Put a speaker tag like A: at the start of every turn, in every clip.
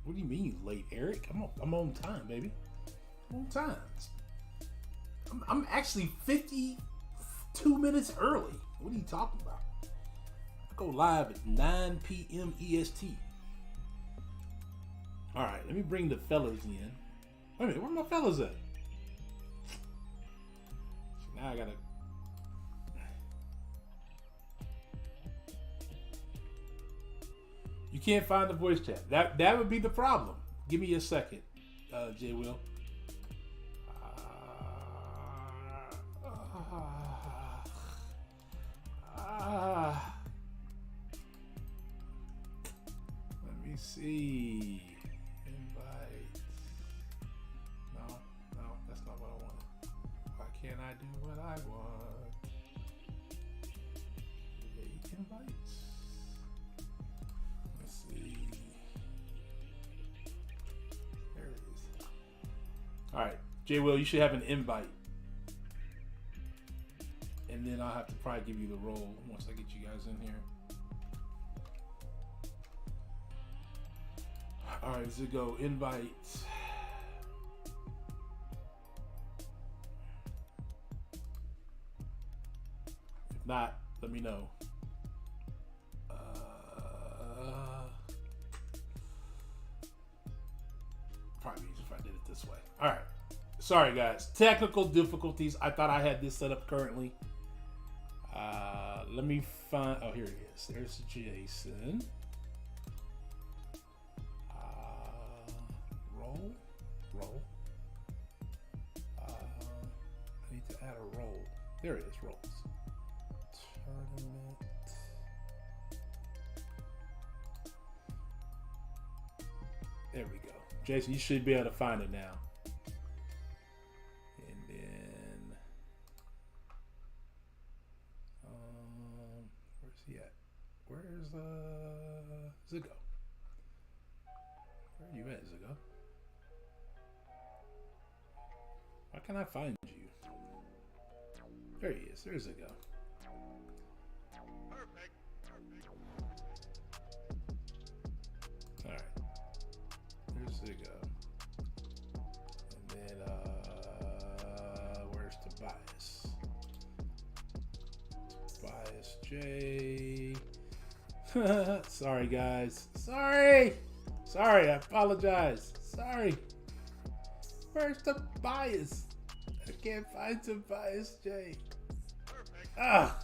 A: What do you mean you late, Eric? I'm on time, baby. I'm on time. I'm actually 52 minutes early. What are you talking about? I go live at 9 p.m. EST. All right, let me bring the fellas in. Wait a minute, where my fellas at? So now I gotta. You can't find the voice chat. That would be the problem. Give me a second, J. Will. Let me see. Invite. No, that's not what I wanted. Why can't I do what I want? Create invites. Let's see. There it is. All right, J. Will, you should have an invite. And then I'll have to probably give you the role once I get you guys in here. All right, so go invite. If not, let me know. Probably easier if I did it this way. All right. Sorry, guys. Technical difficulties. I thought I had this set up currently. Let me find. Oh, here it is. There's Jason. Roll. I need to add a roll. There it is. Rolls. Tournament. There we go. Jason, you should be able to find it now. And then, where's he at? Where's Zigo? Where are you at, Zigo? Why can't I find you? There he is. There's Zigo.
B: Perfect.
A: All right. There's Zigo. And then, where's Tobias? Tobias J. Sorry, guys. Sorry, I apologize. Sorry. Where's Tobias? I can't find Tobias J.
B: Perfect.
A: Ah.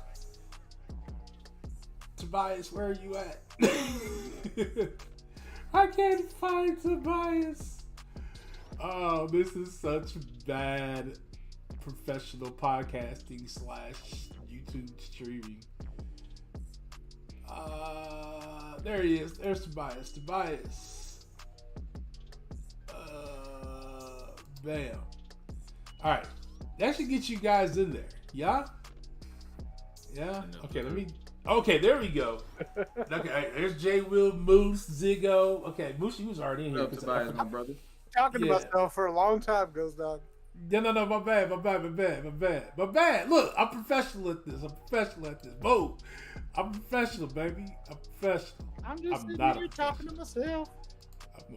A: Tobias, where are you at? I can't find Tobias. Oh, this is such bad professional podcasting / YouTube streaming. There he is. There's Tobias. Bam. All right. That should get you guys in there. Yeah? Yeah? Okay, there we go. Okay, there's J. Will, Moose, Zigo. Okay, Moose, you was already in here.
C: Tobias, my brother.
D: Talking to myself for a long time, Ghostdog.
A: No, my bad. Look, I'm professional at this. Boom. I'm professional, baby. I'm professional.
D: I'm just sitting here talking to myself.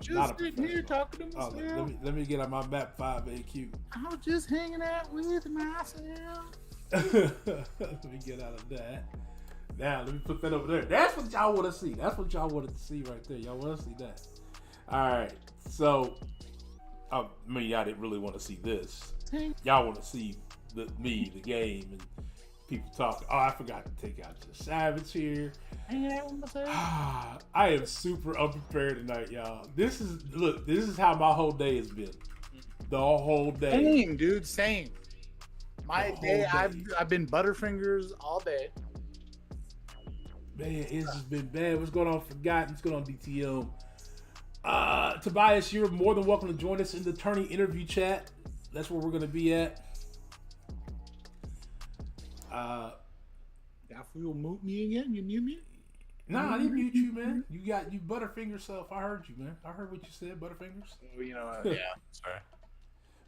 D: Just sitting here talking to myself.
A: Let me get on my map 5 AQ.
D: I'm just hanging out with myself.
A: Let me get out of that. Now, let me put that over there. That's what y'all want to see. That's what y'all wanted to see right there. Y'all want to see that. All right. So, I mean, y'all didn't really want to see this. Y'all want to see the game, and people talking. Oh, I forgot to take out the Savage here.
D: Hanging out with myself.
A: I am super unprepared tonight, y'all. This is how my whole day has been. The whole day.
D: Same, dude. Same. My day, I've been Butterfingers all day.
A: Man, it's just been bad. What's going on? Forgotten. What's going on, DTM? Tobias, you're more than welcome to join us in the tourney interview chat. That's where we're going to be at.
D: You'll mute me again? You mute me?
A: Nah, I didn't mute you, man. You Butterfinger yourself. I heard you, man. I heard what you said, Butterfingers.
D: Yeah. Sorry.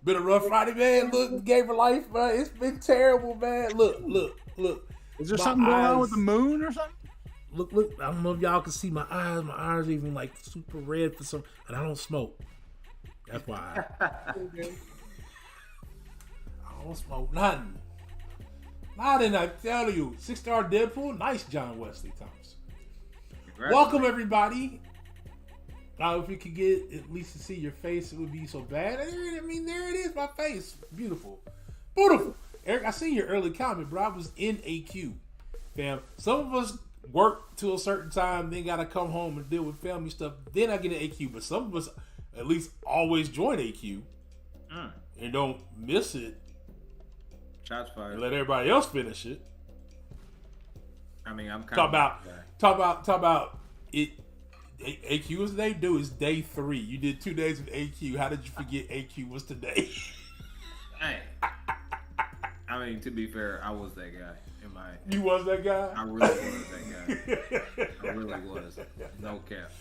A: Been a rough Friday, man. Look, gave her life, man. It's been terrible, man. Look.
D: Is there something going on with the moon or something?
A: Look. I don't know if y'all can see my eyes. My eyes are even like super red for some, and I don't smoke. That's why. I don't smoke nothing. Nothing, I tell you. 6-star Deadpool. Nice, John Wesley Thompson. Welcome, everybody. If you could get at least to see your face, it would be so bad. I mean, there it is, my face. Beautiful. Beautiful. Eric, I seen your early comment, bro. I was in AQ, fam. Some of us work to a certain time, then got to come home and deal with family stuff. Then I get an AQ. But some of us at least always join AQ and don't miss it.
B: Shots fired.
A: And let everybody else finish it.
B: I mean, I'm kind
A: talk about it. AQ was they do is day 3. You did 2 days of AQ. How did you forget AQ was today?
B: Hey, I mean, to be fair, I was that guy.
A: You was that guy?
B: I really was that guy. I really was. No cap.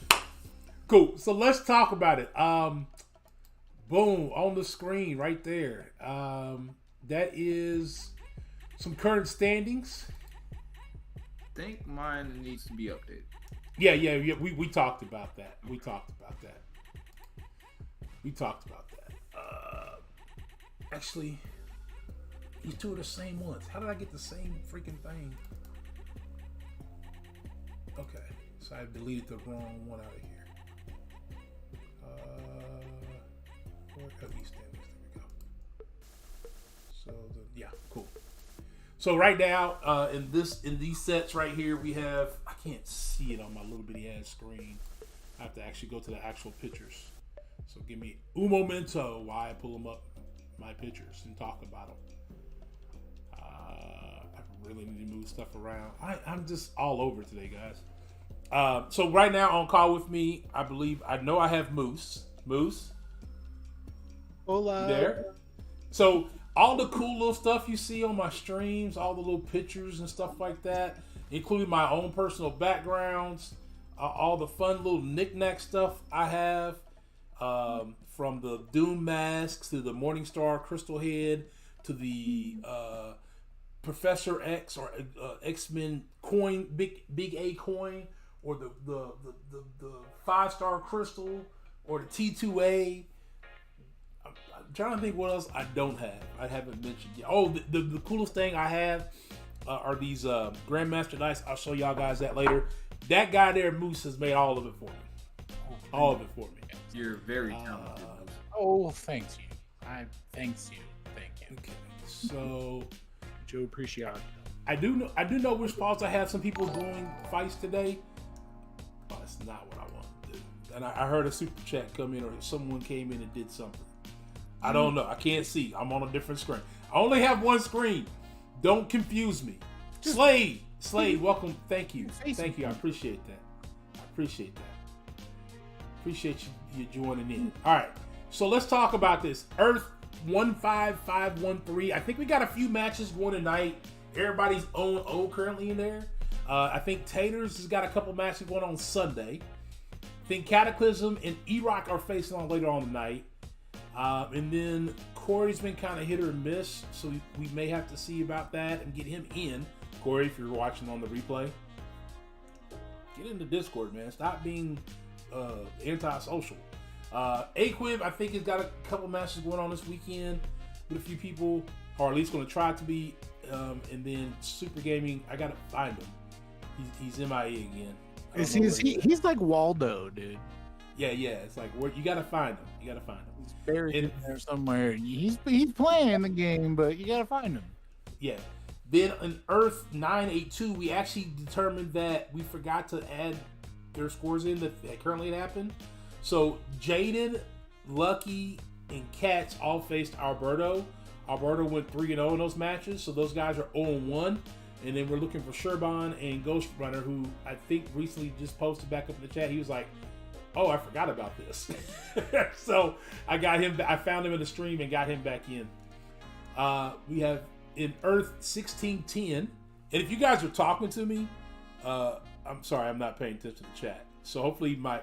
A: Cool. So let's talk about it. Boom, on the screen right there. That is some current standings.
B: I think mine needs to be updated.
A: Yeah. We talked about that. We talked about that. Actually, these two are the same ones. How did I get the same freaking thing? Okay, so I deleted the wrong one out of here. Where are these standings? There we go. So yeah, cool. So right now, in these sets right here, we have, I can't see it on my little bitty ass screen. I have to actually go to the actual pictures. So give me un momento while I pull them up, my pictures, and talk about them. I really need to move stuff around. I'm just all over today, guys. So right now on call with me, I know I have Moose. Moose?
D: Hola.
A: There? So all the cool little stuff you see on my streams, all the little pictures and stuff like that, including my own personal backgrounds, all the fun little knick-knack stuff I have, from the Doom masks to the Morningstar Crystal Head to the Professor X or X-Men coin, big A coin, or the 5-star crystal, or the T2A. I'm trying to think what else I don't have. I haven't mentioned yet. Oh, the coolest thing I have are these Grandmaster Dice. I'll show y'all guys that later. That guy there, Moose, has made all of it for me. All of it for me.
B: You're very talented.
D: Oh, thanks you. Thank you.
A: Okay, so
D: Joe appreciate it.
A: I do know we're supposed to have some people doing fights today. But that's not what I want to do. And I heard a super chat come in, or someone came in and did something. I don't know. I can't see. I'm on a different screen. I only have one screen. Don't confuse me. Slade, welcome. Thank you. Thank you. I appreciate that. Appreciate you joining in. All right. So let's talk about this. Earth 15513. I think we got a few matches going tonight. Everybody's O currently in there. I think Taters has got a couple matches going on Sunday. I think Cataclysm and E-Rock are facing on later on tonight. And then Corey's been kind of hit or miss, so we may have to see about that and get him in. Corey, if you're watching on the replay, get into Discord, man. Stop being anti-social. Aquib, I think, has got a couple matches going on this weekend with a few people, or at least going to try to be. And then Super Gaming, I got to find him. He's MIA again.
D: He's like Waldo, dude.
A: Yeah. It's like you got to find him.
D: He's buried in there somewhere. He's playing the game, but you got to find him.
A: Yeah. Then in Earth 982, we actually determined that we forgot to add their scores in that currently happened. So Jaden, Lucky, and Katz all faced Alberto. Alberto went 3-0 in those matches, so those guys are 0-1. And then we're looking for Sherban and Ghost Runner, who I think recently just posted back up in the chat. He was like, "Oh, I forgot about this." So I got him. I found him in the stream and got him back in. We have in Earth 1610, and if you guys are talking to me, I'm sorry, I'm not paying attention to the chat. So hopefully my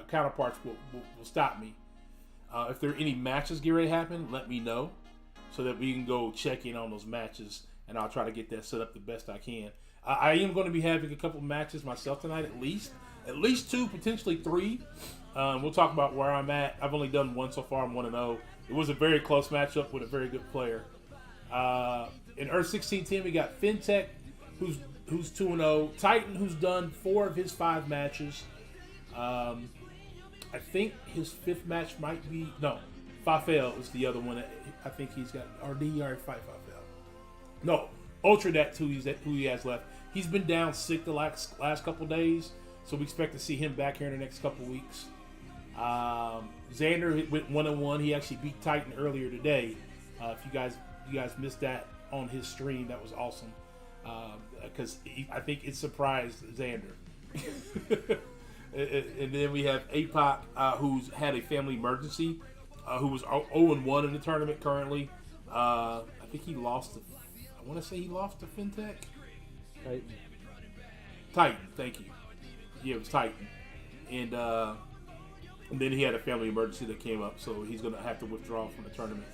A: counterparts will stop me. If there are any matches getting ready to happen, let me know so that we can go check in on those matches, and I'll try to get that set up the best I can. I am going to be having a couple matches myself tonight, at least 2, potentially 3. We'll talk about where I'm at. I've only done 1 so far. I'm 1-0. It was a very close matchup with a very good player. In Earth 1610, we got Fintech, who's 2-0. Titan, who's done 4 of his 5 matches. I think his 5th match might be Fafel is the other one. I think he's got RD or fight Fafel. No, Ultra. That's who he has left. He's been down sick the last couple days, so we expect to see him back here in the next couple weeks. Xander went 1-1. He actually beat Titan earlier today. If you guys missed that on his stream, that was awesome. Because I think it surprised Xander. And then we have APOC, who's had a family emergency, who was 0-1 in the tournament currently. I think he lost to, I want to say he lost to Fintech. Titan, thank you. Yeah, it was Titan. And then he had a family emergency that came up, so he's going to have to withdraw from the tournament.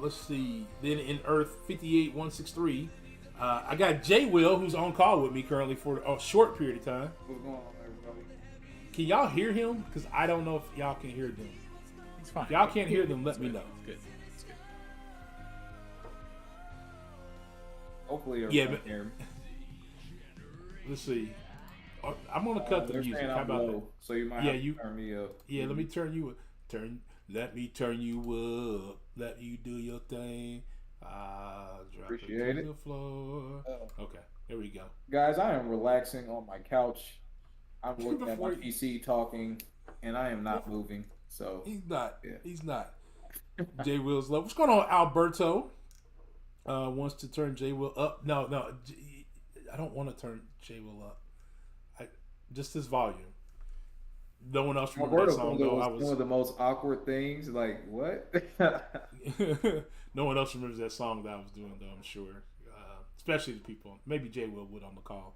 A: Let's see. Then in Earth 58163, I got J Will, who's on call with me currently for a short period of time.
B: What's going on, everybody?
A: Can y'all hear him? Because I don't know if y'all can hear them.
D: It's fine.
A: If y'all can't hear them, let me know.
D: It's good. It's good.
B: Hopefully,
A: Yeah,
B: everybody can hear me.
A: Let's see. I'm gonna cut the
B: They're
A: music.
B: saying
A: How
B: I'm
A: about
B: low,
A: that?
B: so you might
A: Yeah,
B: have to
A: you-
B: turn me up.
A: Yeah, let me turn you up. Let me turn you up. Let you do your thing. Drop
B: Appreciate
A: it
B: it.
A: to the floor. Okay, there we go.
B: Guys, I am relaxing on my couch. I'm looking at my
A: Before you-
B: PC talking, and I am not moving. So
A: He's not.
B: Yeah.
A: He's not. J Will's low. What's going on, Alberto? Wants to turn J Will up. No, I don't want to turn J Will up. Just his volume. No one else remember that
B: Alberto
A: song
B: was
A: though.
B: one of the most awkward things. Like what?
A: No one else remembers that song that I was doing though. I'm sure, especially the people. Maybe J Will would on the call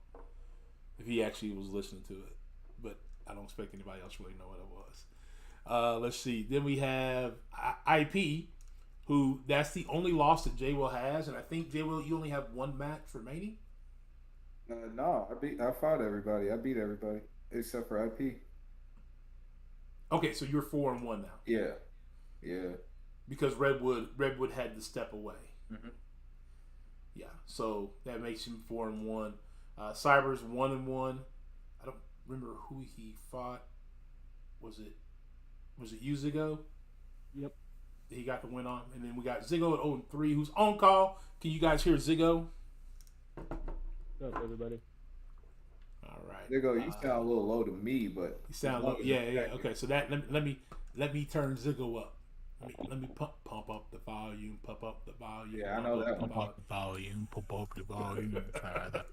A: if he actually was listening to it. But I don't expect anybody else really know what it was. Let's see. Then we have IP, who that's the only loss that J Will has, and I think J Will you only have 1 match remaining.
B: No, I fought everybody. I beat everybody except for IP.
A: Okay, so you're 4-1 now.
B: Yeah.
A: Because Redwood had to step away.
B: Mhm.
A: Yeah, so that makes him 4-1. Cyber's 1-1. I don't remember who he fought. Was it you, Ziggo?
C: Yep.
A: He got the win on, and then we got Ziggo at 0-3, who's on call. Can you guys hear Ziggo?
C: What's up, everybody?
A: All right.
B: There you go. You sound a little low to me, but
A: You sound low. Yeah. Okay, so that let me turn Ziggo up. Let me pump up the volume. Pump up the volume.
B: Yeah, I know that one.
D: Pump up the volume. Pump up the volume. Try that.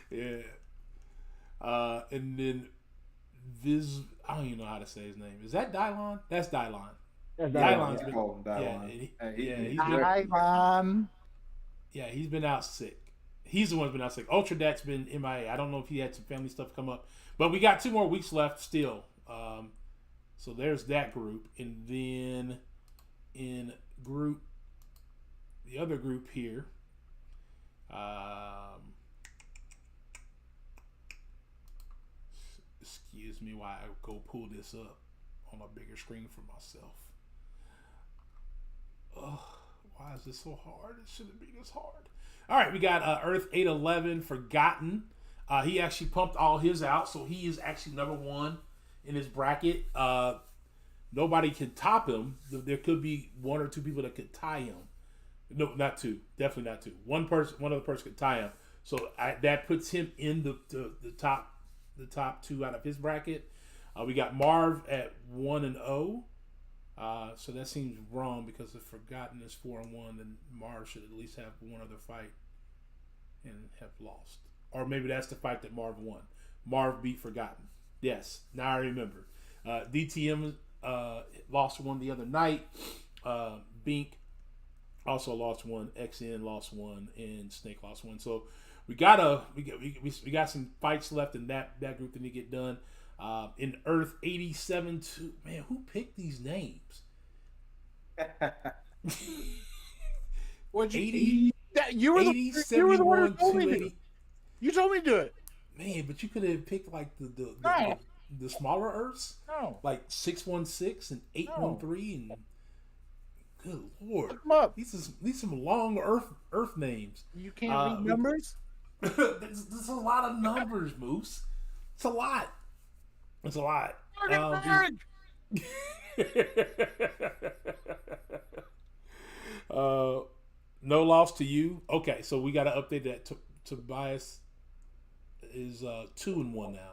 A: Yeah. And then I don't even know how to say his name. Is that Dylon? That's Dylon.
C: That's
A: Dylon's
B: I
A: been,
B: call him
A: yeah,
B: Dylon.
A: he's been out sick. He's the one who's been out sick. Ultra Dak's been MIA. I don't know if he had some family stuff come up, but we got 2 more weeks left still. So there's that group, and then in the other group here. Excuse me while I go pull this up on a bigger screen for myself. Why is this so hard? It shouldn't be this hard. All right, we got Earth 811 Forgotten. He actually pumped all his out, so he is actually number 1 in his bracket. Nobody can top him. There could be 1 or 2 people that could tie him. No, not 2. Definitely not 2. One other person could tie him. So that puts him in the top 2 out of his bracket. We got Marv at 1-0. So that seems wrong because if Forgotten is 4-1, then Marv should at least have 1 other fight and have lost. Or maybe that's the fight that Marv won. Marv beat Forgotten. Yes, now I remember. DTM lost 1 the other night. Bink also lost 1. XN lost 1, and Snake lost 1. So we got some fights left in that group that need to get done. In Earth 87 2, man, who picked these names?
D: What'd you
A: 80?
D: You were the
A: 80,
D: one who
A: 71,
D: told me to.
A: 280.
D: You told me to do it.
A: Man, but you could have picked like
D: No.
A: the smaller Earths,
D: No.
A: like 616 and 813, and good lord,
D: Look 'em up.
A: these some long Earth names.
D: You can't read numbers.
A: There's a lot of numbers, Moose. It's a lot. It's a lot. No loss to you. Okay, so we got to update that. Tobias is 2-1 now.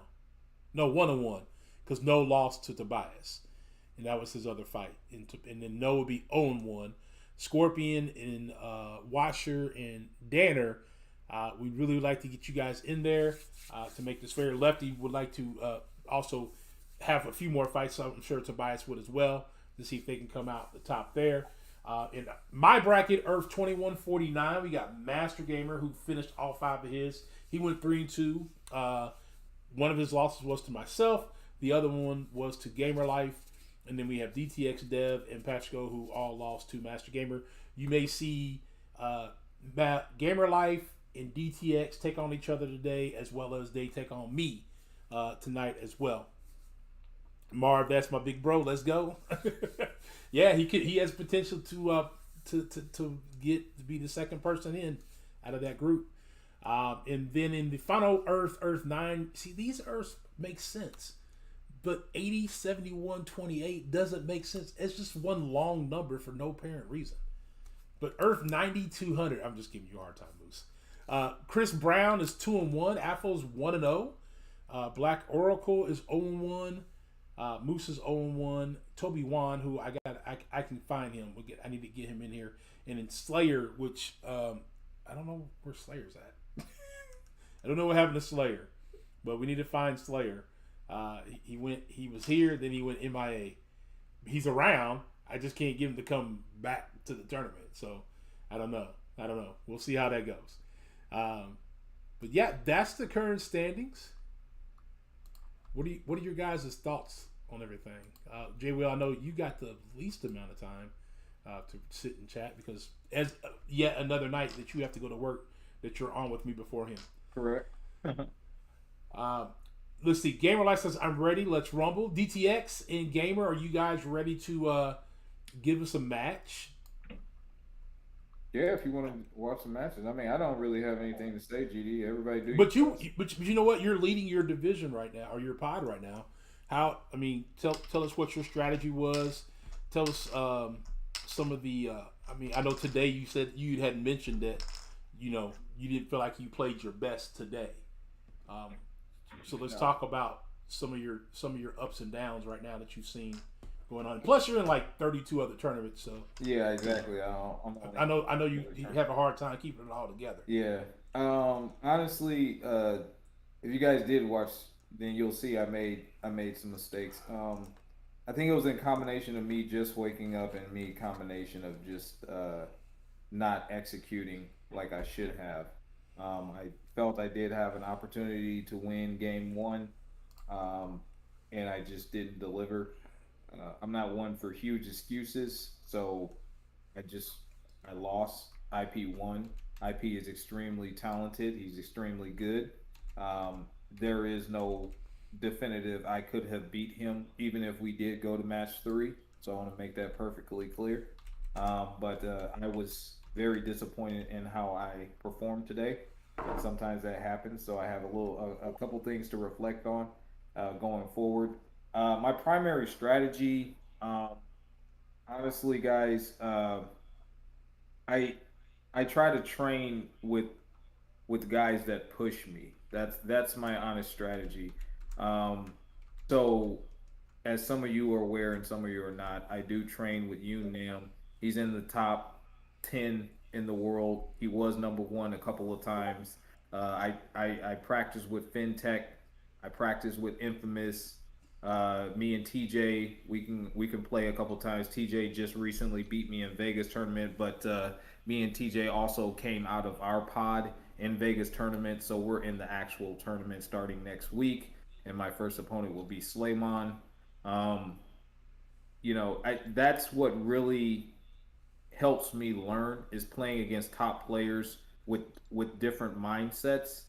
A: No, 1-1, because no loss to Tobias, and that was his other fight. And then no would be 0-1. Scorpion and Washer and Danner. We'd really like to get you guys in there to make this fair. Lefty would like to also have a few more fights. So I'm sure Tobias would as well, to see if they can come out the top there. In my bracket, Earth 2149, we got Master Gamer, who finished all 5 of his. He went 3-2. One of his losses was to myself. The other one was to Gamer Life. And then we have DTX Dev and Patrico, who all lost to Master Gamer. You may see Gamer Life and DTX take on each other today, as well as they take on me tonight as well. Marv, that's my big bro. Let's go. Yeah, he has potential to get to be the second person in out of that group. And then in the final Earth 9, see, these Earths make sense. But 80, 71, 28 doesn't make sense. It's just one long number for no apparent reason. But Earth 9200, I'm just giving you a hard time, Moose. Chris Brown is 2-1. Afro's 1-0. Black Oracle is 0-1. Moose is 0-1. Toby Wan, who I can find him. I need to get him in here. And then Slayer, which I don't know where Slayer's at. I don't know what happened to Slayer, but we need to find Slayer. He was here, then he went MIA. He's around. I just can't get him to come back to the tournament. So I don't know. We'll see how that goes. But yeah, that's the current standings. What are your guys' thoughts on everything? Jay Will, I know you got the least amount of time to sit and chat, because as yet another night that you have to go to work, that you're on with me before him.
B: Correct.
A: Let's see. Gamer Life says, I'm ready. Let's rumble. DTX and Gamer, are you guys ready to give us a match?
B: Yeah, if you want to watch some matches. I mean, I don't really have anything to say, GD. Everybody do.
A: But you know what? You're leading your division right now, or your pod right now. Tell us what your strategy was. Tell us some of the. I know today you said you had mentioned that, you didn't feel like you played your best today. So let's talk about some of your ups and downs right now that you've seen going on. Plus, you're in like 32 other tournaments, so
B: yeah, exactly.
A: I know you have a hard time keeping it all together.
B: Yeah. Honestly, if you guys did watch, then you'll see I made some mistakes. I think it was in combination of me just waking up and me combination of just not executing like I should have. I felt I did have an opportunity to win game 1, and I just didn't deliver. I'm not one for huge excuses, so I lost. IP won. IP is extremely talented. He's extremely good. There is no definitive I could have beat him, even if we did go to match 3. So I want to make that perfectly clear. But I was very disappointed in how I performed today. And sometimes that happens, so I have a couple things to reflect on going forward. My primary strategy, honestly, guys, I try to train with guys that push me. That's my honest strategy. So, as some of you are aware and some of you are not, I do train with Yoon Nam. He's in the top 10 in the world. He was number 1 a couple of times. I practice with FinTech. I practice with Infamous. Me and TJ, we can play a couple times. TJ just recently beat me in Vegas tournament, but me and TJ also came out of our pod in Vegas tournament, so we're in the actual tournament starting next week, and my first opponent will be Slayman. That's what really helps me learn is playing against top players with different mindsets,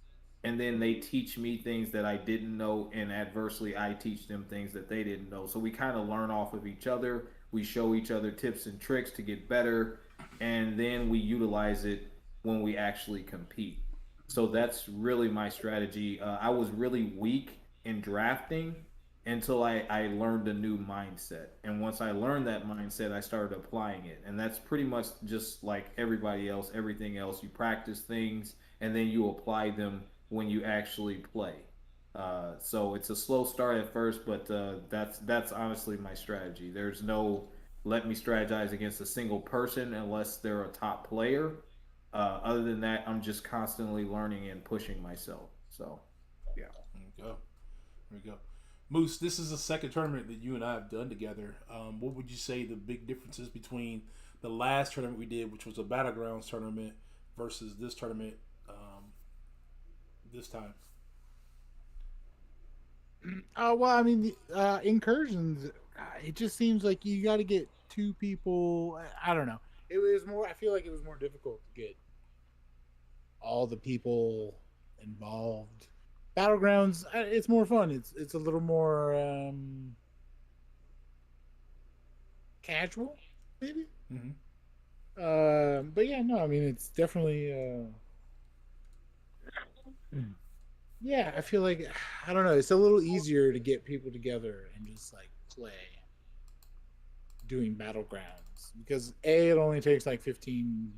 B: and then they teach me things that I didn't know, and adversely I teach them things that they didn't know. So we kind of learn off of each other. We show each other tips and tricks to get better, and then we utilize it when we actually compete. So that's really my strategy. I was really weak in drafting until I learned a new mindset. And once I learned that mindset, I started applying it. And that's pretty much just like everybody else, everything else. You practice things and then you apply them when you actually play. So it's a slow start at first, but that's honestly my strategy. There's no let me strategize against a single person unless they're a top player. Other than that, I'm just constantly learning and pushing myself. So, yeah.
A: There we go. There we go. Moose, this is the second tournament that you and I have done together. What would you say the big differences between the last tournament we did, which was a Battlegrounds tournament, versus this tournament this time?
D: Well, I mean, incursions. It just seems like you got to get two people. I don't know. It was more. I feel like it was more difficult to get all the people involved. Battlegrounds. It's more fun. It's a little more casual, maybe. But yeah, no. I mean, it's definitely. Yeah, I feel like I don't know. It's a little easier to get people together and just like play doing battlegrounds because A, it only takes like 15,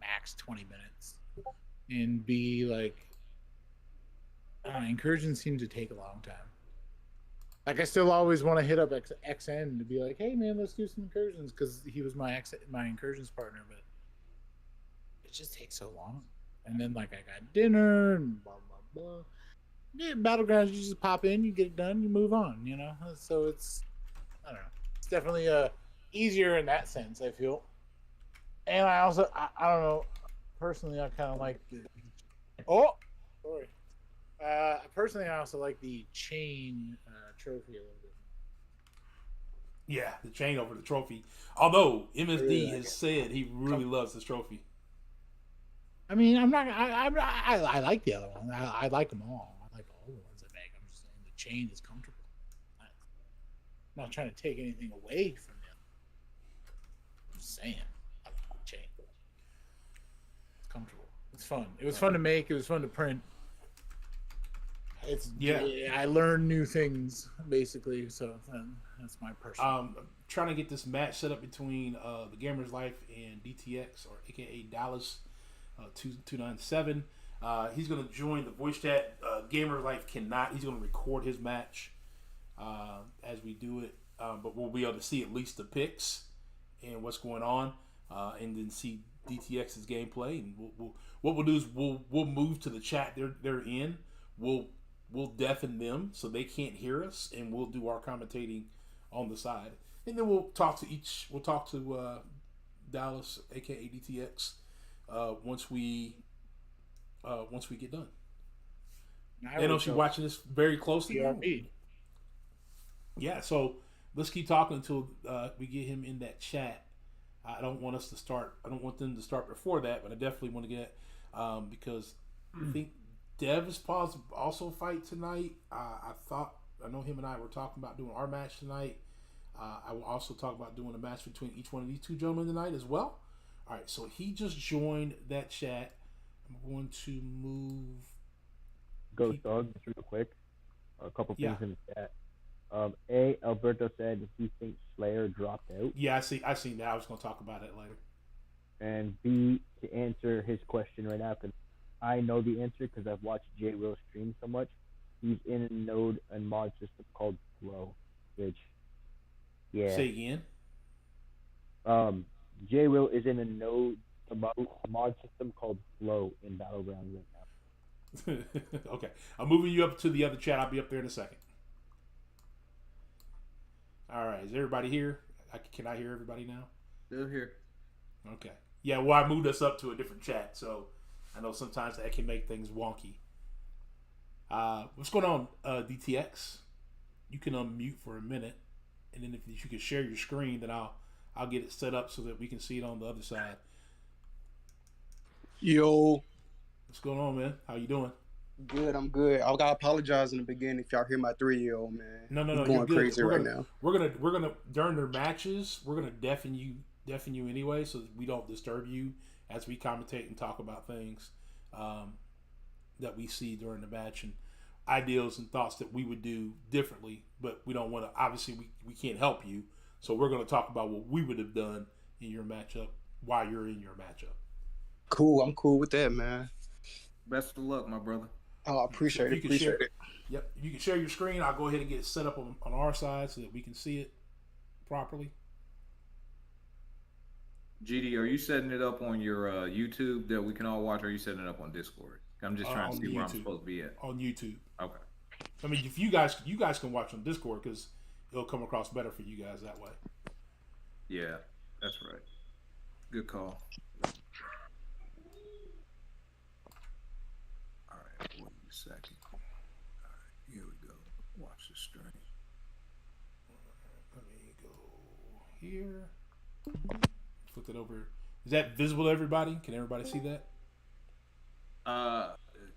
D: max 20 minutes, and B, like incursions seem to take a long time. Like I still always want to hit up XN to be like, hey man, let's do some incursions because he was my incursions partner, but it just takes so long. And then like I got dinner and blah blah blah. Yeah, battlegrounds, you just pop in, you get it done, you move on, you know. So it's, I don't know, it's definitely easier in that sense, I feel. And I also, I don't know, personally, I kind of like the. Oh, sorry. Personally, I also like the chain trophy a little bit.
A: Yeah, the chain over the trophy. Although MSD
D: really
A: has said he really loves this trophy.
D: I mean, I'm not. I like the other one. I like them all. I like all the ones I make. I'm just saying the chain is comfortable. I'm not trying to take anything away from them. I'm just saying, I like the chain. It's comfortable. It's fun. It was fun to make. It was fun to print. It's I learned new things basically. So that's my personal.
A: Trying to get this match set up between the Gamer's Life and DTX, or AKA Dallas 297. He's going to join the voice chat. Gamer's Life cannot. He's going to record his match as we do it, but we'll be able to see at least the picks and what's going on, and then see DTX's gameplay. And what we'll do is we'll move to the chat they're in. We'll deafen them so they can't hear us, and we'll do our commentating on the side, and then we'll talk to Dallas, aka DTX, once we get done. I know she's watching this very closely. Yeah, so let's keep talking until we get him in that chat. I don't want them to start before that, but I definitely want to get because I think Dev is also fight tonight. I know him and I were talking about doing our match tonight. I will also talk about doing a match between each one of these two gentlemen tonight as well. All right, so he just joined that chat. I'm going to move
C: Ghostdog, just real quick. A couple things in the chat. Alberto said he thinks Slayer dropped out.
A: Yeah, I see that. I was going to talk about it later.
C: And B, to answer his question right after, I know the answer because I've watched J Will stream so much. He's in a node and mod system called Flow, which, yeah.
A: Say again.
C: J Will is in a mod system called Flow in Battlegrounds right
A: now. Okay, I'm moving you up to the other chat. I'll be up there in a second. All right, is everybody here? Can I hear everybody now?
B: Still here.
A: Okay. Yeah, well, I moved us up to a different chat, so I know sometimes that can make things wonky. What's going on, DTX? You can unmute for a minute, and then if you can share your screen, then I'll I'll get it set up so that we can see it on the other side.
E: Yo,
A: What's going on, man? How you doing?
E: good. I'm good. I gotta apologize in the beginning if y'all hear my 3-year-old man.
A: No,
E: He's
A: you're
E: going
A: good.
E: crazy right now.
A: We're gonna during their matches, we're gonna deafen you anyway, so that we don't disturb you as we commentate and talk about things that we see during the match and ideals and thoughts that we would do differently. But we don't want to. Obviously, we can't help you, so we're gonna talk about what we would have done in your matchup while you're in your matchup.
E: Cool. I'm cool with that, man.
B: Best of luck, my brother.
E: Oh, I appreciate it.
A: Yep. If you can share your screen, I'll go ahead and get it set up on our side so that we can see it properly.
B: GD, are you setting it up on your YouTube that we can all watch, or are you setting it up on Discord? I'm just trying to see where I'm supposed to be at.
A: On YouTube.
B: Okay.
A: I mean, if you guys can watch on Discord because it'll come across better for you guys that way.
B: Yeah, that's right. Good call. All right, wait a second. All right, here we go. Watch the stream.
A: Let me go here. Flip it over. Is that visible to everybody? Can everybody see that?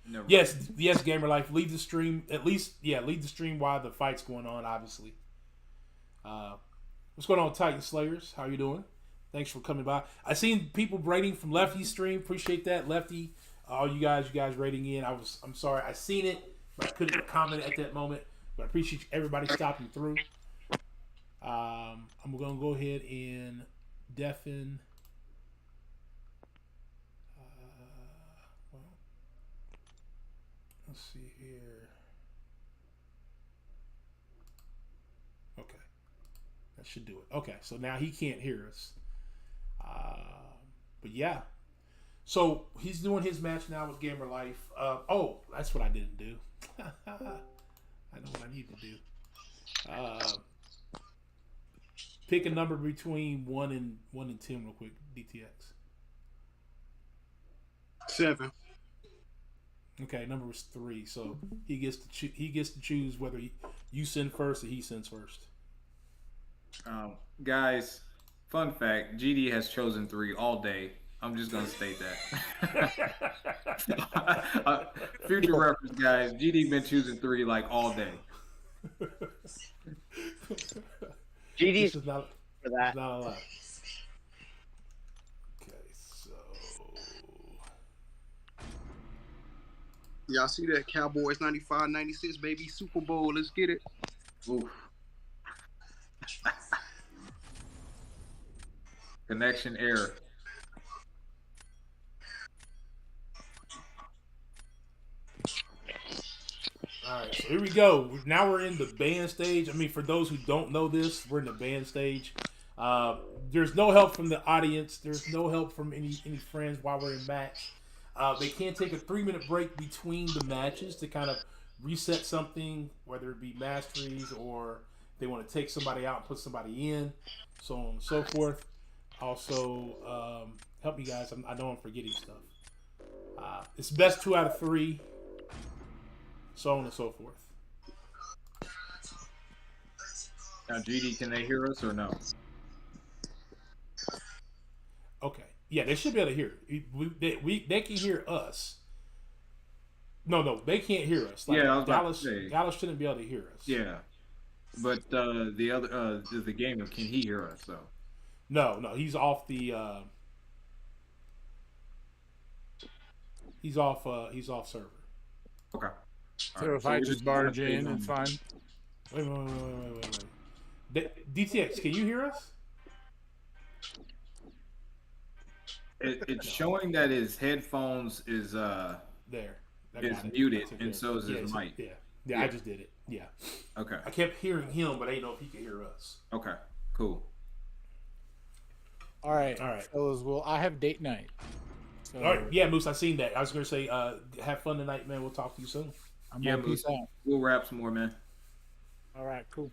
B: No.
A: Yes, Gamer Life. Leave the stream. At least, leave the stream while the fight's going on. Obviously. What's going on, Titan Slayers? How you doing? Thanks for coming by. I seen people rating from Lefty's stream. Appreciate that, Lefty. All you guys rating in. I'm sorry, I seen it, but I couldn't comment at that moment. But I appreciate everybody stopping through. I'm gonna go ahead and deafen. Well, let's see here. Okay, that should do it. Okay, so now he can't hear us. But yeah, so he's doing his match now with Gamer Life. Oh, that's what I didn't do. I know what I need to do. Pick a number between 1 and 10 real quick, DTX.
E: 7.
A: Okay, number was 3, so he gets to choose whether you send first or he sends first.
B: Guys, fun fact: GD has chosen 3 all day. I'm just gonna state that. Future reference, guys. GD been choosing 3 like all day.
A: This is not for that. Not a lot. Okay, so
E: Y'all see that? Cowboys 95-96, baby. Super Bowl. Let's get it.
B: Oof. Connection error.
A: all right, so here we go. Now we're in the band stage. I mean, for those who don't know this, we're in the band stage. There's no help from the audience. There's no help from any friends while we're in match. They can't take a 3-minute break between the matches to kind of reset something, whether it be masteries or they want to take somebody out and put somebody in, so on and so forth. Also, help me guys. I know I'm forgetting stuff. It's best 2 out of 3. So on and so forth.
B: Now, GD, can they hear us or no?
A: Okay. Yeah, they should be able to hear. They can hear us. No, they can't hear us. Like,
B: yeah,
A: Dallas shouldn't be able to hear us.
B: Yeah, but the other the gamer, can he hear us though?
A: No, he's off the. He's off server.
B: Okay.
D: So if I just barge in, it's fine.
A: Wait. DTX, can you hear us?
B: It's showing that his headphones is
A: there.
B: is muted, and so is his mic.
A: Yeah, I just did it. Yeah.
B: Okay.
A: I kept hearing him, but I didn't know if he could hear us.
B: Okay. Cool.
D: All right.
A: All right.
D: Fellas, well, I have date night. So
A: All right. Yeah, Moose, I seen that. I was gonna say, have fun tonight, man. We'll talk to you soon.
D: I'm
B: Yeah,
D: gonna peace out.
B: We'll wrap some more, man.
D: All right, cool.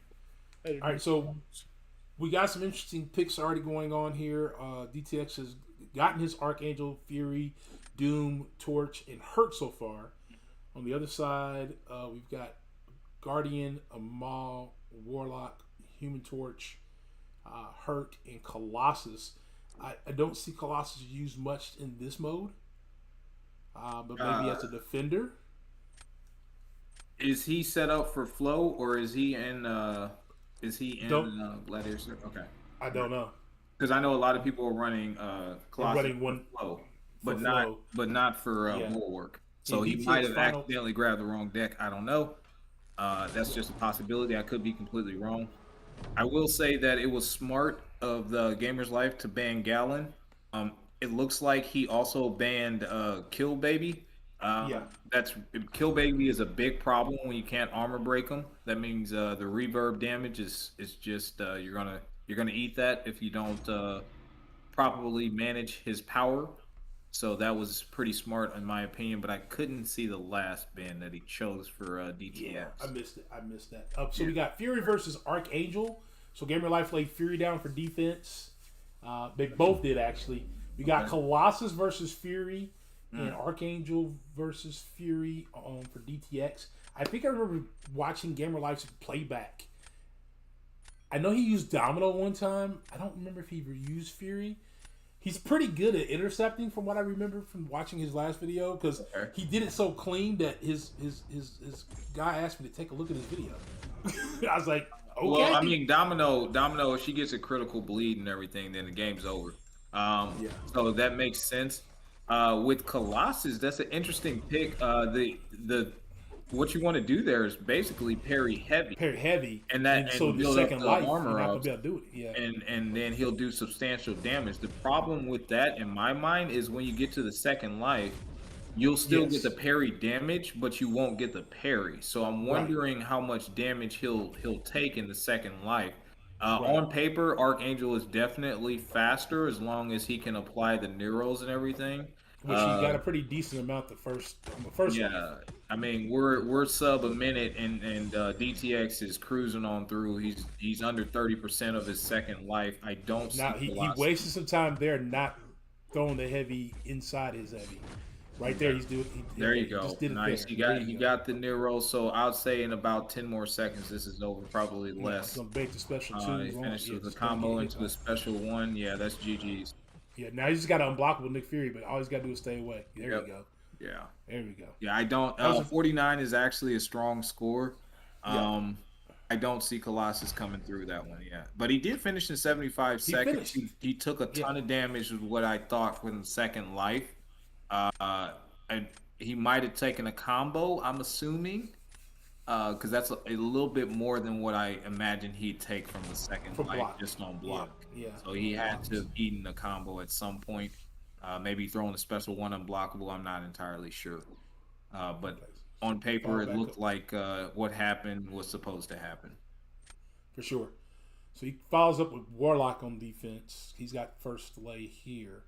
D: Later,
A: All right, so we got some interesting picks already going on here. DTX has gotten his Archangel, Fury, Doom, Torch, and Hurt so far. On the other side, we've got Guardian, Amal, Warlock, Human Torch, Hurt, and Colossus. I don't see Colossus used much in this mode, but maybe as a defender.
B: Is he set up for Flow or is he in Gladiator? Okay.
A: I don't know.
B: Because I know a lot of people are running Colossus
A: running one
B: Flow,
A: for
B: but not for Bulwark. So he might have accidentally grabbed the wrong deck. I don't know. That's just a possibility. I could be completely wrong. I will say that it was smart of the Gamer's Life to ban Gallon. It looks like he also banned Kill Baby. That's Kill Baby is a big problem when you can't armor break him. That means the reverb damage is just you're gonna eat that if you don't properly manage his power. So that was pretty smart in my opinion, but I couldn't see the last ban that he chose for DTX.
A: Yeah, I missed that. So we got Fury versus Archangel. So Gamer Life laid Fury down for defense. They both did actually. We got Colossus versus Fury and Archangel versus Fury for DTX. I think I remember watching Gamer Life's playback. I know he used Domino one time. I don't remember if he used Fury. He's pretty good at intercepting from what I remember from watching his last video because he did it so clean that his guy asked me to take a look at his video. I was like, okay.
B: Well, I mean, Domino, if she gets a critical bleed and everything, then the game's over. So that makes sense. With Colossus, that's an interesting pick. What you want to do there is basically parry heavy, and
A: so the second life armor you're not gonna be able to do it. Yeah,
B: and then he'll do substantial damage. The problem with that, in my mind, is when you get to the second life, you'll still get the parry damage, but you won't get the parry. So I'm wondering how much damage he'll take in the second life. On paper, Archangel is definitely faster as long as he can apply the Neros and everything.
A: Which he got a pretty decent amount the first
B: life. I mean, we're sub a minute, and DTX is cruising on through. He's under 30% of his second life. I don't see
A: he wasted some time there not throwing the heavy inside his heavy. Right there, he's doing.
B: There you go. Nice. He got the Nero. So I'd say in about 10 more seconds, this is over. Probably less.
A: Gonna bait the special two.
B: He finished with the combo into the special one. Yeah, that's GG's.
A: Yeah, now you just got an unblockable Nick Fury, but all he's got to do is stay away. There you go.
B: Yeah.
A: There we go.
B: Yeah, I don't. 49 is actually a strong score. I don't see Colossus coming through that one yet. But he did finish in 75 seconds. He took a ton of damage with what I thought from the second life. And he might have taken a combo, I'm assuming. Because that's a little bit more than what I imagined he'd take from the second life just on block.
A: Yeah.
B: So he had to have eaten a combo at some point. Maybe throwing a special one unblockable, I'm not entirely sure. But on paper, it looked like what happened was supposed to happen.
A: For sure. So he follows up with Warlock on defense. He's got first lay here.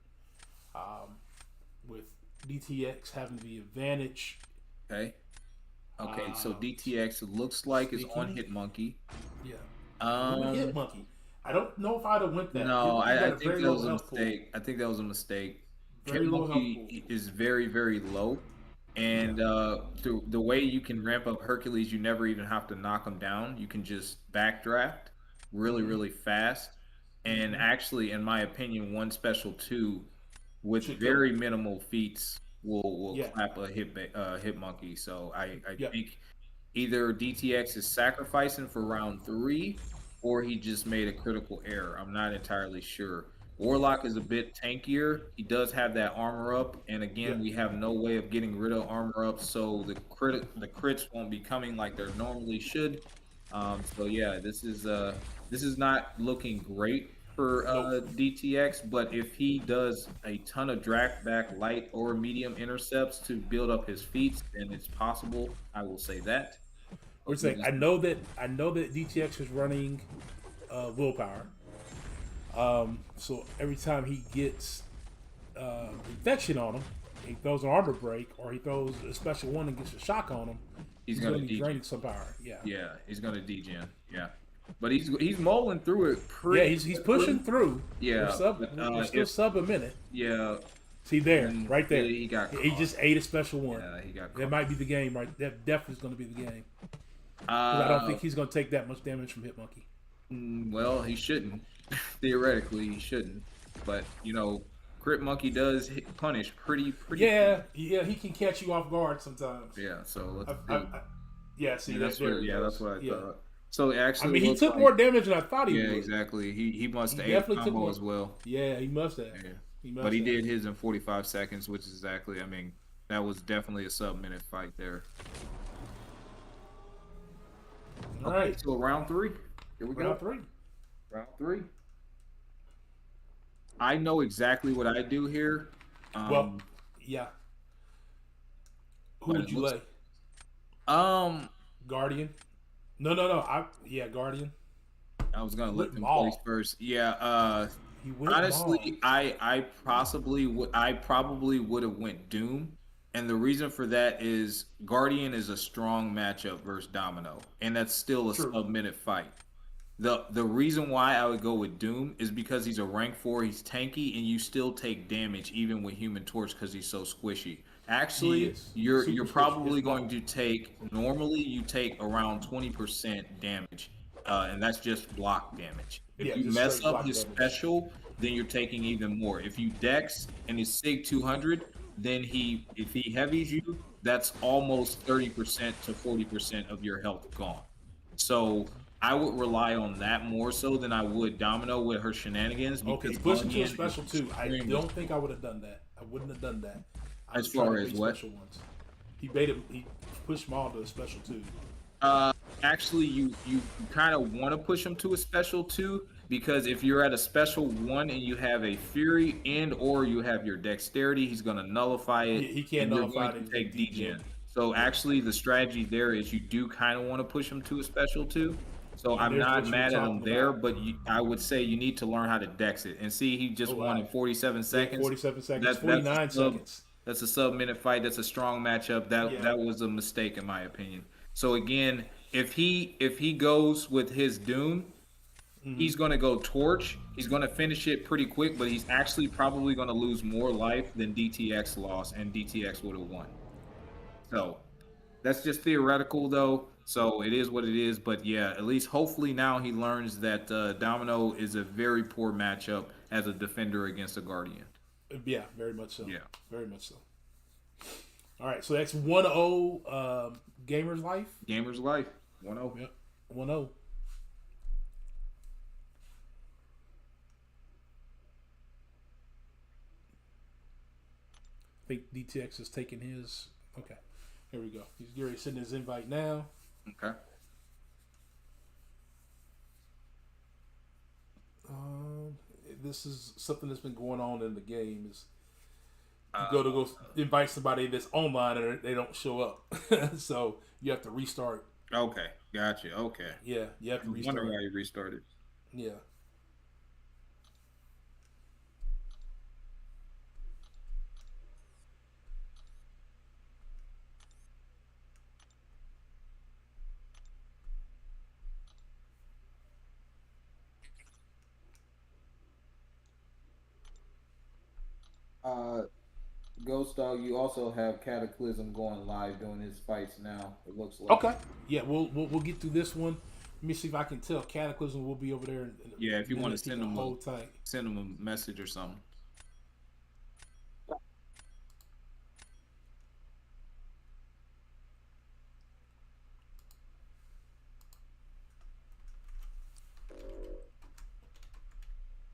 A: With DTX having the advantage.
B: Okay, so DTX looks like is on Hitmonkey.
A: Yeah. Hitmonkey. I don't know if I'd have went that.
B: No, I think that was a mistake. I think that was a mistake. Hitmonkey is very, very low. And the way you can ramp up Hercules, you never even have to knock him down. You can just backdraft really, really fast. And actually, in my opinion, one special two with very minimal feats will clap a Hitmonkey. So I think either DTX is sacrificing for round 3 or he just made a critical error. I'm not entirely sure. Warlock is a bit tankier. He does have that armor up, and again, we have no way of getting rid of armor up, so the crits won't be coming like they normally should. So yeah, this is not looking great for DTX, but if he does a ton of draft back light or medium intercepts to build up his feats, then it's possible. I will say that.
A: I know that DTX is running willpower. So every time he gets infection on him, he throws an armor break, or he throws a special one and gets a shock on him, he's gonna be draining some power. Yeah,
B: he's gonna degen. Yeah. But he's mulling through it pretty.
A: Yeah, he's pushing through.
B: Yeah,
A: we're still sub a minute.
B: Yeah.
A: See there, right there.
B: He
A: just ate a special one.
B: Yeah, he got caught.
A: That might be the game, right? That definitely is going to be the game. I don't think he's going to take that much damage from Hitmonkey.
B: Well, he shouldn't. Theoretically, he shouldn't. But Crit Monkey does punish pretty.
A: Yeah, he can catch you off guard sometimes.
B: Yeah. So let's
A: I,
B: see.
A: I, yeah, see
B: Yeah,
A: that
B: that's
A: there.
B: what.
A: It
B: Yeah,
A: goes.
B: that's what I
A: Yeah.
B: thought. So it
A: I
B: actually,
A: mean, he
B: looks
A: took
B: like,
A: more damage than I thought he
B: yeah,
A: would.
B: exactly. He must have ate
A: definitely took
B: combo
A: more.
B: as well.
A: Yeah, he must have.
B: Yeah.
A: He must
B: But he
A: have.
B: did his in 45 seconds, which is exactly. I mean, that was definitely a sub-minute fight there.
A: All
B: Okay,
A: right.
B: so round 3. Here we
A: Round
B: go.
A: 3.
B: Round 3. I know exactly what I do here.
A: Well, yeah. Who
B: but
A: would
B: it
A: you
B: looks-
A: lay?
B: Um,
A: Guardian? No. Guardian.
B: I was gonna
A: With
B: let them
A: Maul.
B: place first. Yeah.
A: He went
B: Honestly,
A: Maul.
B: I probably would have went Doom, and the reason for that is Guardian is a strong matchup versus Domino, and that's still a
A: True.
B: sub-minute fight. The reason why I would go with Doom is because he's a rank 4, he's tanky, and you still take damage even with Human Torch because he's so squishy. Actually,
A: He is.
B: you're
A: Super
B: probably
A: squishy.
B: going to take normally you take around 20% damage, and that's just block damage. If
A: Yeah,
B: you
A: just
B: mess
A: straight
B: up
A: block
B: his
A: damage.
B: special, then you're taking even more. If you dex and his sig 200, then if he heavies you, that's almost 30% to 40% of your health gone. So I would rely on that more so than I would Domino with her shenanigans.
A: Okay,
B: Because
A: push him to a
B: Guardian
A: special
B: is
A: 2. I
B: extremely-
A: don't think I would have done that. I wouldn't have done that. I
B: As
A: was trying
B: far
A: to
B: as
A: bait
B: what?
A: special ones. He baited. He pushed Maul to a special 2.
B: Actually, you kind of want to push him to a special 2 because if you're at a special 1 and you have a Fury and or you have your Dexterity, he's going to nullify it.
A: He can't
B: and you're
A: nullify
B: going
A: it
B: to
A: and
B: take
A: degen.
B: degen. So actually, the strategy there is you do kind of want to push him to a special 2. So I'm
A: there's
B: not
A: what you were
B: mad at him
A: talking
B: there,
A: about.
B: but I would say you need to learn how to dex it. And see, he just
A: Oh,
B: won
A: wow.
B: in 47 seconds.
A: 47 seconds.
B: That's
A: 49
B: a sub-
A: seconds.
B: That's a sub-minute fight. That's a strong matchup. That
A: Yeah.
B: that was a mistake in my opinion. So again, if he goes with his Doom, he's going to go Torch. He's going to finish it pretty quick, but he's actually probably going to lose more life than DTX lost, and DTX would have won. So that's just theoretical, though. So it is what it is. But yeah, at least hopefully now he learns that Domino is a very poor matchup as a defender against a Guardian.
A: Yeah, very much so.
B: Yeah.
A: Very much so. All right, so that's 1-0 Gamer's Life.
B: Gamer's life. 1-0.
A: Yep, 1-0. I think DTX is taking his. Okay, here we go. He's already sending his invite now.
B: Okay.
A: This is something that's been going on in the game. Is you go invite somebody that's online and they don't show up, so you have to restart.
B: Okay. Gotcha. Okay.
A: Yeah, you have to
B: I
A: restart.
B: wonder why you restarted.
A: Yeah.
B: Ghostdog, you also have Cataclysm going live doing his fights now. It looks like.
A: Okay. Yeah, we'll get through this one. Let me see if I can tell. Cataclysm will be over there.
B: Yeah, if you want to send him
A: hold tight.
B: send him a message or something.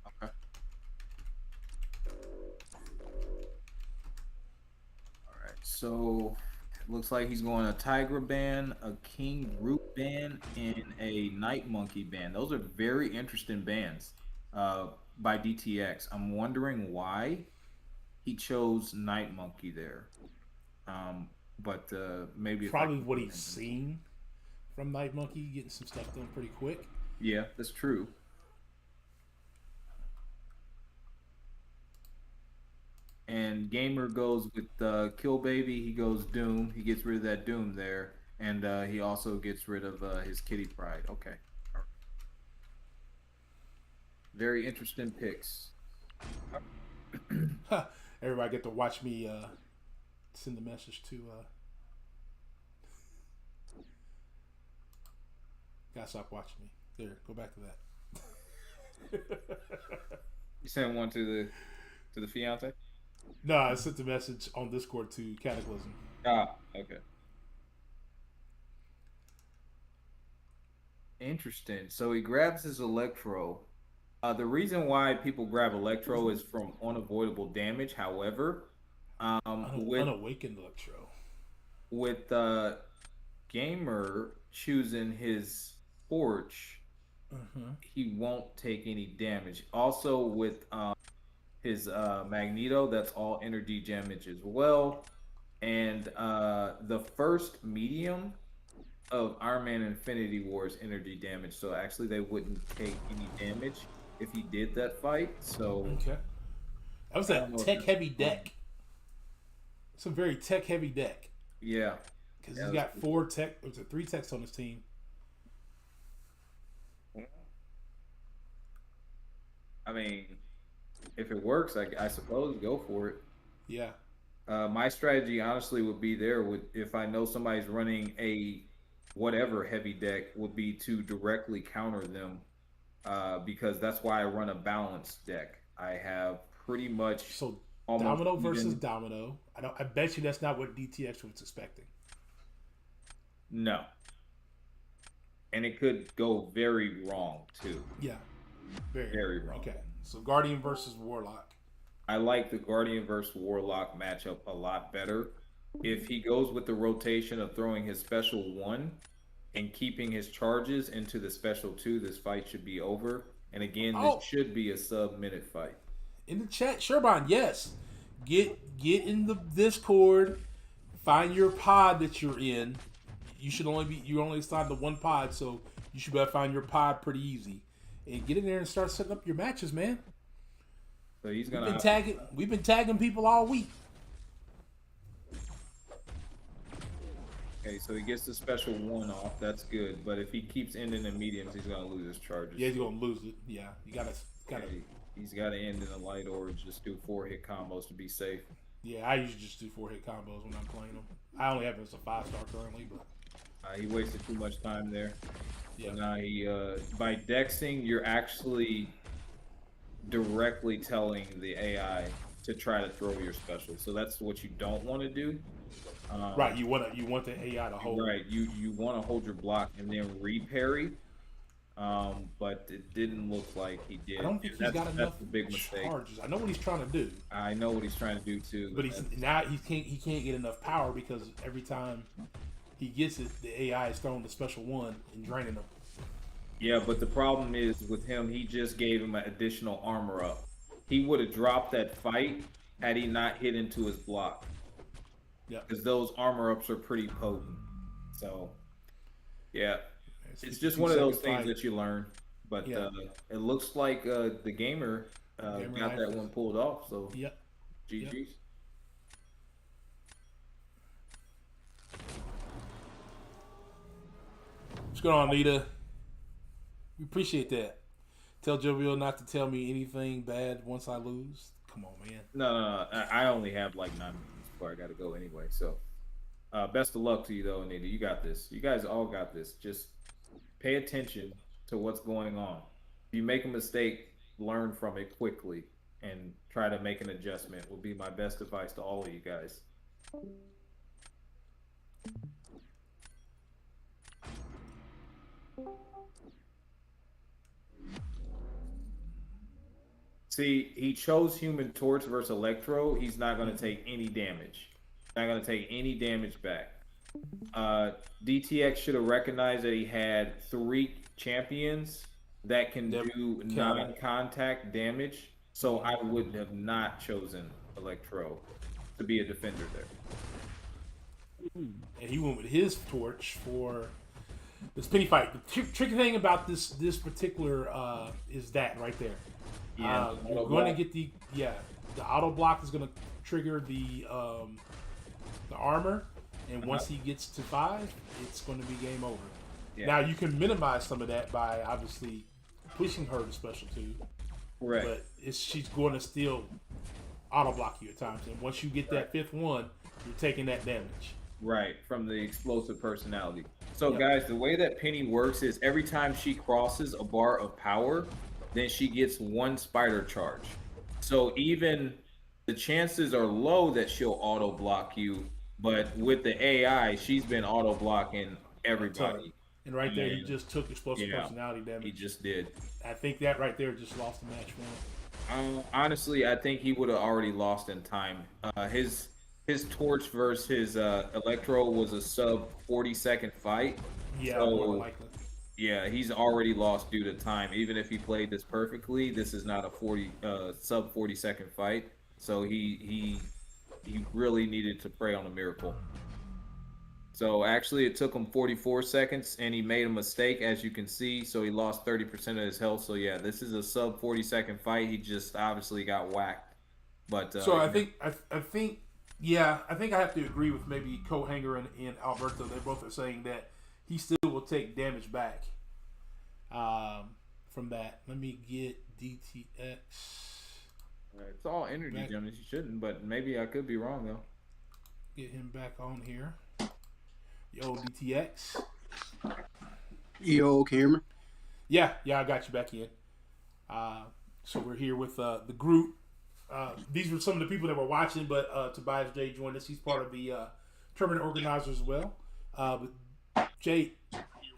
B: Okay. All right. So it looks like he's going a Tiger ban, a King Root ban, and a Night Monkey ban. Those are very interesting bans by DTX. I'm wondering why he chose Night Monkey there. But maybe if I
A: Probably
B: can-
A: what he's seen from Night Monkey, getting some stuff done pretty quick.
B: Yeah, that's true. And Gamer goes with Kill Baby. He goes Doom. He gets rid of that Doom there, and he also gets rid of his Kitty Pride. Okay. Very interesting picks.
A: Everybody get to watch me send the message to. Gotta stop watching me. There, go back to that.
B: You sent one to the fiance?
A: No, I sent the message on Discord to Cataclysm.
B: Ah, okay. Interesting. So he grabs his Electro. The reason why people grab Electro is from unavoidable damage. However,
A: Unawakened Electro.
B: with Gamer choosing his Torch, he won't take any damage. Also, with his Magneto, that's all energy damage as well. And the first medium of Iron Man Infinity War is energy damage. So actually, they wouldn't take any damage if he did that fight. So
A: okay, that was a tech-heavy deck. It's a very tech-heavy deck.
B: Yeah,
A: because he's got 4 tech. Was it 3 techs on his team?
B: I mean, if it works, I suppose go for it.
A: Yeah.
B: My strategy, honestly, would be if I know somebody's running a whatever heavy deck, would be to directly counter them, because that's why I run a balanced deck. I have pretty much
A: Domino versus Domino. I bet you that's not what DTX was expecting.
B: No. And it could go very wrong too.
A: Yeah.
B: Very wrong.
A: Okay. So Guardian versus Warlock.
B: I like the Guardian versus Warlock matchup a lot better. If he goes with the rotation of throwing his special 1 and keeping his charges into the special 2, this fight should be over. And again, this should be a sub-minute fight.
A: In the chat, Sherban, yes. Get in the Discord, find your pod that you're in. You're only assigned to 1 pod, so you should be able to find your pod pretty easy. And get in there and start setting up your matches, man.
B: So he's gonna
A: we've been tagging people all week.
B: Okay, so he gets the special 1 off. That's good. But if he keeps ending in mediums, he's gonna lose his charges.
A: Yeah, he's gonna lose it. Yeah, you gotta.
B: He's gotta end in a light or just do 4-hit combos to be safe.
A: Yeah, I usually just do 4-hit combos when I'm playing them. I only have him as a 5-star currently, but
B: he wasted too much time there.
A: Yeah.
B: So now he by dexing, you're actually directly telling the AI to try to throw your special. So that's what you don't want to do.
A: Right, you want the AI to hold.
B: Right, you want to hold your block and then re-parry. But it didn't look like he did.
A: I don't think he's got enough
B: big mistake.
A: charges. I know what he's trying to do.
B: I know what he's trying to do too.
A: But he can't get enough power because every time he gets it, the AI is throwing the special 1 and draining him.
B: Yeah, but the problem is with him, he just gave him an additional armor up. He would have dropped that fight had he not hit into his block.
A: Yeah,
B: because those armor ups are pretty potent. So, yeah, it's just one of those things that you learn. But it looks like the gamer got that one pulled off. So,
A: yep.
B: GG's. Yep.
A: What's going on, Nita? We appreciate that. Tell Jovial not to tell me anything bad once I lose. Come on, man.
B: No. I only have like 9 minutes before I got to go anyway. So, best of luck to you, though, Anita. You got this. You guys all got this. Just pay attention to what's going on. If you make a mistake, learn from it quickly and try to make an adjustment will be my best advice to all of you guys. See, he chose Human Torch versus Electro. He's not going to take any damage. Not going to take any damage back. DTX should have recognized that he had 3 champions that can do non-contact damage. So I would have not chosen Electro to be a defender there.
A: And he went with his torch for the spinny fight. The tricky thing about this particular is that right there.
B: Yeah,
A: you're going to get the auto block is going to trigger the armor, and once he gets to 5, it's going to be game over. Yeah. Now you can minimize some of that by obviously pushing her to special 2,
B: right?
A: But she's going to still auto block you at times, and once you get that 5th one, you're taking that damage.
B: Right, from the explosive personality. So,
A: Yep.
B: guys, the way that Penny works is every time she crosses a bar of power, then she gets one spider charge. So, even the chances are low that she'll auto block you, but with the AI, she's been auto blocking
A: A ton.
B: everybody.
A: And right there, he
B: And
A: just took explosive
B: yeah,
A: personality
B: he
A: damage.
B: just did.
A: I think that right there just lost the match for him.
B: Honestly, I think he would have already lost in time. His torch versus his electro was a sub 40-second fight.
A: Yeah, more than
B: So
A: likely.
B: yeah, he's already lost due to time. Even if he played this perfectly, this is not a 40 sub 40-second fight. So he really needed to pray on a miracle. So actually, it took him 44 seconds, and he made a mistake, as you can see. So he lost 30% of his health. So yeah, this is a sub 40-second fight. He just obviously got whacked. But
A: So I think yeah, I think I have to agree with maybe Cohanger and Alberto. They both are saying that he still will take damage back from that. Let me get DTX.
B: it's all energy
A: Back.
B: damage. You shouldn't, but maybe I could be wrong though.
A: Get him back on here. Yo, DTX.
E: Yo, can you hear me?
A: Yeah, I got you back in. So we're here with the group. These were some of the people that were watching, but Tobias J joined us. He's part of the tournament organizers as well. But Jay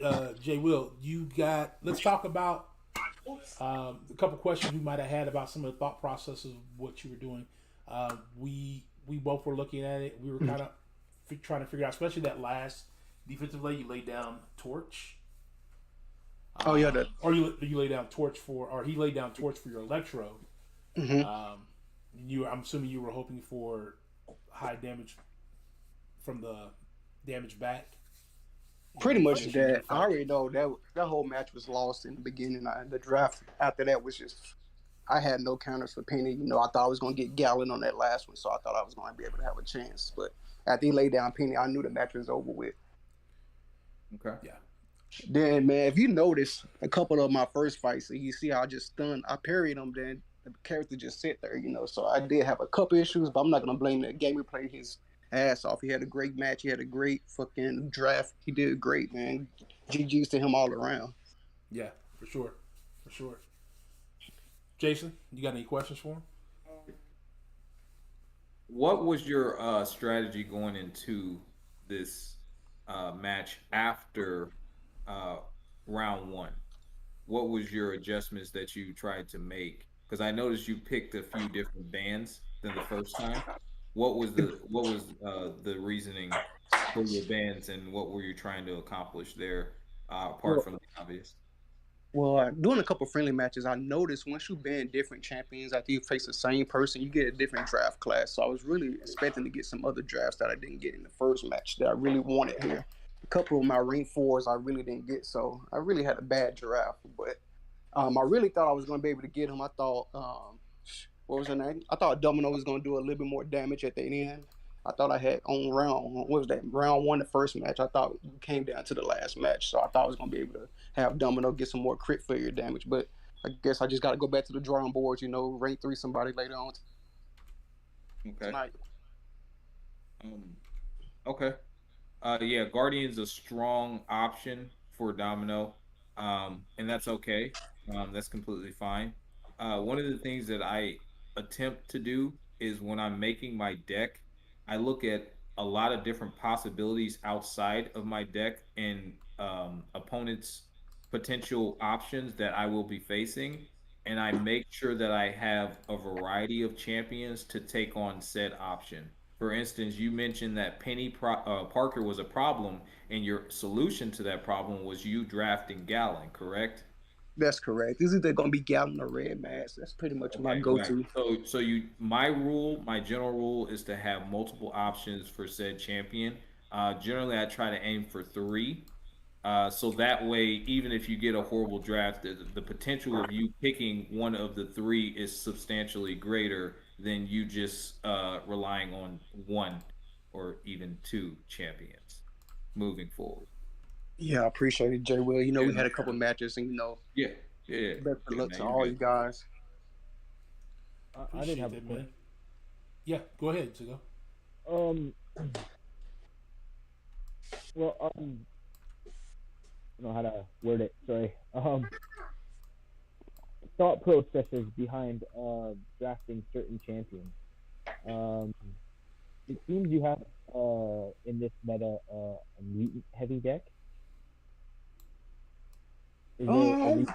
A: Will, you got. Let's talk about a couple questions we might have had about some of the thought processes of what you were doing. We both were looking at it. We were kind of trying to figure out, especially that last defensive lay. You laid down torch.
E: Oh yeah, that.
A: Or you lay down torch for, or he laid down torch for your electro.
E: Mhm.
A: I'm assuming you were hoping for high damage from the damage back.
E: Pretty much
A: Finishing the
E: that. I
A: fight.
E: already know that whole match was lost in the beginning. The draft after that was just. I had no counters for Penny. You know, I thought I was going to get Gallon on that last one, so I thought I was going to be able to have a chance. But after he laid down Penny, I knew the match was over with.
B: Okay.
A: Yeah.
E: Then, man, if you notice a couple of my first fights, you see how I just stunned. I parried him, then the character just sit there, you know. So I did have a couple issues, but I'm not going to blame that. Gamer played his ass off. He had a great match. He had a great fucking draft. He did great, man. GG's to him all around.
A: Yeah, for sure. Jason, you got any questions for him?
B: What was your strategy going into this match after round one? What was your adjustments that you tried to make? Because I noticed you picked a few different bands than the first time. What was the reasoning for your bands, and what were you trying to accomplish there, apart from the obvious?
E: Well, doing a couple friendly matches, I noticed once you ban different champions after you face the same person, you get a different draft class. So I was really expecting to get some other drafts that I didn't get in the first match that I really wanted here. A couple of my ring fours I really didn't get, so I really had a bad draft. But I really thought I was going to be able to get him. I thought, what was her name? I thought Domino was going to do a little bit more damage at the end. I thought I had on round one, the first match. I thought it came down to the last match, so I thought I was gonna be able to have Domino get some more crit failure damage. But I guess I just got to go back to the drawing boards, you know, rank 3 somebody later on
B: Okay.
E: tonight.
B: Okay. Yeah, Guardian's a strong option for Domino, and that's okay. That's completely fine. One of the things that I attempt to do is when I'm making my deck, I look at a lot of different possibilities outside of my deck and opponents' potential options that I will be facing, and I make sure that I have a variety of champions to take on said option. For instance, you mentioned that Parker was a problem, and your solution to that problem was you drafting Gallon, correct?
E: That's correct. This is either gonna be Gallon or Red Mask. That's pretty much my
B: Okay,
E: go-to.
B: right. My general rule is to have multiple options for said champion. Generally, I try to aim for 3. So that way, even if you get a horrible draft, the potential of you picking one of the 3 is substantially greater than you just relying on 1 or even 2 champions moving forward.
E: Yeah, I appreciate it, Jay Will. You know,
B: Yeah,
E: we had
B: no
E: a couple matches, and you know,
B: Yeah, yeah.
E: best of luck
B: Man,
E: to
B: you're
E: all
B: good.
E: you guys.
C: I didn't have a
A: that,
C: question.
A: man. Yeah, go ahead, Zigo.
C: Um, Well, I don't know how to word it. Sorry. Thought processes behind drafting certain champions. Um, it seems you have in this meta a mutant heavy deck. Is there a
E: Um,
C: reason?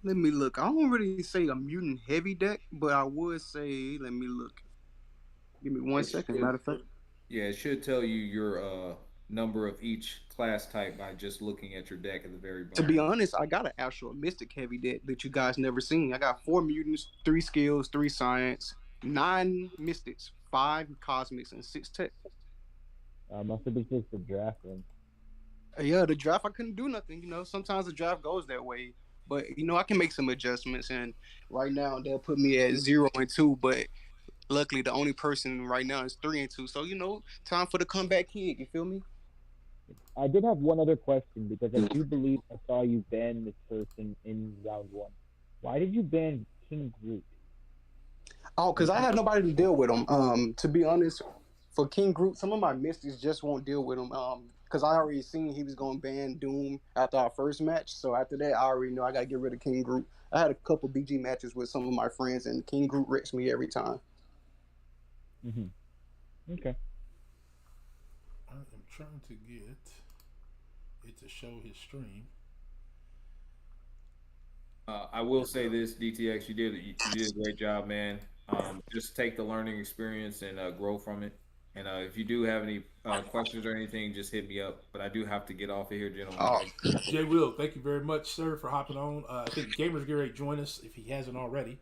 E: let me look. I don't really say a mutant heavy deck, but I would say, let me look. Give me one
B: It
E: second.
B: should,
E: Matter of fact.
B: yeah, it should tell you your number of each class type by just looking at your deck at the very
E: To be
B: bottom.
E: honest, I got an actual Mystic heavy deck that you guys never seen. I got 4 mutants, 3 skills, 3 science, 9 mystics, 5 cosmics, and 6 tech.
C: Must have been just the draft room.
E: Yeah, the draft I couldn't do nothing. Sometimes the draft goes that way, but I can make some adjustments. And right now they'll put me at 0 and 2, but luckily the only person right now is 3 and 2. So time for the comeback kid. You feel me?
C: I did have one other question because I do believe I saw you ban this person in round one. Why did you ban King Groot?
E: Oh, because I had nobody to deal with him. To be honest, for King Groot, some of my mystics just won't deal with him. Because I already seen he was going to ban Doom after our first match. So after that, I already know I got to get rid of King Groot. I had a couple BG matches with some of my friends, and King Groot wrecks me every time.
C: Okay.
A: I am trying to get it to show his stream.
B: I will say this, DTX, you did a great job, man. Just take the learning experience and grow from it. And if you do have any questions or anything, just hit me up. But I do have to get off of here, gentlemen.
E: Oh,
A: Jay Will, thank you very much, sir, for hopping on. I think Gamer's getting ready to join us if he hasn't already.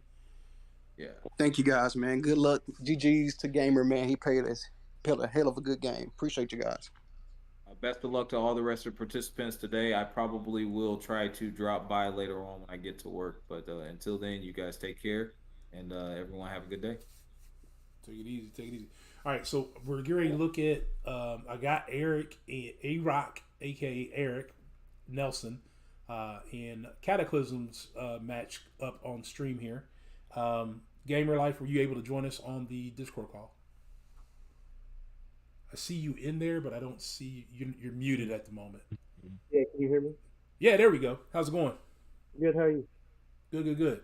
B: Yeah.
E: thank you guys, man. Good luck. GG's to Gamer, man. He played a hell of a good game. Appreciate you guys.
B: Best of luck to all the rest of the participants today. I probably will try to drop by later on when I get to work. But until then, you guys take care, and everyone have a good day.
A: Take it easy. Take it easy. All right, so we're getting ready to look at. I got Eric A-Rock, aka Eric Nelson, in Cataclysm's match up on stream here. Gamer Life, were you able to join us on the Discord call? I see you in there, but I don't see you. You're muted at the moment.
C: Yeah, can you hear me?
A: Yeah, there we go. How's it going?
C: Good, how are you?
A: Good.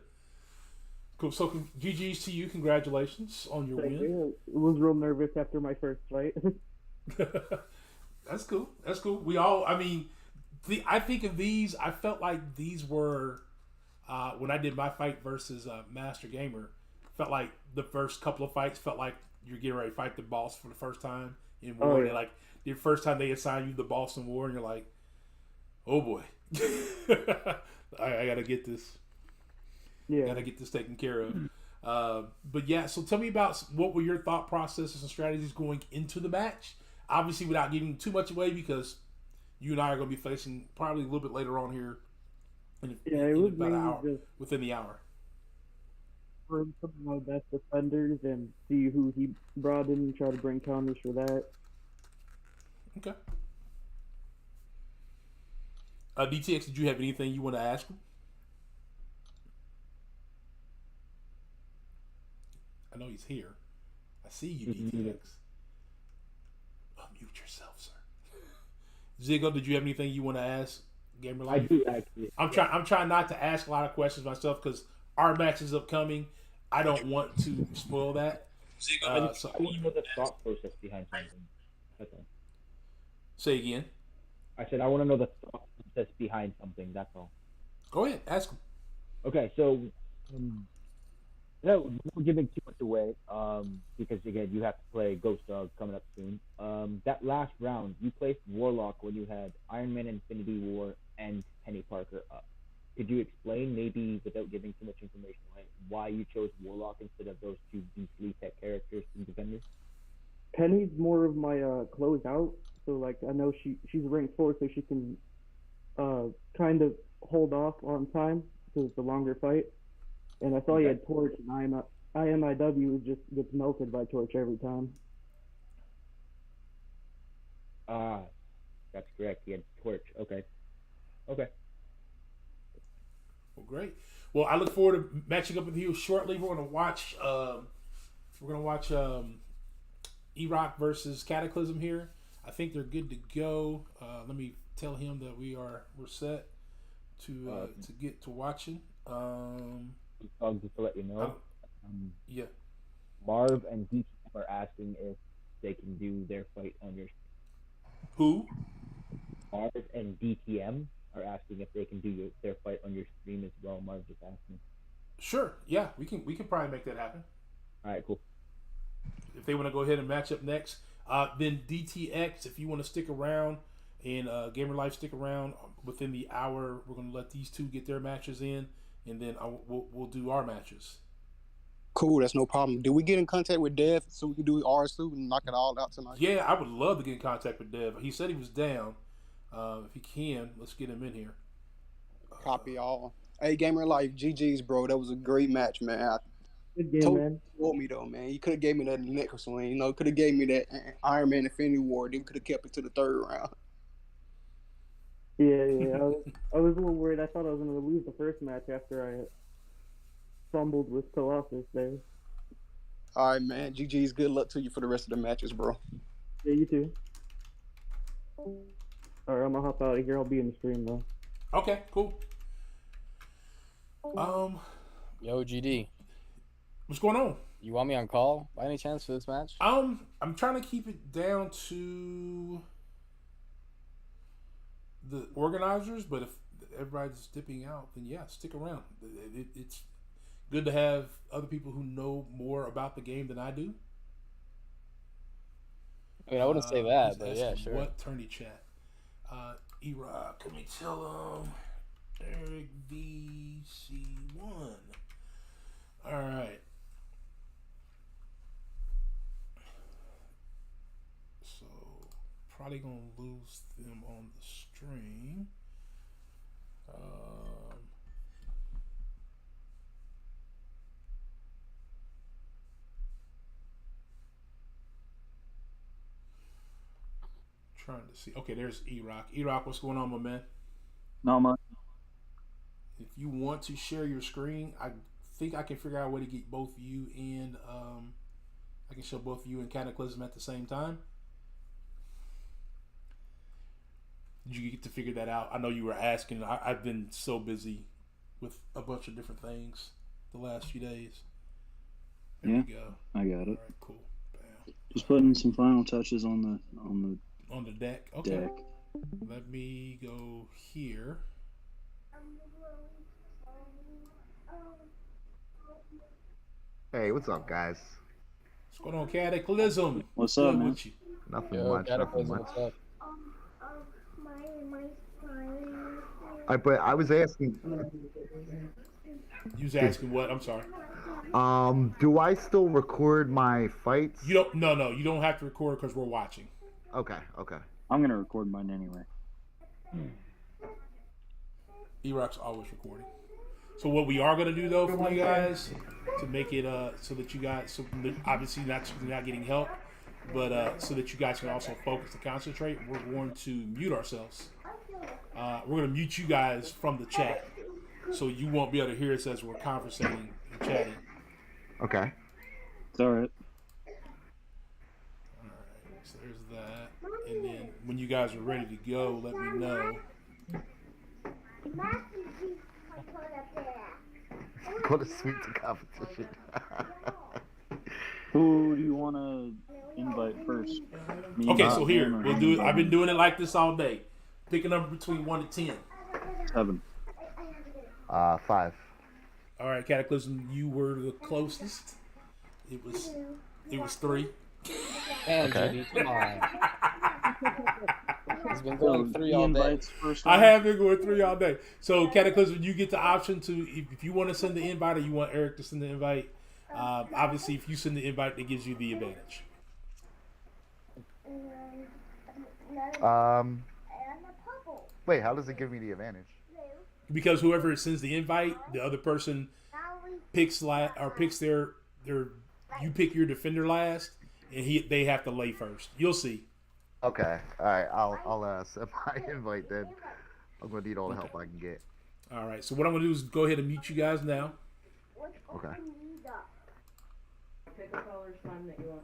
A: Cool. So, GG's to you. Congratulations on your
F: Thank
A: win.
F: you. I was real nervous after my first fight.
A: That's cool. We all, I mean, I think of these, I felt like these were, when I did my fight versus Master Gamer, felt like the first couple of fights felt like you're getting ready to fight the boss for the first time in war.
F: Oh, yeah.
A: Like, the first time they assign you the boss in war, and you're like, oh boy. I got to get this.
F: Yeah.
A: Got to get this taken care of. But yeah, so tell me about what were your thought processes and strategies going into the match. Obviously, without giving too much away, because you and I are going to be facing probably a little bit later on here
F: It was
A: about an
F: mainly
A: hour,
F: just
A: within the hour.
F: for some of my best defenders and see who he brought in and try to bring counters for that.
A: Okay. DTX, did you have anything you want to ask him? I know he's here. I see you, DTX. Unmute yourself, sir. Zigo, did you have anything you want to ask Gamer
C: I
A: Life?
C: do actually.
A: I'm trying not to ask a lot of questions myself because our match is upcoming. I don't want to spoil that. So,
C: I want to know the thought process behind something. That's all.
A: say again.
C: I said I want to know the thought process behind something. That's all.
A: Go ahead, ask him.
C: Okay, so no, we're giving too much away. Because again, you have to play Ghostdog coming up soon. That last round, you placed Warlock when you had Iron Man, Infinity War, and Penny Parker up. Could you explain, maybe without giving too much information away, why you chose Warlock instead of those two beastly tech characters and defenders?
F: Penny's more of my closeout, so like I know she's rank 4, so she can kind of hold off on time because it's a longer fight. And I saw you had Torch, and IMIW just gets melted by Torch every time.
C: That's correct. He had Torch. Okay.
A: Well, great. Well, I look forward to matching up with you shortly. We're gonna watch. E-Rock versus Cataclysm here. I think they're good to go. Let me tell him that we're set to get to watching.
C: Just to let you know,
A: Yeah.
C: Marv and DTM are asking if they can do their fight on your.
A: Who?
C: Marv and DTM are asking if they can do their fight on your stream as well. Marv just asking.
A: Sure. Yeah, we can probably make that happen.
C: All right, cool.
A: If they want to go ahead and match up next, then DTX, if you want to stick around and Gamer Life stick around within the hour, we're going to let these two get their matches in, and then we'll do our matches.
E: Cool, that's no problem. Do we get in contact with Dev so we can do ours too and knock it all out tonight?
A: Yeah, I would love to get in contact with Dev. He said he was down. If he can, let's get him in here.
E: Copy all. Hey, Gamer Life, GG's, bro. That was a great match, man.
F: Good game, man.
E: Told me though, man. You could have gave me that necklace one. You know, could have gave me that Iron Man Infinity War. Then could have kept it to the third round.
F: Yeah. I was a little worried. I thought I was going to lose the first match after I fumbled with Colossus there.
E: All right, man. GG's. Good luck to you for the rest of the matches, bro.
F: Yeah, you too. All right, I'm gonna hop out of here. I'll be in the stream though.
A: Okay, cool.
G: Yo, GD.
A: What's going on?
G: You want me on call by any chance for this match?
A: I'm trying to keep it down to the organizers, but if everybody's dipping out, then yeah, stick around. It's good to have other people who know more about the game than I do.
G: I mean, I wouldn't say that, but yeah, sure.
A: What tourney chat? E-Rock, let me tell him. Eric VC1. All right. So, probably going to lose them on the stream. Trying to see. Okay, there's E-Rock. E-Rock, what's going on, my man?
H: Not much.
A: If you want to share your screen, I think I can figure out a way to get both you and I can show both you and Cataclysm at the same time. Did you get to figure that out? I know you were asking. I've been so busy with a bunch of different things the last few days. There we go.
H: I got it.
A: All right, cool. Bam.
H: Just putting some final touches on the
A: deck. Okay.
H: deck.
A: Let me go here.
I: Hey, what's up, guys?
A: What's going on, Cataclysm?
H: What's up,
A: Good
H: man?
A: with you?
I: Nothing
G: Yo,
I: much.
G: Cataclysm,
I: Nothing much.
G: what's up?
I: But I was asking,
A: You was asking what? I'm sorry.
I: do I still record my fights?
A: You don't. No. You don't have to record because we're watching.
I: Okay.
H: I'm gonna record mine anyway.
A: E-Rock's always recording. So what we are gonna do though for you guys to make it so that you guys, so obviously not getting help, but so that you guys can also focus and concentrate, we're going to mute ourselves. We're gonna mute you guys from the chat, so you won't be able to hear us as we're conversating and chatting.
I: Okay.
H: It's alright.
A: All right, so there's that, and then when you guys are ready to go, let me know.
I: What a sweet competition.
H: Who do you want to invite first? Me,
A: Okay, so here
H: him, or
A: we'll do it. I've been doing it like this all day. Pick a number between 1 to 10.
H: 7.
I: 5.
A: All right, Cataclysm, you were the closest. It was 3.
G: Damn,
I: Okay.
G: GD, come on. He's been
H: So
G: going 3
H: he
G: all day.
H: invites first.
A: I have been going 3 all day. So, Cataclysm, you get the option to, if you want to send the invite or you want Eric to send the invite. Obviously, if you send the invite, it gives you the advantage.
I: Wait, how does it give me the advantage?
A: Because whoever sends the invite, the other person picks their you pick your defender last, and they have to lay first. You'll see.
I: Okay. All right. I'll send my invite then. I'm gonna need all the help I can get.
A: All right. So what I'm gonna do is go ahead and mute you guys now.
I: Okay.
J: Pick a color's time that you want.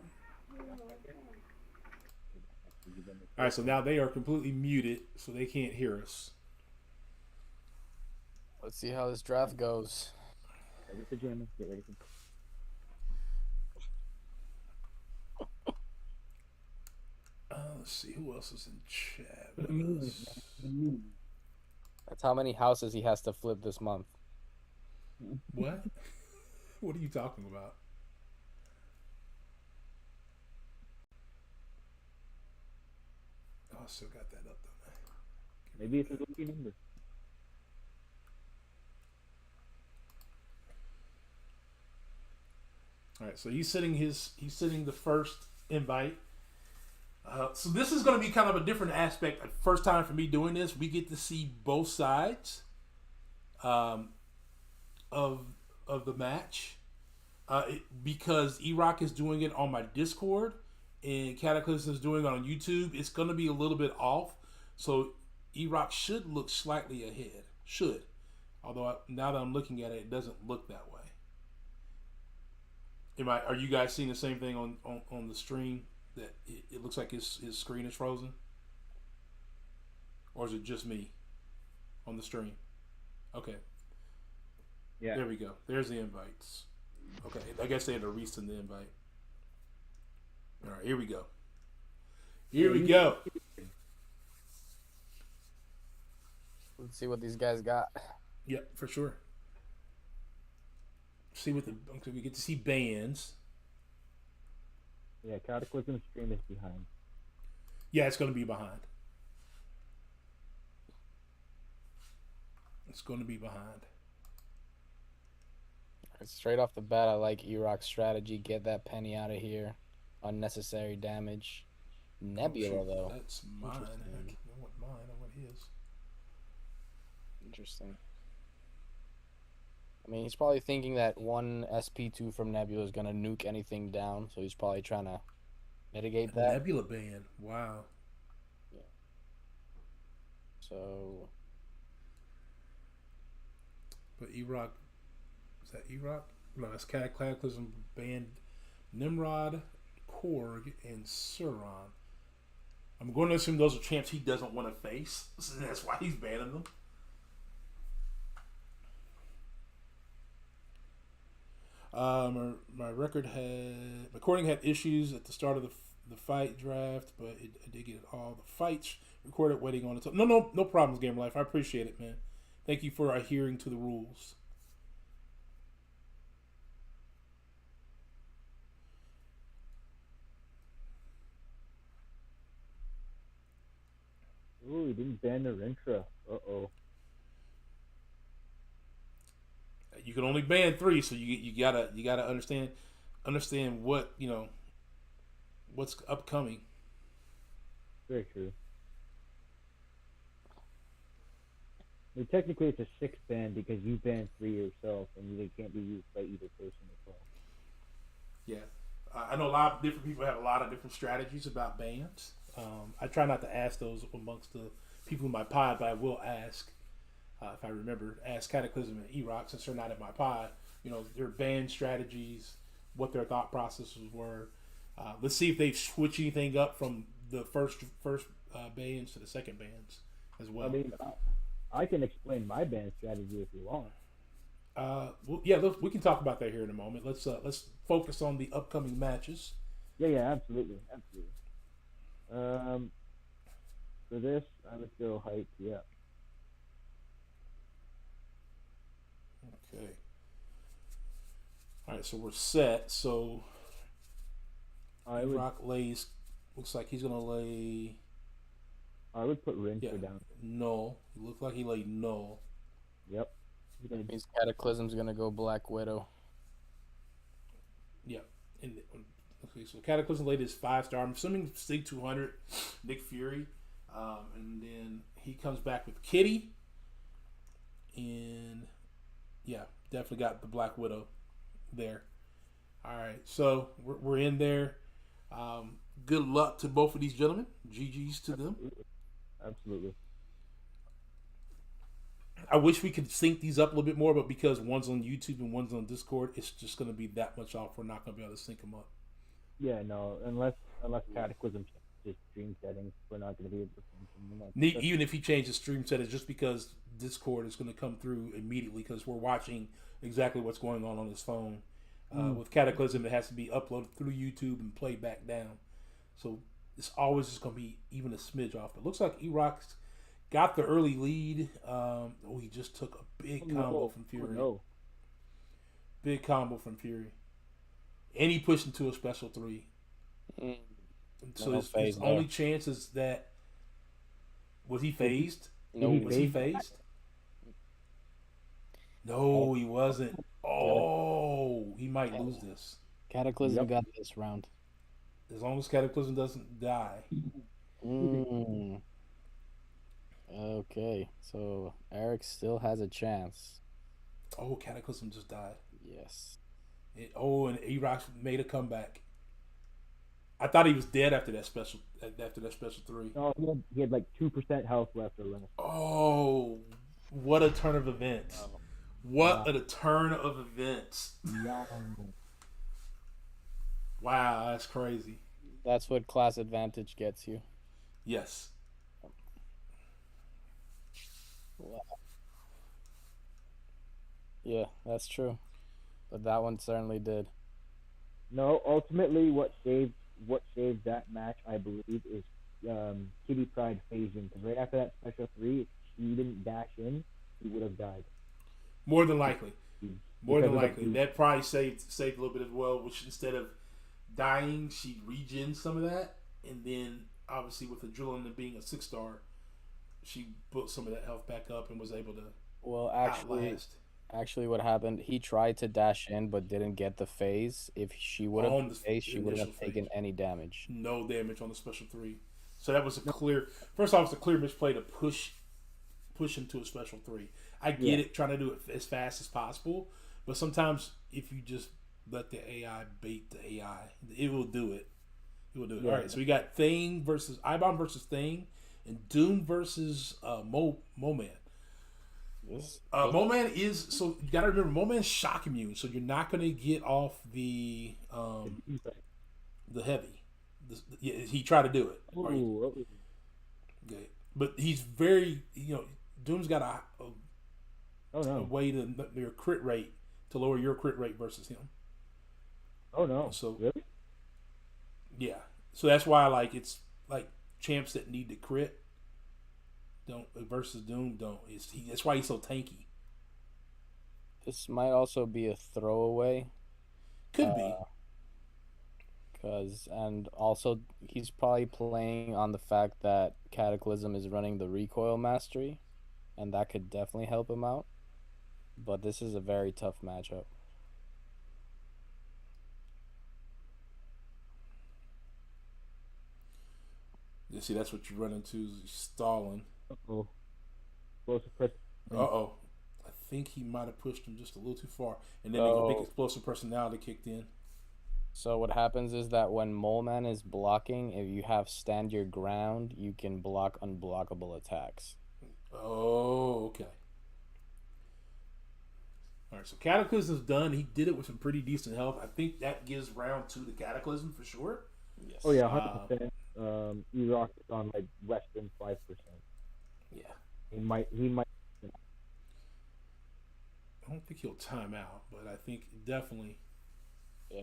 A: All right, so now they are completely muted, so they can't hear us.
G: Let's see how this draft goes.
C: Get your pajamas. Get ready for.
A: Let's see who else is in chat. with us.
G: That's how many houses he has to flip this month.
A: What? What are you talking about? Oh, I still got that up though.
C: Maybe it's a lucky number.
A: All right, so he's sitting the first invite. So this is going to be kind of a different aspect. First time for me doing this, we get to see both sides of the match because E-Rock is doing it on my Discord and Cataclysm is doing it on YouTube. It's going to be a little bit off, so E-Rock should look slightly ahead. Should, although now that I'm looking at it, it doesn't look that way. Are you guys seeing the same thing on the stream? That it looks like his screen is frozen? Or is it just me on the stream? Okay.
C: Yeah.
A: There we go. There's the invites. Okay. I guess they had to resend the invite. All right. Here we go. Here we go.
G: Let's see what these guys got.
A: Yep, for sure. See what we get to see bands.
C: Yeah, Cataclysm stream is behind.
A: Yeah, it's going to be behind. It's going to be behind.
G: Straight off the bat, I like E-Rock's strategy. Get that penny out of here. Unnecessary damage. Nebula, though.
A: That's mine. I want mine. I want his.
G: Interesting. I mean, he's probably thinking that one SP2 from Nebula is going to nuke anything down, so he's probably trying to mitigate that.
A: Nebula band. Wow.
G: Yeah. So.
A: But E-Rock. Is that E-Rock? No, that's Cataclysm band Nimrod, Korg, and Sauron. I'm going to assume those are champs he doesn't want to face. So that's why he's banning them. My recording had issues at the start of the fight draft, but I did get all the fights recorded waiting on it. No problems, Game Life. I appreciate it, man. Thank you for adhering to the rules.
C: Ooh, he didn't ban the Rentra. Uh-oh.
A: You can only ban 3, so you gotta understand what what's upcoming.
C: Very true. I mean, technically, it's a 6 ban because you banned 3 yourself, and they can't be used by either person as well.
A: Yeah, I know a lot of different people have a lot of different strategies about bans. I try not to ask those amongst the people in my pod, but I will ask. If I remember, ask Cataclysm and E-Rock, since they're not in my pod, their band strategies, what their thought processes were. Let's see if they've switched anything up from the first bands to the second bands as well.
C: I mean, I can explain my band strategy if you want.
A: Well, yeah, we can talk about that here in a moment. Let's focus on the upcoming matches.
C: Yeah, absolutely. For this, I would go hype, yeah.
A: Okay. All right, so we're set. So Rock lays. Looks like he's gonna lay.
C: I would put Rinser down.
A: Null. It looked like he laid null.
C: Yep.
G: That means Cataclysm's gonna go Black Widow.
A: Yeah. Okay, so Cataclysm laid his 5-star. I'm assuming Sig 200, Nick Fury, and then he comes back with Kitty, and yeah, definitely got the Black Widow there. All right, so we're in there. Good luck to both of these gentlemen. GG's to them.
C: Absolutely.
A: I wish we could sync these up a little bit more, but because one's on YouTube and one's on Discord, it's just going to be that much off. We're not going to be able to sync them up.
C: Yeah, no, unless Cataclysm his stream settings. We're not going to be able to find him.
A: Even if he changes stream settings, just because Discord is going to come through immediately because we're watching exactly what's going on his phone. With Cataclysm, it has to be uploaded through YouTube and played back down. So it's always just going to be even a smidge off. But it looks like E-Rock's got the early lead. He just took a big combo from Fury. Big combo from Fury. And he pushed into a special 3. So his only chance is that... Was he phased?
G: No.
A: Was he phased? No, he wasn't. Oh, he might lose this.
G: Cataclysm got this round.
A: As long as Cataclysm doesn't die.
G: Okay, so Eric still has a chance.
A: Oh, Cataclysm just died.
G: Yes.
A: And E-Rock made a comeback. I thought he was dead after that special 3.
C: No, he had like 2% health left or less.
A: Oh, what a turn of events. What a turn of events. Wow, that's crazy.
G: That's what class advantage gets you.
A: Yes.
G: Wow. Yeah, that's true. But that one certainly did.
C: No, ultimately, what saved that match, I believe, is Kitty Pryde phasing. Because right after that special 3, if she didn't dash in, he would have died.
A: More than likely. That probably saved a little bit as well, which instead of dying, she regens some of that. And then, obviously, with Adrenaline being a 6-star, she built some of that health back up and was able to outlast.
G: Actually, what happened, he tried to dash in but didn't get the phase. If she would have phased, she wouldn't have taken any damage.
A: No damage on the special 3. So that was a clear... First off, it's a clear misplay to push him to a special 3. I get it, trying to do it as fast as possible. But sometimes if you just let the AI bait the AI, it will do it. It will do it. Yeah. All right, so we got Thing versus... iBomb versus Thing. And Doom versus Moman. Moman is, so you gotta remember, Moman's shock immune, so you're not gonna get off the heavy. He tried to do it. Right? Okay. But he's very, Doom's got a way to your crit rate, to lower your crit rate versus him.
C: Oh no.
A: So
C: really?
A: Yeah. So that's why it's like champs that need to crit don't versus Doom don't. That's why he's so tanky.
G: This might also be a throwaway.
A: Could be.
G: And also he's probably playing on the fact that Cataclysm is running the recoil mastery, and that could definitely help him out. But this is a very tough matchup.
A: You see, that's what you run into, is stalling.
C: Uh-oh. Explosive person.
A: Uh-oh. I think he might have pushed him just a little too far. And then the big explosive personality kicked in.
G: So what happens is that when Moleman is blocking, if you have stand your ground, you can block unblockable attacks.
A: Oh, okay. All right, so Cataclysm's done. He did it with some pretty decent health. I think that gives round 2 to Cataclysm for sure.
G: Yes.
C: Oh yeah, 100%. E-Rock is on like less than 5%.
A: Yeah.
C: He might.
A: I don't think he'll time out, but I think definitely.
G: Yeah.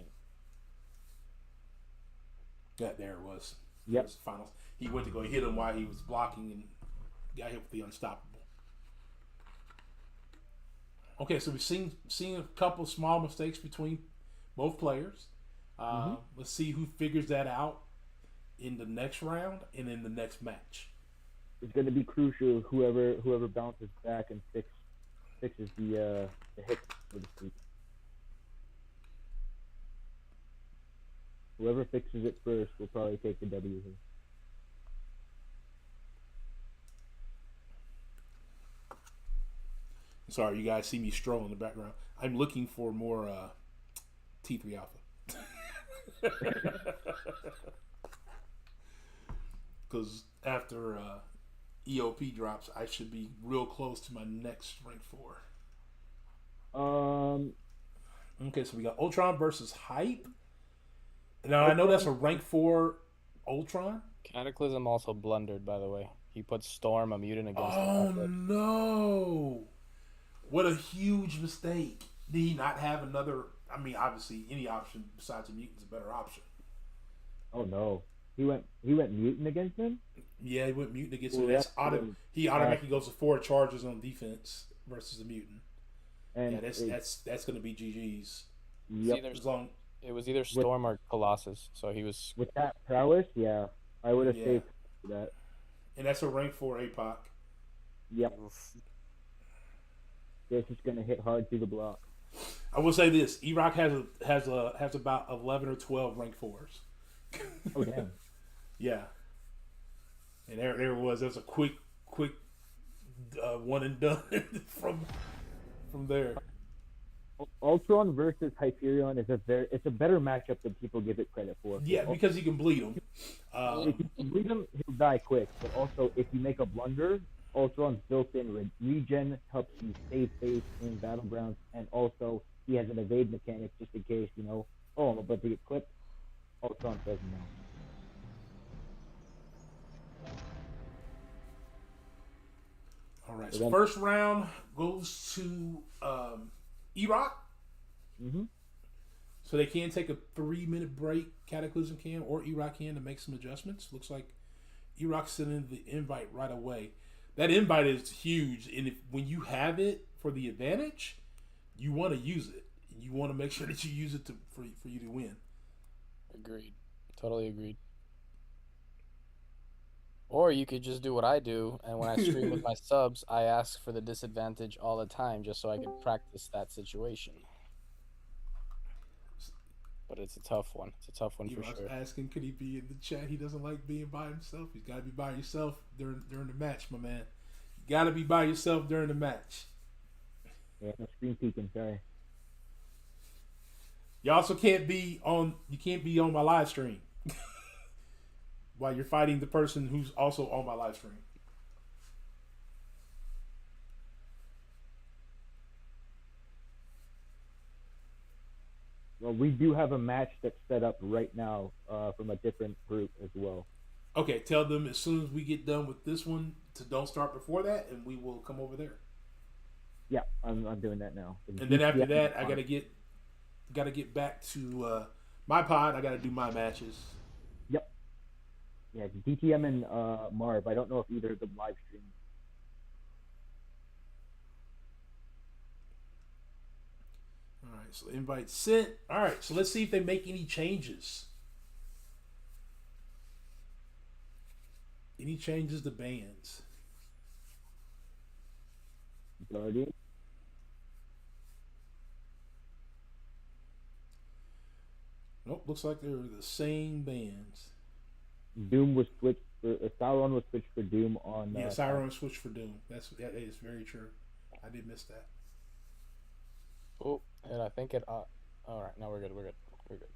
A: Yeah, there it was.
C: Yep.
A: It was the finals. He went to go hit him while he was blocking and got hit with the unstoppable. Okay, so we've seen a couple small mistakes between both players. Let's see who figures that out in the next round and in the next match.
C: It's going to be crucial. Whoever bounces back and fixes the hit, so to speak. Whoever fixes it first will probably take the W here.
A: Sorry, you guys see me stroll in the background. I'm looking for more T3 Alpha. Because after EOP drops, I should be real close to my next rank 4. Okay, so we got Ultron versus Hype. Now I know that's a rank 4 Ultron.
G: Cataclysm also blundered, by the way. He put Storm, a mutant, against the
A: Oh
G: matchup.
A: no! What a huge mistake. Did he not have another? I mean, obviously, any option besides a mutant is a better option.
C: Oh no, he went mutant against him.
A: Yeah, he went mutant against
C: Well,
A: him.
C: that's
A: He automatically goes to 4 charges on defense versus the mutant.
C: And
A: Yeah, that's going to be GG's.
C: Yep.
G: It was either Storm or Colossus, so he was.
C: With that prowess, yeah, I would have
A: Yeah.
C: saved that.
A: And that's a rank 4 APOC.
C: Yep. This is gonna hit hard through the block.
A: I will say this: E-Rock has about 11 or 12 rank 4s.
C: Oh damn.
A: Yeah. And there it was. There's a quick one and done from there.
C: Ultron versus Hyperion is it's a better matchup than people give it credit for.
A: Yeah, because he can bleed him.
C: If you bleed him, he'll die quick. But also, if you make a blunder, Ultron's built-in regen helps you save face in battlegrounds, and also he has an evade mechanic just in case, I'm about to get clipped. Ultron doesn't know.
A: All right, so first round goes to E-Rock.
C: Mm-hmm.
A: So they can take a 3-minute break, Cataclysm can, or E-Rock can, to make some adjustments. Looks like E-Rock sent in the invite right away. That invite is huge, and when you have it for the advantage, you want to use it. You want to make sure that you use it for you to win.
G: Agreed. Totally agreed. Or you could just do what I do, and when I stream with my subs, I ask for the disadvantage all the time just so I can practice that situation. But it's a tough one. It's a tough one for sure.
A: Asking, could he be in the chat? He doesn't like being by himself. He's got to be by yourself during the match, my man. You got to be by yourself during the match.
C: Yeah, no screen peeking. Sorry.
A: You also can't be on. You can't be on my live stream while you're fighting the person who's also on my live stream.
C: Well, we do have a match that's set up right now from a different group as well.
A: Okay, tell them as soon as we get done with this one to don't start before that, and we will come over there.
C: Yeah, I'm doing that now.
A: And then after that, I gotta get back to my pod. I gotta do my matches.
C: Yep. Yeah, DTM and Marv. I don't know if either of them live stream.
A: All right, so invite sent. All right, so let's see if they make any changes. Any changes to bands?
C: Guardian.
A: Nope, looks like they're the same bands.
C: Doom was switched for Sauron was switched for Doom on.
A: Yeah, Sauron switched for Doom. That is very true. I did miss that.
G: Oh, and I think it. All right, now we're good. We're good.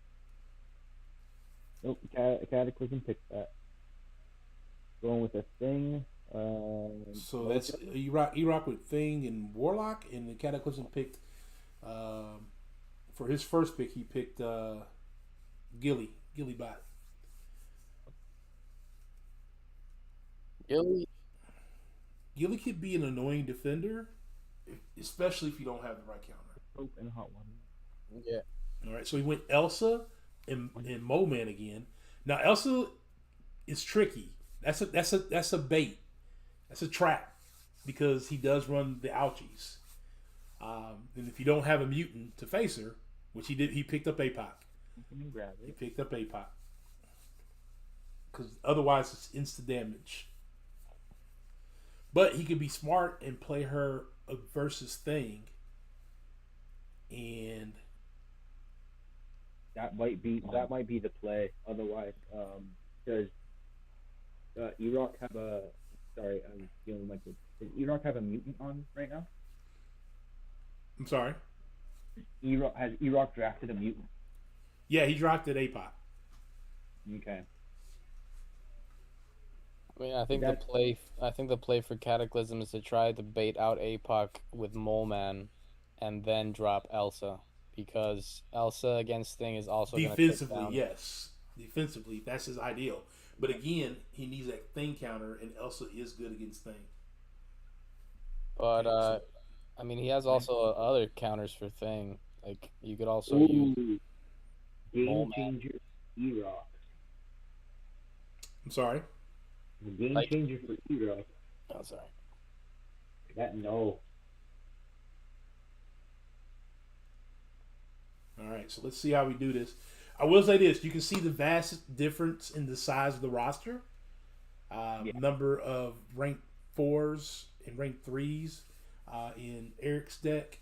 C: Nope, Cataclysm picked that. Going with a Thing.
A: So that's E-Rock with Thing and Warlock, and the Cataclysm picked. For his first pick, he picked Gilly Bot. Gilly could be an annoying defender, especially if you don't have the right counter.
C: And hot one.
G: Yeah.
A: All right, so he went Elsa and Mo Man again. Now Elsa is tricky. That's a bait. That's a trap because he does run the ouchies. And if you don't have a mutant to face her, which he did, he picked up APOC. He picked up APOC because otherwise it's instant damage. But he could be smart and play her versus Thing. And
C: that might be the play. Otherwise, does E-Rock have a? Sorry, I'm feeling like this. Does E-Rock have a mutant on right now?
A: I'm sorry.
C: Has E-Rock drafted a mutant?
A: Yeah, he drafted APOC.
C: Okay.
G: I mean, I think the play for Cataclysm is to try to bait out APOC with Mole Man, and then drop Elsa, because Elsa against Thing is also
A: defensively. Yes, defensively, that's his ideal. But again, he needs that thing counter, and Elsa is good against thing.
G: But
A: Okay, so
G: I mean, he has also other counters for thing. Like you could also use
C: Ooh,
G: Mole
C: game
G: Man.
C: changer E-Rock.
A: I'm sorry.
C: The game
G: Like-
C: changer for E-Rock.
G: Oh, sorry.
C: That no.
A: All right, so let's see how we do this. I will say this: you can see the vast difference in the size of the roster. Number of rank 4s and rank 3s in Eric's deck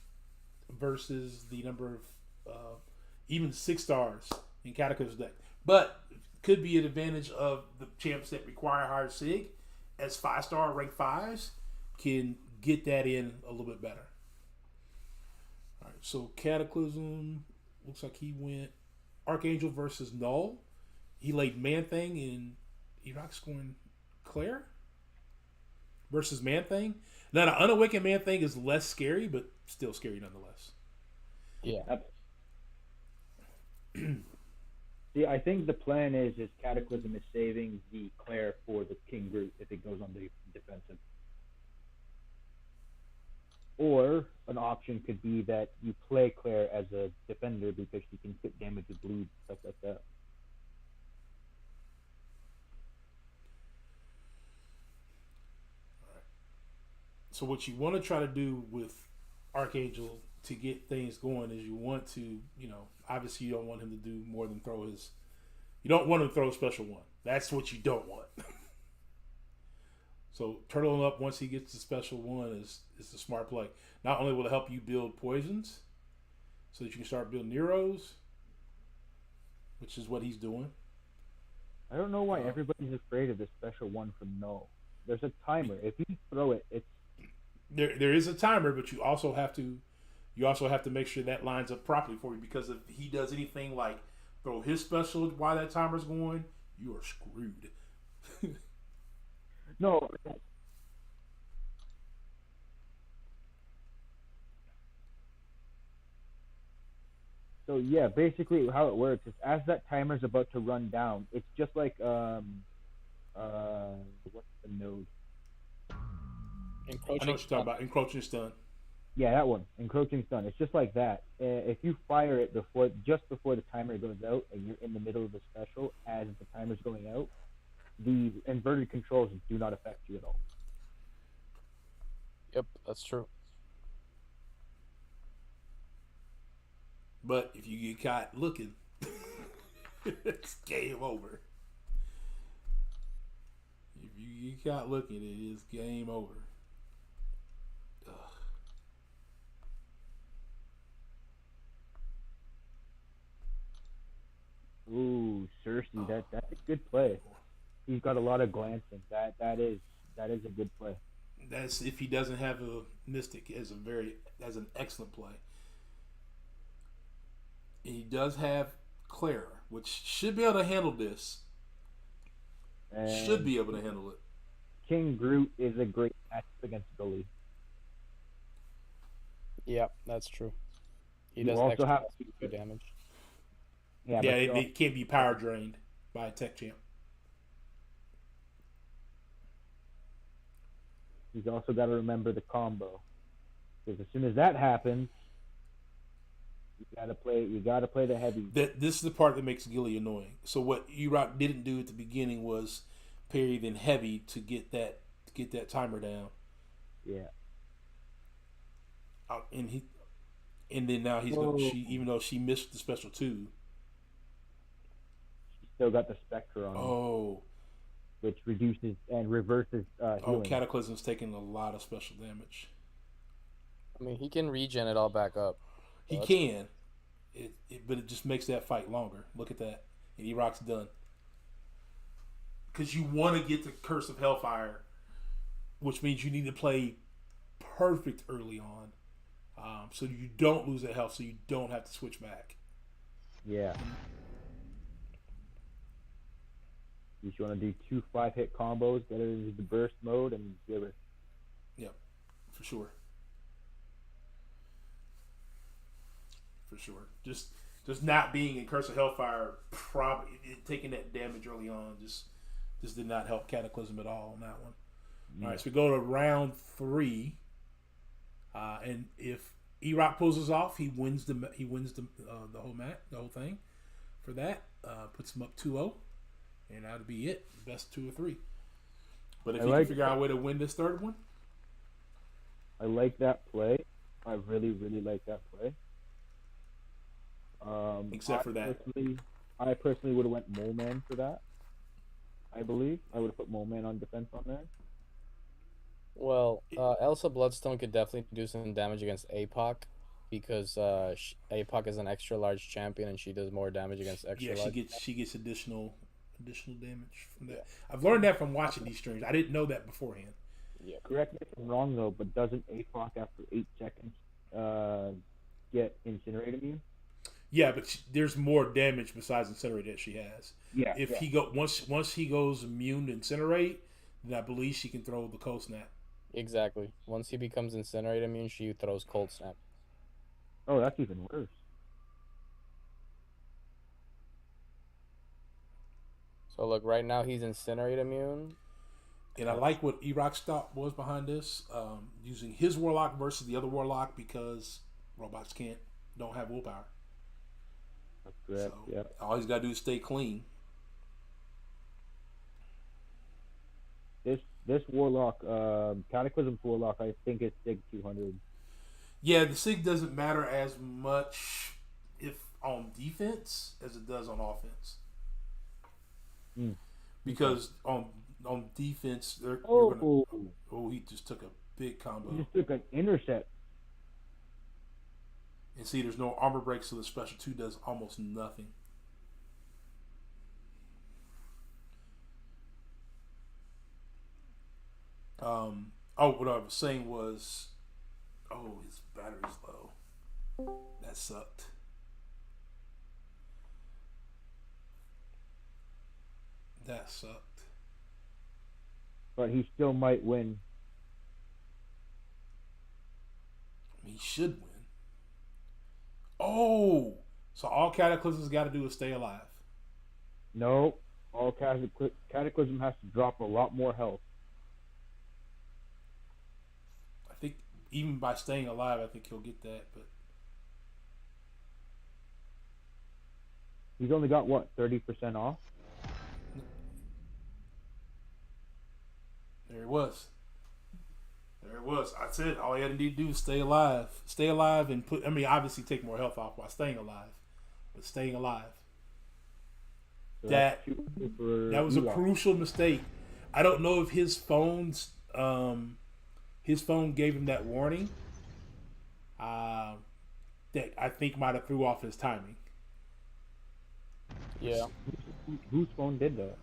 A: versus the number of even 6 stars in Cataclysm's deck. But could be an advantage of the champs that require higher sig, as 5-star rank 5s can get that in a little bit better. All right, so Cataclysm looks like he went Archangel versus Null. He laid Man Thing and Iraq scoring Claire versus Man Thing. Now, the Unawakened Man Thing is less scary, but still scary nonetheless.
G: Yeah.
C: See, I think the plan is Cataclysm is saving the Claire for the King Groot if it goes on the defensive. Or an option could be that you play Claire as a defender because she can fit damage with bleed, stuff like that.
A: So what you want to try to do with Archangel to get things going is you want to, obviously you don't want him to do more than throw his. You don't want him to throw a special one. That's what you don't want. So turtling up once he gets the special one is a smart play. Not only will it help you build poisons, so that you can start building Neros, which is what he's doing.
C: I don't know why everybody's afraid of this special one from No. There's a timer. If you throw it, it's
A: there is a timer, but you also have to make sure that lines up properly for you, because if he does anything like throw his special while that timer's going, you are screwed.
C: no. So yeah, basically how it works is as that timer's about to run down, it's just like what's the node?
A: I know what you're talking about. Encroaching stun.
C: Yeah, that one. Encroaching stun. It's just like that. If you fire it just before the timer goes out and you're in the middle of the special as the timer's going out, the inverted controls do not affect you at all.
G: Yep, that's true.
A: But if you get caught looking, it's game over. If you get caught looking, it is game over.
C: Ooh, Cersei, that's a good play. He's got a lot of glancing. That is a good play.
A: That's if he doesn't have a Mystic as an excellent play. And he does have Clara, which should be able to handle this.
C: And
A: should be able to handle it.
C: King Groot is a great match against Gully.
G: Yep, that's true. He
C: You
G: does
C: also
G: extra
C: have
G: damage.
C: Yeah,
A: Yeah,
C: but
A: it can't be power drained by a tech champ.
C: you've also got to remember the combo, because as soon as that happens, you gotta play the heavy.
A: This is the part that makes Gilly annoying. So what E-Rock didn't do at the beginning was parry then heavy to get that timer down.
C: Yeah.
A: And then now he's going. Even though she missed the special 2.
C: She's still got the Spectre on.
A: Oh.
C: Which reduces and reverses healing.
A: Cataclysm's taking a lot of special damage.
G: I mean, he can regen it all back up.
A: He can. But it just makes that fight longer. Look at that. And E-Rock's done. Because you want to get the Curse of Hellfire, which means you need to play perfect early on, so you don't lose that health, so you don't have to switch back.
C: Yeah. You just want to do 2 5-hit combos, get it into the burst mode, and give it.
A: Yep, for sure. For sure. Just not being in Curse of Hellfire, probably taking that damage early on, just This did not help Cataclysm at all on that one. All right, so we go to round 3, and if E-Rock pulls us off, he wins the whole thing. For that, puts him up 2-0, and that'll be it. Best 2 or 3. But if you can figure out a way to win this third one,
C: I like that play. I really, really like that play.
A: Except for that,
C: I personally would have went Mole Man for that. I believe I would have put Mole Man on defense on there.
G: Well, Elsa Bloodstone could definitely do some damage against APOC because APOC is an extra large champion and she does more damage against extra large.
A: Yeah, she gets additional damage from that. I've learned that from watching these streams. I didn't know that beforehand.
C: Yeah, correct me if I'm wrong though, but doesn't APOC after 8 seconds get Incinerate immune?
A: Yeah, but there's more damage besides Incinerate that she has.
C: Yeah.
A: If he once he goes immune to Incinerate, then I believe she can throw the Cold Snap.
G: Exactly. Once he becomes Incinerate immune, she throws Cold Snap.
C: Oh, that's even worse.
G: So look, right now he's Incinerate immune.
A: And I like what E-Rock's thought was behind this, using his Warlock versus the other Warlock because robots don't have willpower.
C: That's correct.
A: So
C: Yeah.
A: all he's got to do is stay clean.
C: This Warlock, Cataclysm's Warlock, I think it's Sig 200.
A: Yeah, the Sig doesn't matter as much if on defense as it does on offense. Because on defense, he just took a big combo.
C: He just took an intercept.
A: And see, there's no armor break, so the special 2 does almost nothing. What I was saying was, his battery's low. That sucked.
C: But he still might win.
A: He should win. So all Cataclysm's got to do is stay alive.
C: No, all Cataclysm has to drop a lot more health.
A: I think even by staying alive, I think he'll get that. But
C: he's only got what, 30% off?
A: There it was. I said all he had to do is stay alive. Stay alive and obviously take more health off while staying alive. But staying alive.
C: So
A: that was a crucial mistake. I don't know if his phone gave him that warning. That I think might have threw off his timing.
G: Yeah.
C: Whose phone did that?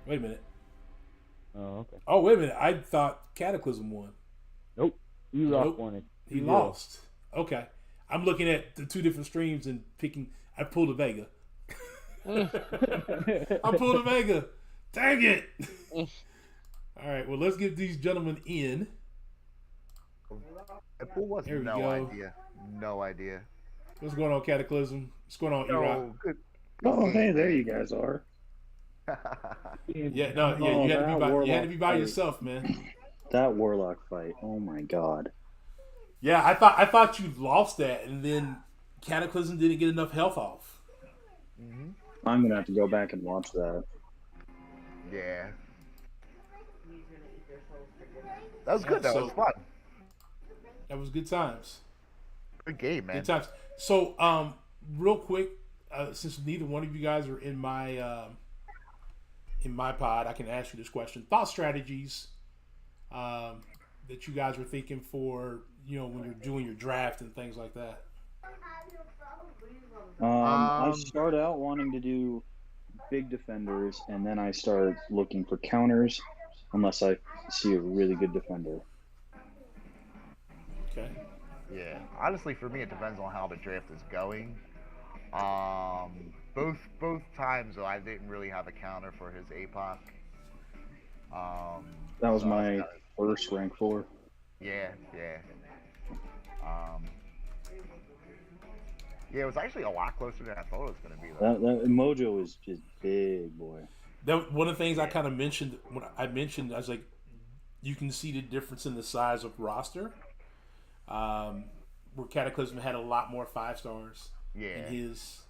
A: Wait a minute.
C: Oh, okay.
A: Oh, wait a minute. I thought Cataclysm won.
C: Nope. E-Rock won it.
A: He lost. Okay. I'm looking at the 2 different streams and picking. I pulled a Vega. I pulled a Vega. Dang it. All right. Well, let's get these gentlemen in.
I: Pool was
A: There we
I: no
A: go.
I: idea. No idea.
A: What's going on, Cataclysm? What's going on, E-Rock?
I: Good.
H: Oh, hey, there you guys are.
A: You had to be by yourself, man.
H: That Warlock fight. Oh my god.
A: Yeah, I thought you lost that, and then Cataclysm didn't get enough health off.
I: Mm-hmm.
H: I'm gonna have to go back and watch that.
I: Yeah. That was good. That was fun.
A: That was good times.
I: Good game, man.
A: Good times. So, real quick, since neither one of you guys are in my pod, I can ask you this question: thought strategies that you guys were thinking for when you're doing your draft and things like that.
H: I started out wanting to do big defenders, and then I started looking for counters, unless I see a really good defender.
A: Okay.
I: Yeah. Honestly, for me, it depends on how the draft is going. Both times though, I didn't really have a counter for his APOC.
H: That was my first rank 4.
I: Yeah. Yeah, it was actually a lot closer than I thought it was going to be. Though.
H: That Mojo is just big, boy.
A: That one of the things I kind of mentioned when I was like, you can see the difference in the size of roster. Where Cataclysm had a lot more 5-stars in his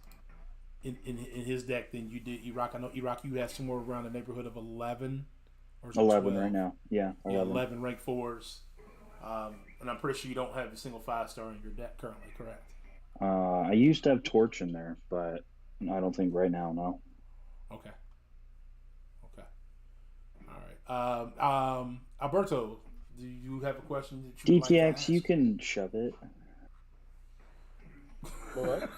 A: in his deck than you did Iraq. I know Iraq, you had somewhere around the neighborhood of 11 or
H: 11
A: 12.
H: right now. Yeah, 11.
A: 11 rank 4s. And I'm pretty sure you don't have a single 5-star in your deck currently, correct?
H: I used to have Torch in there, but I don't think right now, no.
A: Okay. All right. Alberto, do you have a question that you would like to
H: DTX,
A: ask?
H: you can shove it.
G: What?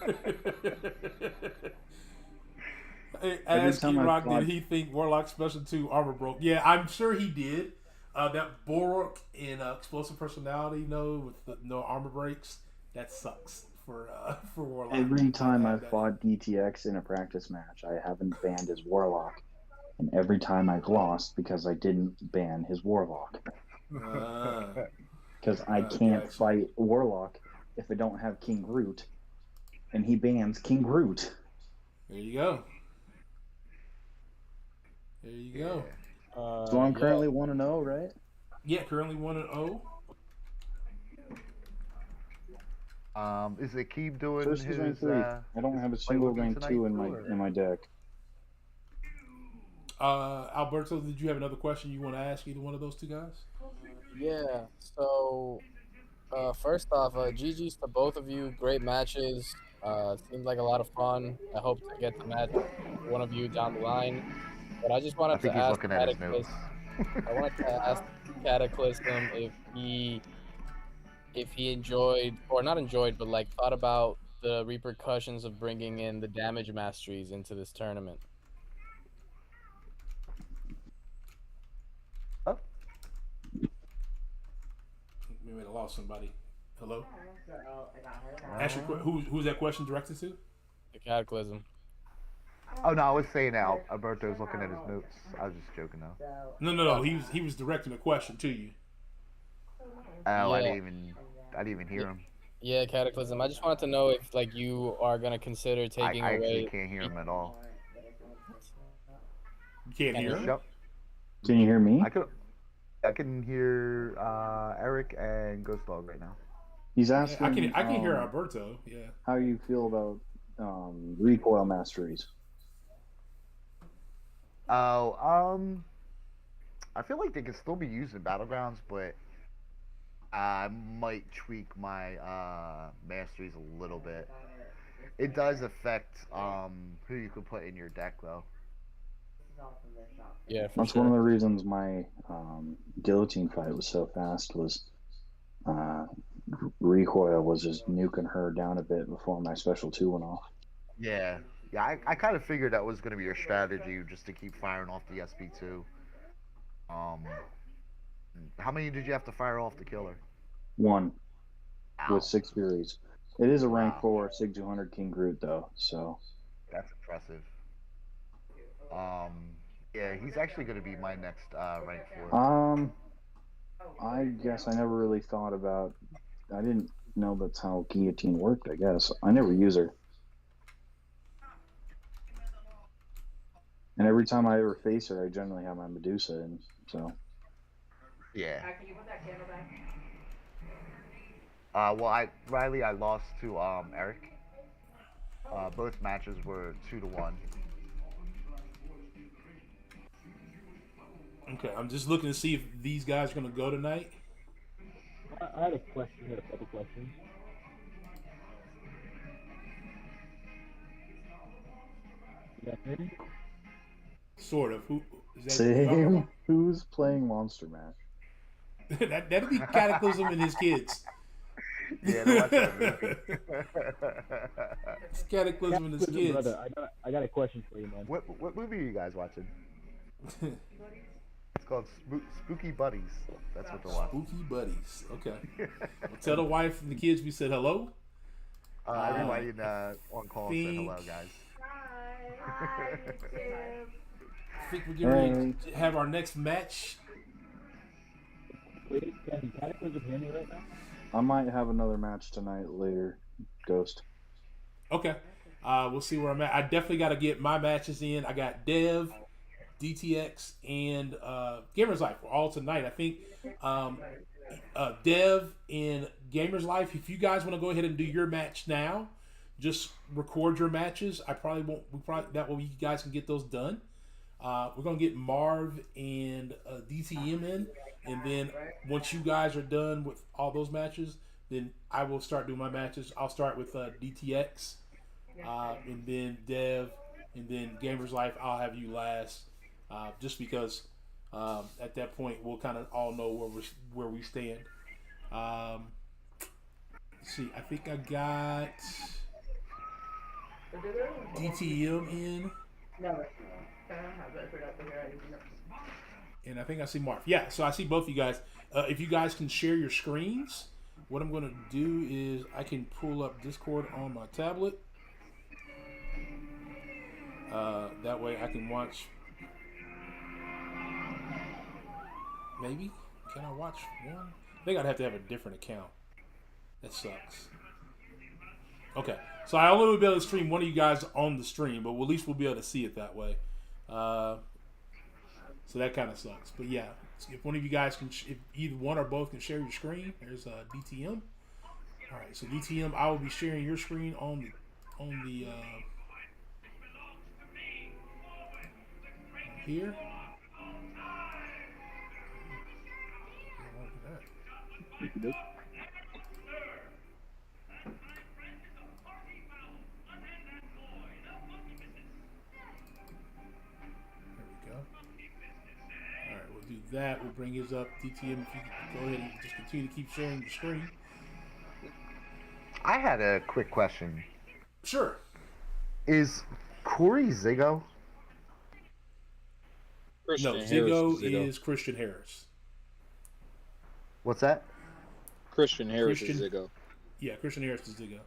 A: Ask E-Rock, did he think Warlock Special 2 armor broke? Yeah, I'm sure he did. That Borok in Explosive Personality, with no armor breaks, that sucks for Warlock.
J: Every time I've fought DTX in a practice match, I haven't banned his Warlock. And every time I've lost because I didn't ban his Warlock. Because I can't fight Warlock if I don't have King Groot. And he bans King Groot.
A: There you go.
H: So I'm currently 1-0, right?
A: Yeah, currently 1-0.
I: Is it keep doing
J: First
I: his?
J: is rank 3. I don't have a single rank 2 in my deck.
A: Alberto, did you have another question you want to ask either one of those two guys?
G: Yeah. So, first off, GG's to both of you. Great matches. Seemed like a lot of fun. I hope to get to match one of you down the line. But I just wanted to ask Cataclysm. I wanted to ask Cataclysm if he enjoyed, or not enjoyed, but like thought about the repercussions of bringing in the damage masteries into this tournament.
A: We might have lost somebody. Hello? Ask your who's that question directed to?
G: The Cataclysm.
I: Oh no, I was saying now. Alberto's looking at his notes. I was just joking though.
A: No. He was directing a question to you.
I: Oh, I didn't even hear him.
G: Yeah, Cataclysm. I just wanted to know if like you are gonna consider taking
I: I
G: away.
I: actually can't hear him at all.
A: You can't hear him?
I: Yep.
J: Can you hear me?
I: I can hear Eric and Ghostdog right now.
J: He's asking.
A: I can hear Alberto. Yeah.
J: How you feel about recoil masteries?
I: Oh, I feel like they can still be used in Battlegrounds, but I might tweak my masteries a little bit. It does affect who you could put in your deck, though.
G: Yeah,
J: that's one of the reasons my guillotine fight was so fast. Was recoil was just nuking her down a bit before my special 2 went off.
I: Yeah, I kind of figured that was going to be your strategy, just to keep firing off the SP2. How many did you have to fire off to kill her?
J: 1.
I: Ow.
J: With 6 Furies. It is a rank 4 Sig 200 King Groot though, so
I: that's impressive. Yeah, he's actually going to be my next rank 4.
J: I guess I never really thought about. I didn't know that's how guillotine worked. I guess I never use her. And every time I ever face her, I generally have my Medusa in, so.
I: Yeah. Can you put that candle back? Well, Riley, I lost to Eric. Both matches were 2-1.
A: Okay, I'm just looking to see if these guys are going to go tonight.
C: I had a question, a couple questions. You guys hear me?
A: Sort of. Who is that?
J: Same. Who's playing Monster Mash?
A: That'll be Cataclysm and his kids.
I: Yeah, watch that movie.
A: It's Cataclysm and his kids.
C: Brother, I got a question for you, man.
I: What movie are you guys watching? It's called Spooky Buddies. That's what they're watching.
A: Spooky Buddies. Okay. Well, tell the wife and the kids we said hello.
I: Everybody on call said hello, guys.
A: I think we're getting ready to have our next match.
C: Wait, can Cataclysm hear me right now?
J: I might have another match tonight later, Ghost.
A: Okay. We'll see where I'm at. I definitely got to get my matches in. I got Dev, DTX, and Gamers Life all tonight. I think Dev and Gamers Life, if you guys want to go ahead and do your match now, just record your matches. I probably won't. That way you guys can get those done. We're gonna get Marv and DTM in, and then once you guys are done with all those matches, then I will start doing my matches. I'll start with DTX, and then Dev, and then Gamers Life. I'll have you last, just because at that point we'll kind of all know where we stand. Let's see, I think I got DTM in. And I think I see Marv. Yeah, so I see both of you guys. If you guys can share your screens, what I'm going to do is I can pull up Discord on my tablet. That way I can watch. Maybe? Can I watch one? I think I'd have to have a different account. That sucks. Okay, so I only will be able to stream one of you guys on the stream, but at least we'll be able to see it that way. So that kind of sucks. But yeah, if one of you guys can, if either one or both can share your screen, there's DTM. All right, so DTM, I will be sharing your screen on the here. That will bring us up. DTM, if you go ahead and just continue to keep sharing your screen.
I: I had a quick question.
A: Sure.
I: Is Corey Ziggo?
A: No, Ziggo is Christian Harris.
I: What's that?
K: Christian Harris is Ziggo.
A: Yeah, Christian Harris is Ziggo.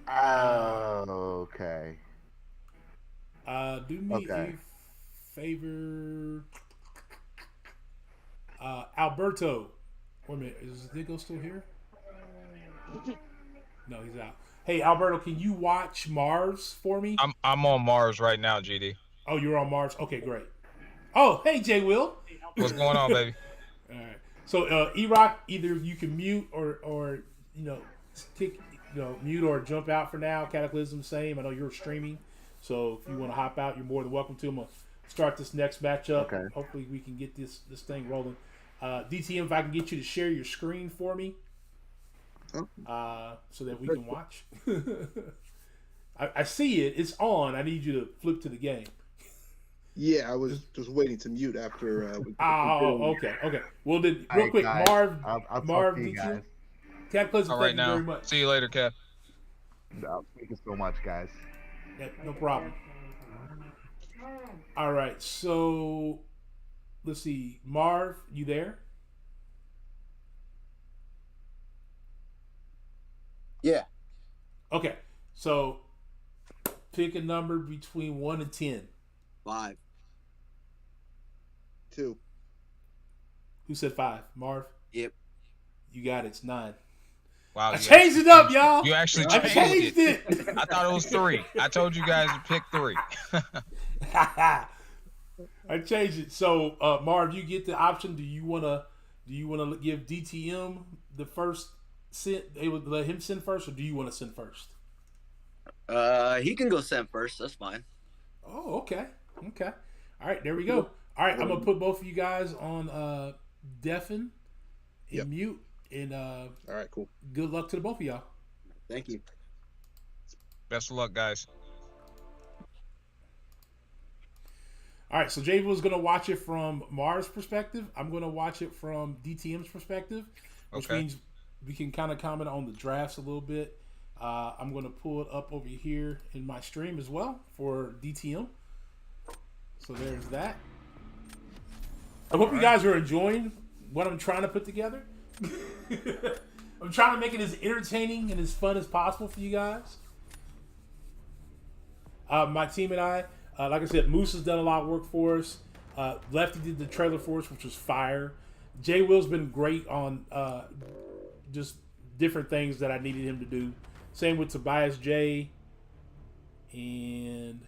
I: Oh, okay.
A: Do me a favor. Alberto. Wait a minute. Is Ziggo still here? No, he's out. Hey, Alberto, can you watch Mars for me?
L: I'm on Mars right now, GD.
A: Oh, you're on Mars? Okay, great. Oh, hey, J. Will.
L: What's going on, baby?
A: All right. So, E-Rock, either you can mute or kick, mute or jump out for now. Cataclysm, same. I know you're streaming, so if you want to hop out, you're more than welcome to. I'm gonna start this next matchup. Okay. Hopefully, we can get this thing rolling. DTM, if I can get you to share your screen for me, so that we can watch. I see it. It's on. I need you to flip to the game.
M: Yeah, I was just waiting to mute after.
A: Okay. Well, then, real quick,
I: guys,
A: Marv,
I: I'll DTM.
A: Cataclysm,
L: all right,
A: thank you very much.
L: See you later, Cap.
I: Thank you so much, guys.
A: Yeah, no problem. All right, so let's see. Marv, you there?
N: Yeah.
A: Okay, so pick a number between 1 and 10.
N: 5.
M: 2.
A: Who said 5? Marv?
N: Yep.
A: You got it. It's 9.
L: Wow,
A: I changed it up, y'all.
L: You actually changed it. I thought it was 3. I told you guys to pick 3.
A: I changed it. So, Marv, you get the option. Do you wanna give DTM the first send? They would let him send first, or do you want to send first?
N: He can go send first. That's fine.
A: Oh, okay. All right, there we go. All right, I'm gonna put both of you guys on deafen and mute, and all
M: right, cool.
A: Good luck to the both of y'all.
N: Thank you.
L: Best of luck, guys.
A: All right, so Jay was going to watch it from Mars' perspective. I'm going to watch it from DTM's perspective, which means we can kind of comment on the drafts a little bit. I'm going to pull it up over here in my stream as well for DTM. So there's that. I hope you guys are enjoying what I'm trying to put together. I'm trying to make it as entertaining and as fun as possible for you guys. My team and I, like I said, Moose has done a lot of work for us. Lefty did the trailer for us, which was fire. Jay Will's been great on just different things that I needed him to do. Same with Tobias J. And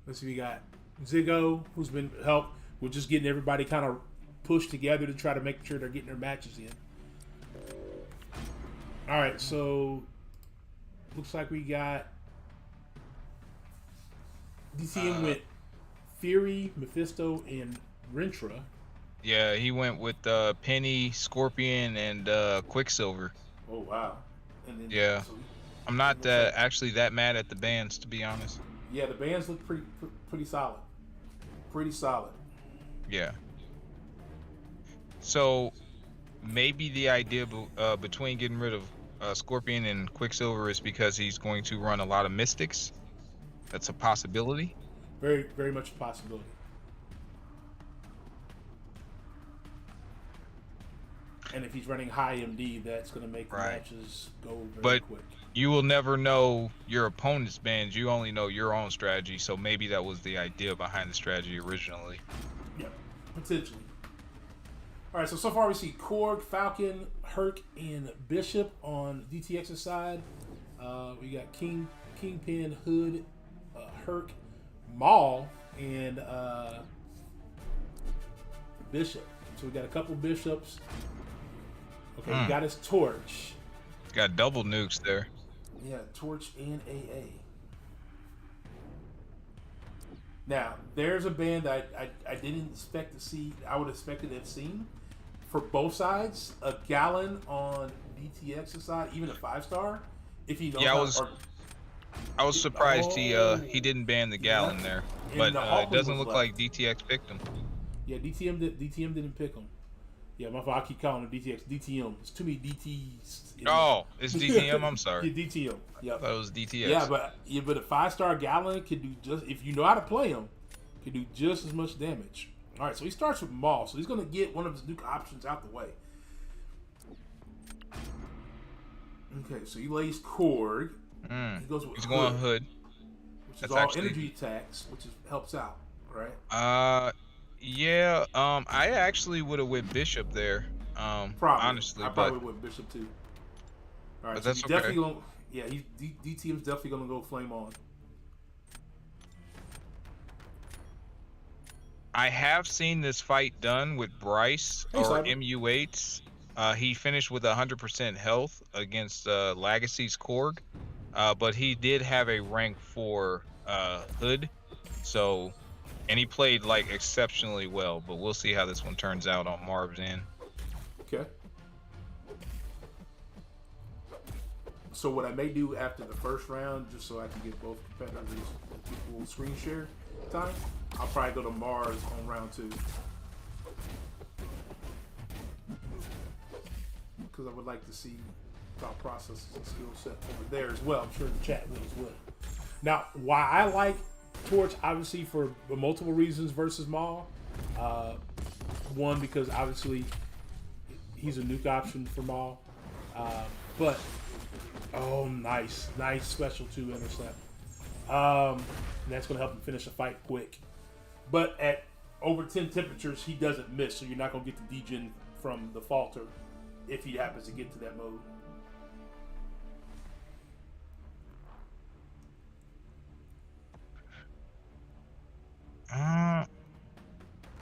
A: let's see, we got Ziggo, who's been helped. We're just getting everybody kind of pushed together to try to make sure they're getting their matches in. All right, so looks like we got DTM with Fury, Mephisto, and Rentra.
L: Yeah, he went with Penny, Scorpion, and Quicksilver.
A: Oh wow! And then,
L: Yeah,
A: so
L: I'm not actually that mad at the bands, to be honest.
A: yeah, the bands look pretty solid. Pretty solid.
L: Yeah. So maybe the idea between getting rid of Scorpion and Quicksilver is because he's going to run a lot of Mystics. That's a possibility.
A: Very, very much a possibility. And if he's running high MD, that's going to make the matches go very quick.
L: You will never know your opponent's bands. You only know your own strategy. So maybe that was the idea behind the strategy originally.
A: Yeah, potentially. All right, so far we see Korg, Falcon, Herc, and Bishop on DTX's side. We got Kingpin, Hood, Herc, Maul, and Bishop. So we got a couple Bishops. Okay, he got his Torch.
L: Got double nukes there.
A: Yeah, Torch and AA. Now, there's a band that I didn't expect to see. I would have expected to have seen for both sides. A Gallon on DTX's side, even a 5-star. If he knows
L: I was surprised he didn't ban the Gallon there, but it doesn't look like DTX picked him.
A: Yeah, DTM didn't pick him. Yeah, my fault. I keep calling him DTX. DTM. It's too many DTs.
L: Oh, it's DTM. I'm sorry.
A: Yeah, DTM. Yep.
L: That was DTX.
A: Yeah, but a 5-star Gallon can do just, if you know how to play him, can do just as much damage. All right, so he starts with Maul, so he's gonna get one of his nuke options out the way. Okay, so he lays Korg. He goes with
L: He's going Hood.
A: Which is all energy attacks, which helps out, right?
L: Yeah. I actually would have went Bishop there.
A: Probably.
L: Honestly,
A: I probably went Bishop too. All right,
L: but
A: so
L: that's okay.
A: definitely gonna, yeah, DTM's definitely gonna go Flame on.
L: I have seen this fight done with Bryce or MU8s. He finished with 100% health against Legacy's Korg, but he did have a rank 4 Hood, so, and he played like exceptionally well. But we'll see how this one turns out on Marv's end.
A: Okay. So what I may do after the first round, just so I can get both competitors equal screen share time, I'll probably go to Mars on round 2. Because I would like to see thought processes and skill set over there as well. I'm sure the chat will as well. Now, why I like Torch, obviously for multiple reasons versus Maul. One, because obviously he's a nuke option for Maul. But, oh, nice special 2 intercept. And that's going to help him finish a fight quick. But at over 10 temperatures, he doesn't miss, so you're not going to get the degen from the falter if he happens to get to that mode.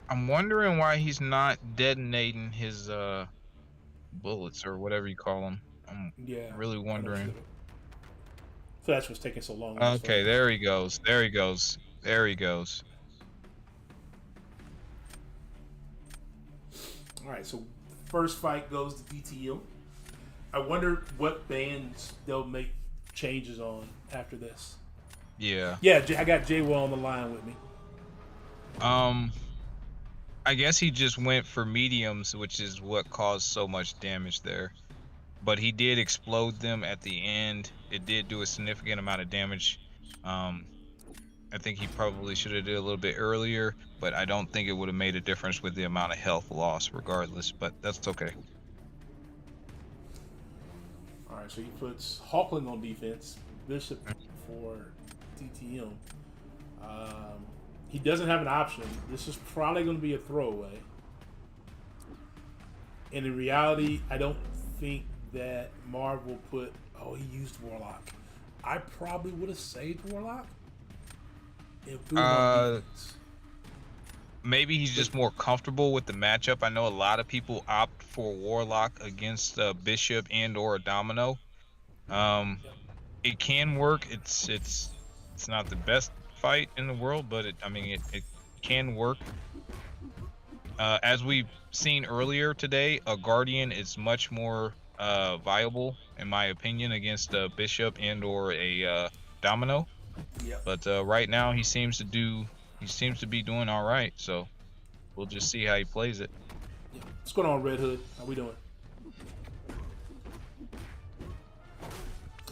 L: I'm wondering why he's not detonating his bullets or whatever you call them. I'm really wondering.
A: So that's what's taking so long.
L: Okay, there he goes. There he goes. There he goes.
A: All right, so first fight goes to DTM. I wonder what bands they'll make changes on after this.
L: Yeah.
A: Yeah, I got J-Will on the line with me.
L: I guess he just went for mediums, which is what caused so much damage there. But he did explode them at the end. It did do a significant amount of damage. I think he probably should have did a little bit earlier, but I don't think it would have made a difference with the amount of health loss regardless, but that's okay.
A: All right, so he puts Hawkling on defense, Bishop for DTM. He doesn't have an option. This is probably going to be a throwaway. And in reality, I don't think that Marv will put... Oh, he used Warlock. I probably would have saved Warlock. And threw him on defense.
L: Maybe he's just more comfortable with the matchup. I know a lot of people opt for Warlock against Bishop and or a Domino. It can work. It's not the best fight in the world, but it can work. As we've seen earlier today, a Guardian is much more viable, in my opinion, against a Bishop and or a Domino.
A: Yep.
L: But right now he seems to be doing all right. So we'll just see how he plays it.
A: Yeah. What's going on, Red Hood? How we doing?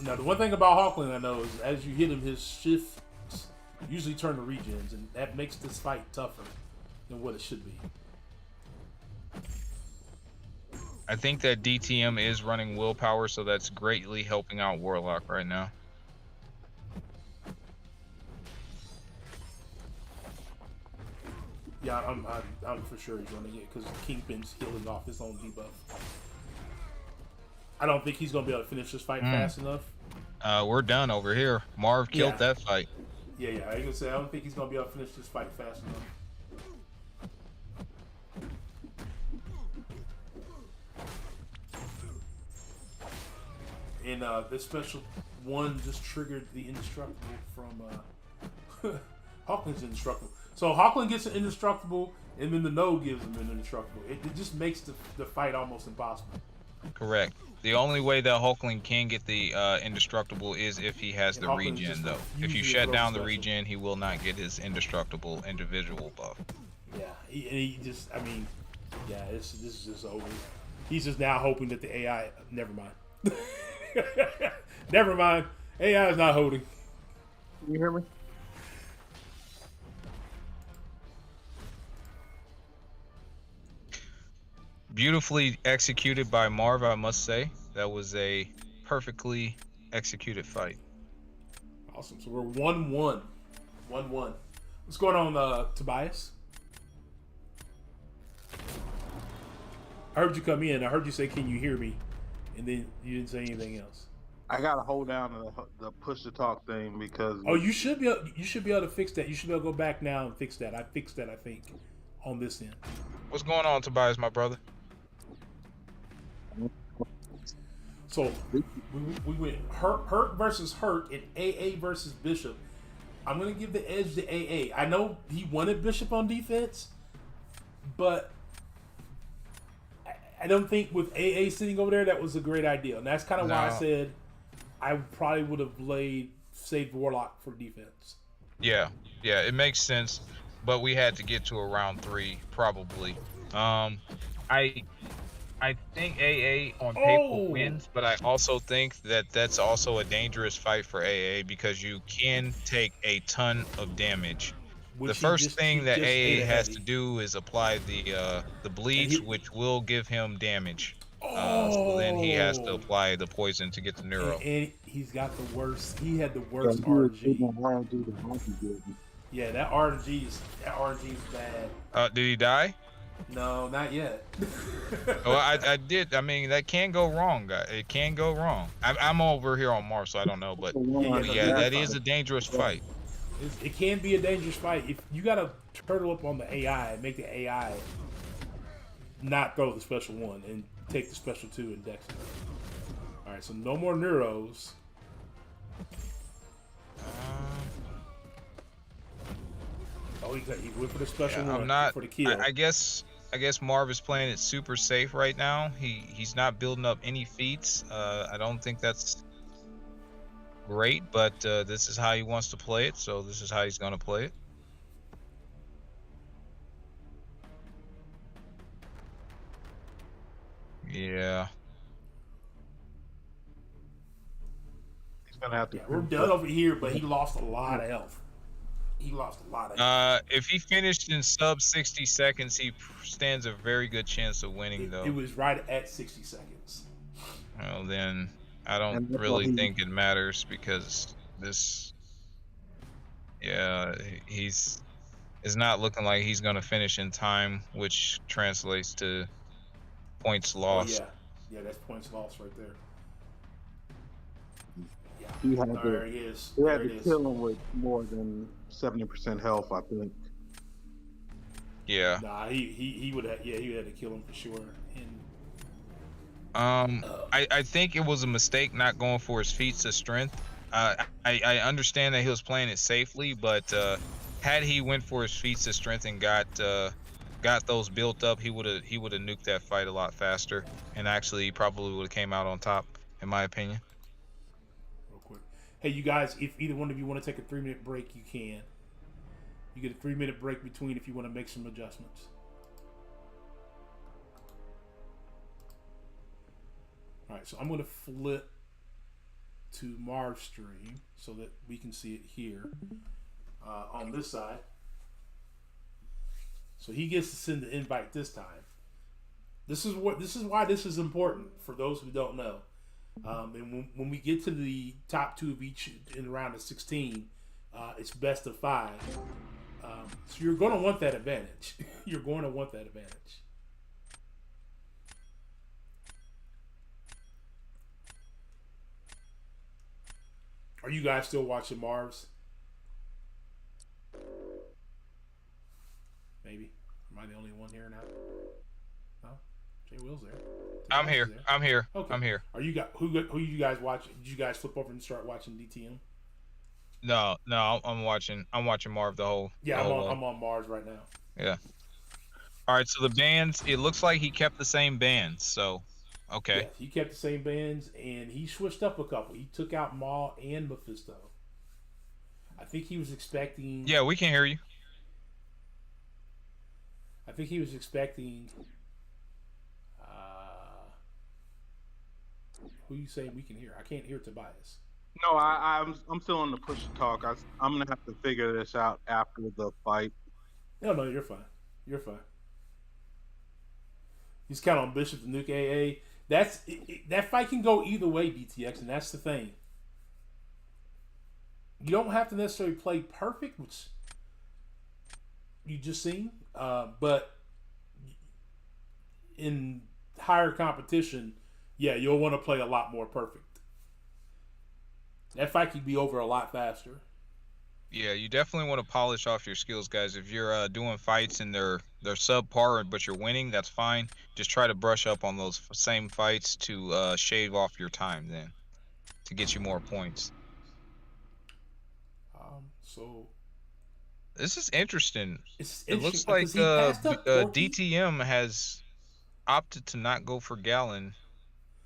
A: Now, the one thing about Hawkland I know is as you hit him, his shifts usually turn to regens, and that makes this fight tougher than what it should be.
L: I think that DTM is running willpower, so that's greatly helping out Warlock right now.
A: Yeah, I'm for sure he's running it because Kingpin's healing off his own debuff. I don't think he's gonna be able to finish this fight fast enough.
L: We're done over here. Marv killed that fight.
A: Yeah, I was gonna say I don't think he's gonna be able to finish this fight fast enough. And this special one just triggered the indestructible from Hawkland's indestructible. So Hawkland gets an indestructible, and then the node gives him an indestructible. It just makes the fight almost impossible.
L: Correct. The only way that Hulkling can get the indestructible is if he has the regen, though. If you shut down the regen, he will not get his indestructible individual buff.
A: Yeah, he just, this is just over. He's just now hoping that the AI, never mind. Never mind. AI is not holding.
D: You hear me?
L: Beautifully executed by Marv, I must say. That was a perfectly executed fight.
A: Awesome. So we're 1-1. 1-1. What's going on, Tobias? I heard you come in. I heard you say, "Can you hear me?" And then you didn't say anything else.
O: I gotta hold down the push to talk thing because.
A: Oh, you should be able to fix that. You should be able to go back now and fix that. I fixed that, I think, on this end.
L: What's going on, Tobias, my brother?
A: So we went Hurt versus Hurt and AA versus Bishop. I'm gonna give the edge to AA. I know he wanted Bishop on defense, but I don't think with AA sitting over there that was a great idea. And that's kind of why I said I probably would have saved Warlock for defense.
L: Yeah, it makes sense, but we had to get to a round 3 probably. I think AA on paper wins, but I also think that that's also a dangerous fight for AA because you can take a ton of damage. The first thing that AA has to do is apply the bleach, which will give him damage. So then he has to apply the poison to get the neuro.
A: And he's got the worst. He had the worst RNG. Yeah, that RNG is bad.
L: Did he die?
A: No, not yet.
L: Well, I did. I mean, that can go wrong, guys. It can go wrong. I'm over here on Mars, so I don't know. But yeah, that is a dangerous fight.
A: It can be a dangerous fight. If you got to turtle up on the AI, make the AI not throw the special 1 and take the special 2 and dex it. All right, so no more neuros. Oh, he went for the special 1 for the kill.
L: I guess Marv is playing it super safe right now. He's not building up any feats. I don't think that's great, but this is how he wants to play it, so this is how he's going to play it. Yeah.
O: He's going to have to.
A: We're done over here, but he lost a lot of health.
L: If he finished in sub 60 seconds, he stands a very good chance of winning, though.
A: It was right at 60 seconds.
L: Well, then I don't really think it matters because this, it's not looking like he's going to finish in time, which translates to points lost.
A: Yeah, that's points lost right there. Yeah,
O: He had
A: There
O: to,
A: he is.
O: he
A: There
O: had
A: it
O: to
A: is.
O: kill him with more than 70% health, I think.
L: Yeah.
A: Nah, he would have. Yeah, he had to kill him for sure. And
L: I think it was a mistake not going for his feats of strength. I understand that he was playing it safely, but had he went for his feats of strength and got those built up, he would have nuked that fight a lot faster, and actually probably would have came out on top, in my opinion.
A: real quick, hey, you guys, if either one of you want to take a 3-minute break, you can. You get a 3-minute break between if you want to make some adjustments. All right, so I'm going to flip to Marv's stream so that we can see it here on this side. So he gets to send the invite this time. This is why this is important for those who don't know. And when we get to the top 2 of each in the round of 16, it's best of 5. So you're going to want that advantage. You're going to want that advantage. Are you guys still watching Marv's? Maybe. Am I the only one here now? No? Jay Will's there.
L: I'm here.
A: There.
L: I'm here.
A: Okay.
L: I'm here.
A: Are you guys, who you guys watching? Did you guys flip over and start watching DTM?
L: No, I'm watching Marv the whole.
A: Yeah,
L: the whole
A: I'm on Mars right now.
L: Yeah. All right, so the bands, it looks like he kept the same bands, so okay.
A: Yeah, he kept the same bands, and he switched up a couple. He took out Maul and Mephisto. I think he was expecting...
L: Yeah, we can hear you.
A: I think he was expecting... who you saying we can hear? I can't hear Tobias.
O: No, I'm still on the push to talk. I'm gonna have to figure this out after the fight.
A: No, you're fine. You're fine. He's kind of on Bishop to nuke AA. That fight can go either way, DTX, and that's the thing. You don't have to necessarily play perfect, which you just seen, but in higher competition, yeah, you'll want to play a lot more perfect. That fight can be over a lot faster.
L: Yeah, you definitely want to polish off your skills, guys. If you're doing fights and they're subpar, but you're winning, that's fine. Just try to brush up on those same fights to shave off your time then, to get you more points.
A: So
L: this is interesting.
A: It
L: looks like DTM has opted to not go for Gallon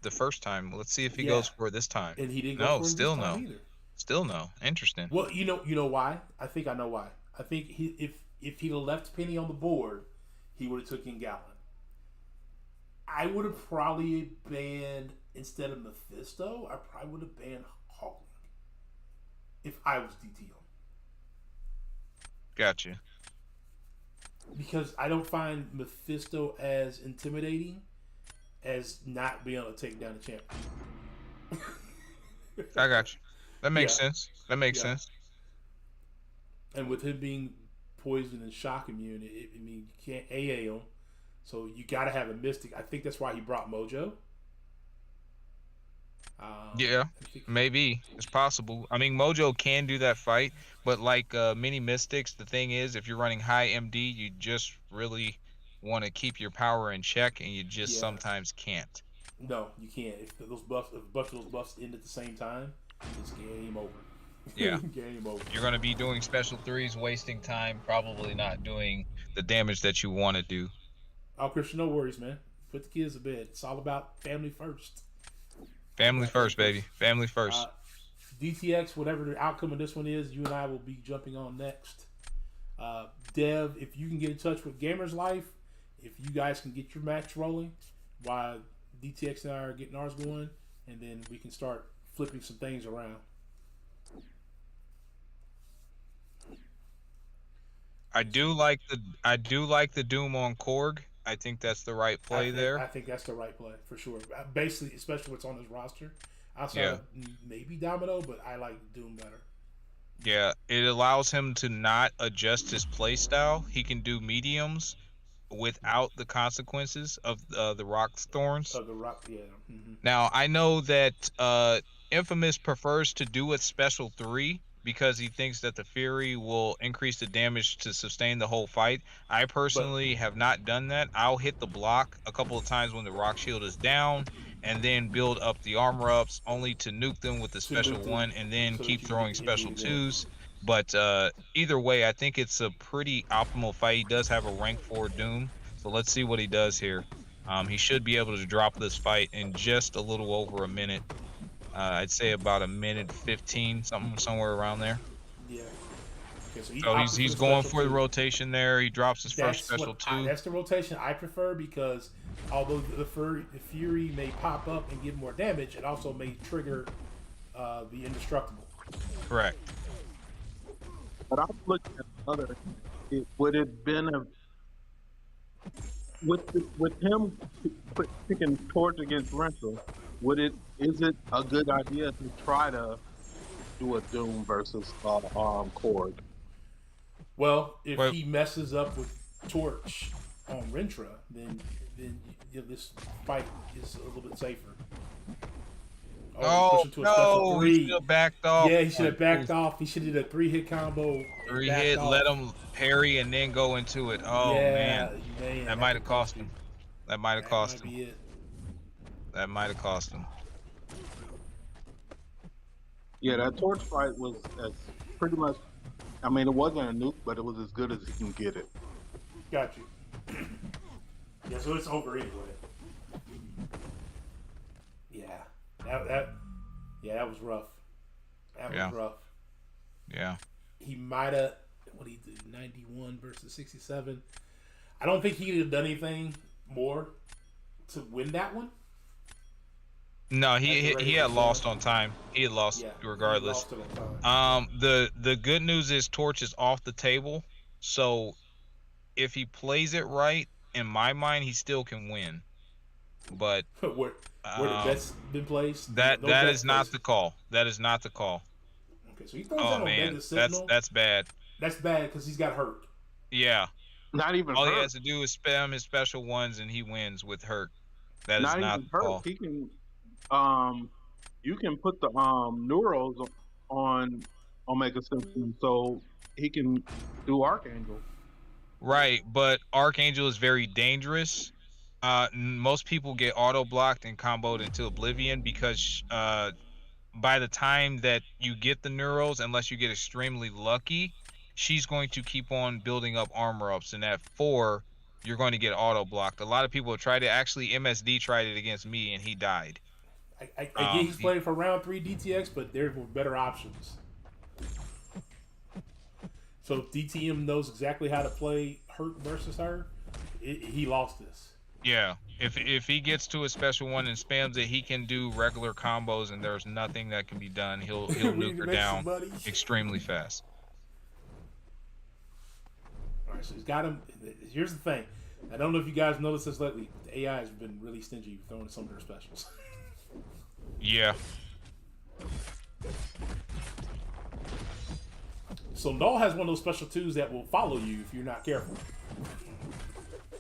L: the first time. Let's see if he goes for it this time.
A: And he didn't go for it
L: still
A: this time
L: no.
A: either.
L: Still no. Interesting.
A: Well, you know why? I think I know why. I think if he'd have left Penny on the board, he would have took in Gallon. I would have probably banned, instead of Mephisto, I probably would have banned Hawking if I was DTM.
L: Gotcha.
A: Because I don't find Mephisto as intimidating as not being able to take down the champion.
L: I got you. That makes sense. That makes sense.
A: And with him being poison and shock immune, you can't AA him. So you got to have a Mystic. I think that's why he brought Mojo.
L: Yeah, maybe. It's possible. I mean, Mojo can do that fight, but like many Mystics, the thing is, if you're running high MD, you just really want to keep your power in check, and you just sometimes can't.
A: No, you can't. If a bunch of those buffs end at the same time, it's game over.
L: Yeah.
A: Game over.
L: You're going to be doing special threes, wasting time, probably not doing the damage that you want to do.
A: Oh, Christian, no worries, man. Put the kids to bed. It's all about family first.
L: Family first, baby. Family first.
A: DTX, whatever the outcome of this one is, you and I will be jumping on next. Dev, if you can get in touch with Gamers Life, if you guys can get your match rolling while DTX and I are getting ours going, and then we can start flipping some things around.
L: I do like the Doom on Korg. I think that's the right play there.
A: I think that's the right play for sure. Basically, especially what's on his roster. Outside of maybe Domino, but I like Doom better.
L: Yeah, it allows him to not adjust his play style. He can do mediums without the consequences of the rock thorns.
A: Of the rock, yeah. Mm-hmm.
L: Now I know that Infamous prefers to do a special 3 because he thinks that the Fury will increase the damage to sustain the whole fight. I personally have not done that. I'll hit the block a couple of times when the rock shield is down, and then build up the armor ups, only to nuke them with the special 1, and then
A: so that
L: keep
A: you can
L: throwing
A: get
L: special
A: injury there.
L: 2s. But either way, I think it's a pretty optimal fight. He does have a rank 4 Doom, so let's see what he does here. He should be able to drop this fight in just a little over a minute. I'd say about a minute 15, somewhere around there.
A: Yeah. Okay, so
L: he's going for the rotation there. He drops his first special 2.
A: That's the rotation I prefer, because although the Fury may pop up and give more damage, it also may trigger the indestructible.
L: Correct.
O: But I'm looking at other. Would it been a with him picking Torch against Rental? Is it a good idea to try to do a Doom versus Korg?
A: Well, if he messes up with Torch on Rentra, then this fight is a little bit safer.
L: Oh, no, he should have backed off.
A: Yeah, he should have backed off. He should have did a 3-hit combo.
L: 3-hit, let him parry, and then go into it. Oh,
A: yeah,
L: man. That might have cost him. That might have cost him.
A: Be it.
L: That might have cost him.
O: Yeah, that Torch fight was pretty much. I mean, it wasn't a nuke, but it was as good as you can get it.
A: Got you. Yeah, so it's over anyway. Yeah, that was rough. That was rough.
L: Yeah.
A: He might have. What he did, 91 versus 67. I don't think he could have done anything more to win that one.
L: No, he had lost on time. He had lost regardless.
A: He lost on time.
L: The good news is Torch is off the table, so if he plays it right, in my mind, he still can win. But
A: where the bet's been placed?
L: That is not the call. That is not the call.
A: Okay, so he throws that on Omega Sentinel.
L: That's bad.
A: That's bad because he's got hurt.
L: Yeah.
O: Not even
L: all
O: hurt.
L: He has to do is spam his special 1s and he wins with hurt. That is not the
O: hurt.
L: call.
O: He can you can put the neuros on Omega Sentinel so he can do Archangel.
L: Right, but Archangel is very dangerous. Most people get auto blocked and comboed into oblivion because by the time that you get the neuros, unless you get extremely lucky, she's going to keep on building up armor ups, and at 4 you're going to get auto blocked. A lot of people have tried it. Actually, MSD tried it against me and he died.
A: I get he's playing for round 3 DTX, but there were better options. So if DTM knows exactly how to play Hurt versus her, he lost this.
L: Yeah, if he gets to a special 1 and spams it, he can do regular combos, and there's nothing that can be done. He'll nuke her down extremely fast.
A: All right, so he's got him. Here's the thing. I don't know if you guys noticed this lately. The AI has been really stingy throwing some of their specials.
L: Yeah.
A: So Null has one of those special 2s that will follow you if you're not careful.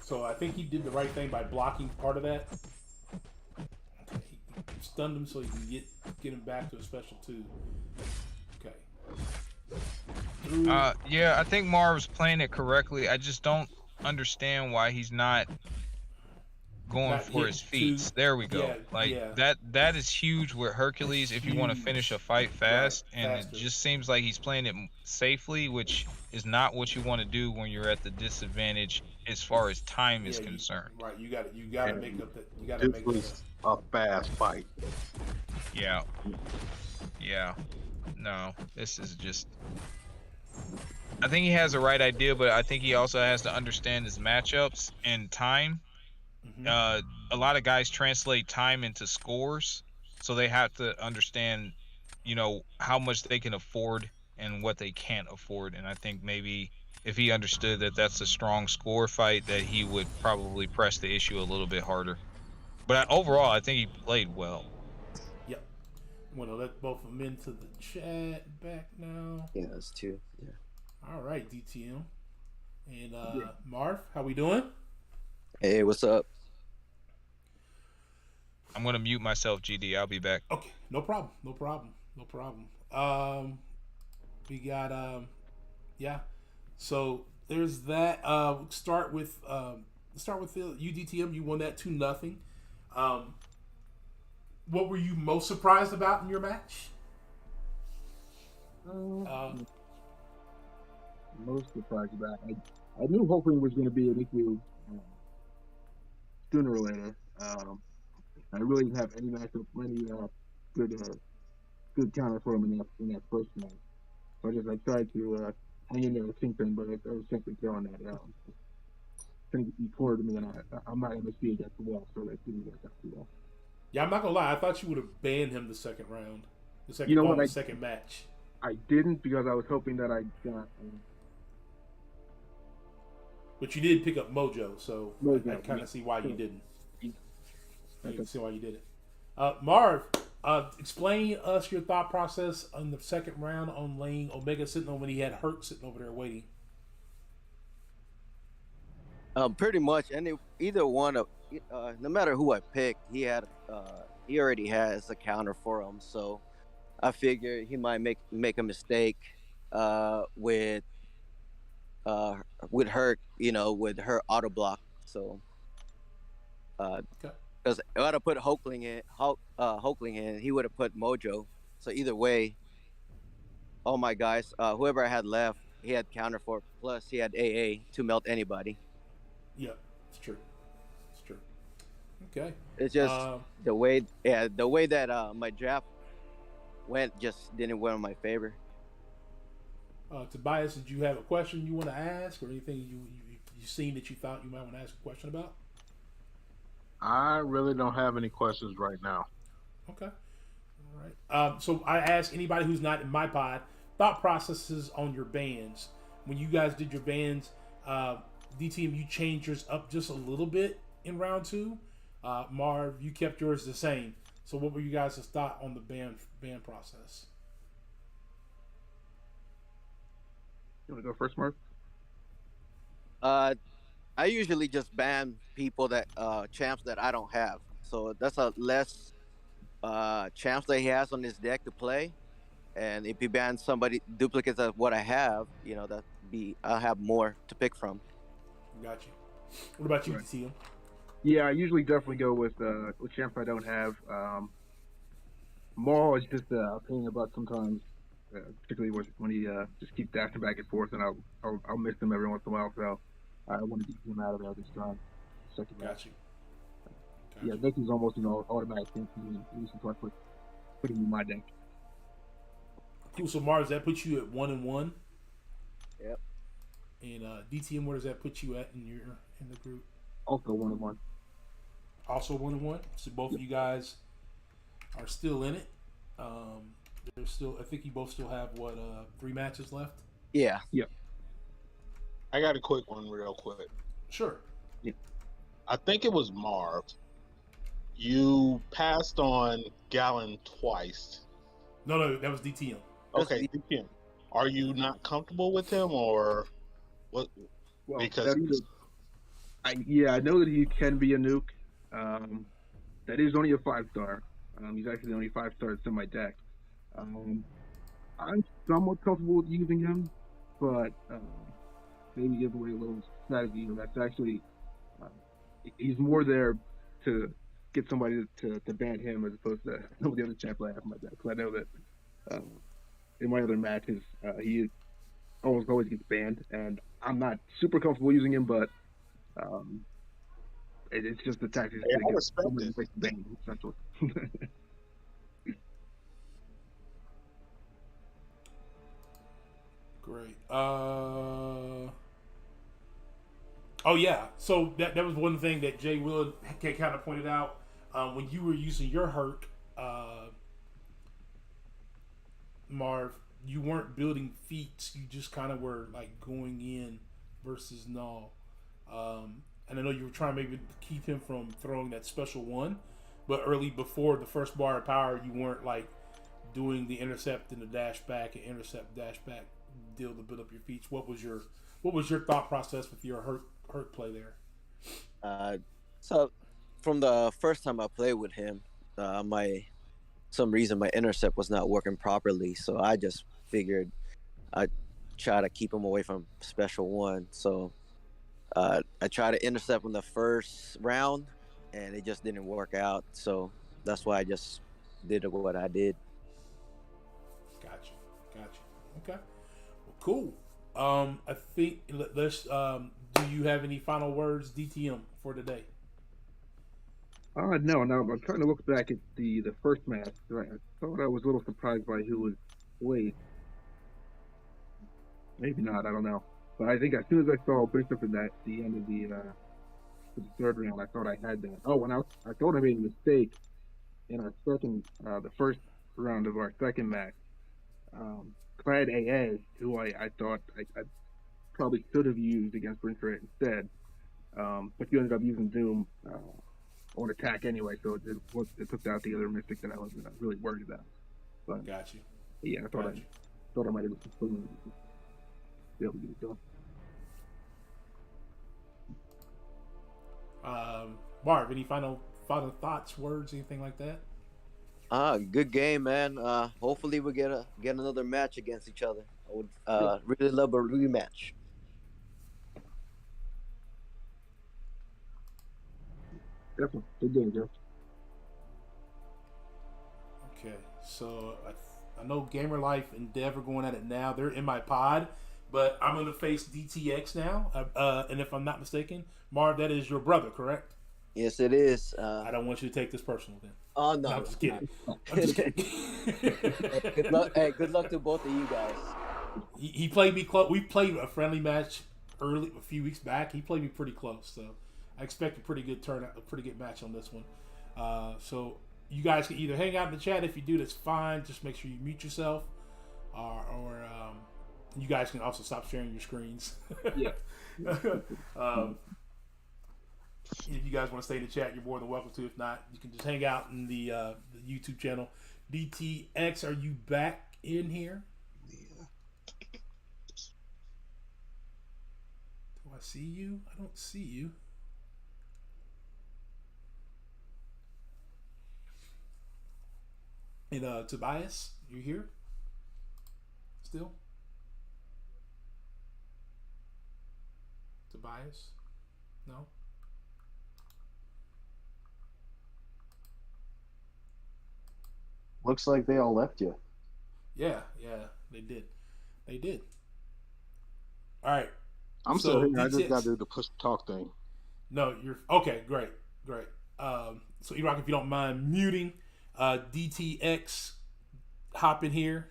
A: So I think he did the right thing by blocking part of that. Okay, he stunned him so he can get him back to a special 2. Okay.
L: Yeah, I think Marv's playing it correctly. I just don't understand why he's not going for his feats. There we go. That is huge with Hercules if you want to finish a fight fast, and it just seems like he's playing it safely, which is not what you want to do when you're at the disadvantage as far as time is concerned.
A: Right, you got to make up that. You got to make
O: this a fast fight.
L: Yeah. No, this is just. I think he has the right idea, but I think he also has to understand his matchups and time. A lot of guys translate time into scores, so they have to understand, how much they can afford and what they can't afford. And I think maybe if he understood that that's a strong score fight, that he would probably press the issue a little bit harder. But overall, I think he played well.
A: Yep. I'm gonna let both of them into the chat back now.
N: Yeah, that's 2. Yeah.
A: All right, DTM and Marv, how we doing?
N: Hey, what's up?
L: I'm gonna mute myself, GD. I'll be back.
A: Okay, no problem. We got yeah. So there's that. Start with the UDTM. You won that 2-0. What were you most surprised about in your match?
P: Most surprised about. I knew hoping was going to be an issue sooner or later. I really didn't have any matchup, any good counter for him in that first match. So I tried to hang in there with Kingpin, but I was simply throwing that out. I think he cornered me, and I'm not going to see against the wall, so that didn't work out too well.
A: Yeah, I'm not gonna lie. I thought you would have banned him the second round, the second match.
P: I didn't because I was hoping that I got.
A: But you did pick up Mojo, so I kind of see why you didn't. I can see why you did it. Marv, explain us your thought process on the second round on laying Omega sitting on when he had Hurt sitting over there waiting.
N: Pretty much, and either one of, no matter who I picked, he already has a counter for him. So I figured he might make a mistake with Hurt, with her auto block. So because I would have put Hoekling in, he would have put Mojo. So either way, all my guys, whoever I had left, he had counter for. Plus, he had AA to melt anybody.
A: Yeah, it's true. Okay.
N: It's just the way that my draft went just didn't went in my favor.
A: Tobias, did you have a question you want to ask, or anything you seen that you thought you might want to ask a question about?
O: I really don't have any questions right now.
A: Okay. All right. So I asked anybody who's not in my pod thought processes on your bands. When you guys did your bands, DTM, you changed yours up just a little bit in round 2. Marv, you kept yours the same. So what were you guys' thought on the band process?
P: You want to go first, Marv?
N: I usually just ban people that champs that I don't have. So that's a less champs that he has on his deck to play. And if he bans somebody duplicates of what I have, I'll have more to pick from.
A: Got you. What about you, DTM?
P: Yeah, I usually definitely go with champs I don't have. Maul is just a pain in the butt sometimes, particularly when he just keeps dashing back and forth, and I'll miss him every once in a while. So I want to get him out of there this time. Second match.
A: Got you.
P: Yeah, this is almost automatic thing for me. At least until I put him in my deck.
A: Cool. So Mars, that puts you at 1-1.
N: Yep.
A: And DTM, where does that put you at in the group?
P: Also 1-1.
A: Also 1-1. So both of you guys are still in it. There's still, I think you both still have 3 matches left.
N: Yeah.
P: Yep.
O: I got a quick one, real quick.
A: Sure.
P: Yeah.
O: I think it was Marv. You passed on Gallon twice.
A: No, that was DTM.
O: Okay, DTM. Are you not comfortable with him, or what?
P: Well,
O: because
P: I know that he can be a nuke. That is only a 5-star. He's actually the only 5-star that's in my deck. I'm somewhat comfortable with using him, but maybe give away a little strategy. That's actually he's more there to get somebody to ban him as opposed to some of the other champs I have in my deck. Because I know that in my other matches he always gets banned, and I'm not super comfortable using him, but it's just the tactics.
O: Hey, I respect it.
P: Ban, essentially.
A: Great. Oh yeah. So that was one thing that Jay Will kind of pointed out when you were using your Hurt, Marv. You weren't building feats. You just kind of were like going in versus null. And I know you were trying maybe to keep him from throwing that special one, but early before the first bar of power, you weren't like doing the intercept and the dash back and intercept dash back deal to build up your feats. What was your thought process with your hurt play there?
N: So from the first time I played with him, my some reason my intercept was not working properly, so I just figured I'd try to keep him away from special one. So I tried to intercept in the first round, and it just didn't work out. So that's why I just did what I did.
A: Gotcha. Okay. Well, cool. I think let's. Do you have any final words, DTM, for today?
P: No. I'm trying to look back at the first match. I thought I was a little surprised by who was played. Maybe not. I don't know. But I think as soon as I saw Bishop in that the end of the third round, I thought I had that. Oh, when I thought I made a mistake in our the first round of our second match. Clad AA, who I thought I probably should have used against Brinker instead, but you ended up using Doom on attack anyway, so it took out the other mystic that I was really worried about. But
A: got you.
P: Yeah, I thought I might have been be able to get it done.
A: Marv, any final thoughts, words, anything like that?
N: Good game, man. Hopefully we get another match against each other. I would really love a rematch.
P: Definitely. Good game, Joe.
A: Okay, so I know Gamer Life and Dev are going at it now. They're in my pod, but I'm going to face DTX now. And if I'm not mistaken, Marv, that is your brother, correct?
N: Yes, it is.
A: I don't want you to take this personal then.
N: Oh, no.
A: I'm just kidding. I'm just kidding.
N: Good luck. Hey, good luck to both of you guys.
A: He played me close. We played a friendly match a few weeks back. He played me pretty close, so I expect a pretty good turnout, a pretty good match on this one. So you guys can either hang out in the chat. If you do, that's fine. Just make sure you mute yourself, or you guys can also stop sharing your screens.
P: Yeah.
A: If you guys want to stay in the chat, you're more than welcome to. If not, you can just hang out in the YouTube channel. DTX, are you back in here? Do I see you? I don't see you. And Tobias, you here? Still? Tobias? No?
J: Looks like they all left you.
A: Yeah, they did. All right.
O: I'm
A: so
O: still here. I just
A: DTX
O: got to do the push talk thing.
A: No, you're okay. Great. So E-Rock, if you don't mind muting, DTX, hop in here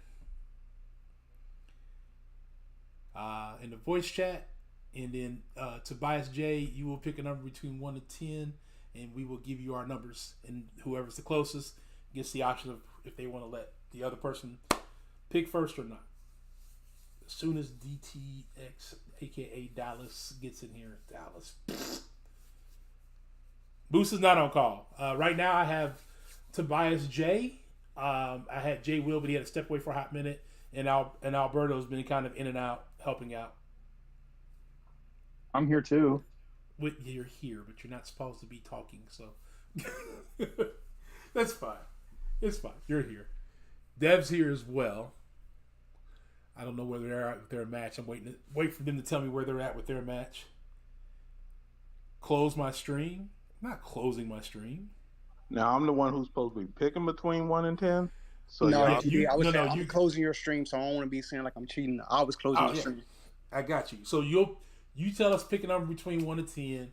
A: in the voice chat, and then Tobias J, you will pick a number between 1 to 10, and we will give you our numbers, and whoever's the closest gets the option of if they want to let the other person pick first or not. As soon as DTX, aka Dallas, gets in here, Dallas. Boost is not on call. Right now I have Tobias J. I had Jay Will, but he had to step away for a hot minute, and Alberto's been kind of in and out, helping out.
J: I'm here too.
A: You're here, but you're not supposed to be talking, so that's fine. It's fine. You're here. Dev's here as well. I don't know where they're at with their match. I'm wait for them to tell me where they're at with their match. Close my stream. I'm not closing my stream.
O: Now I'm the one who's supposed to be picking between 1 and 10. So
E: no,
O: y'all,
E: I'm closing your stream, so I don't want to be saying like I'm cheating. I was closing your stream.
A: I got you. So you tell us pick a number between 1 to 10.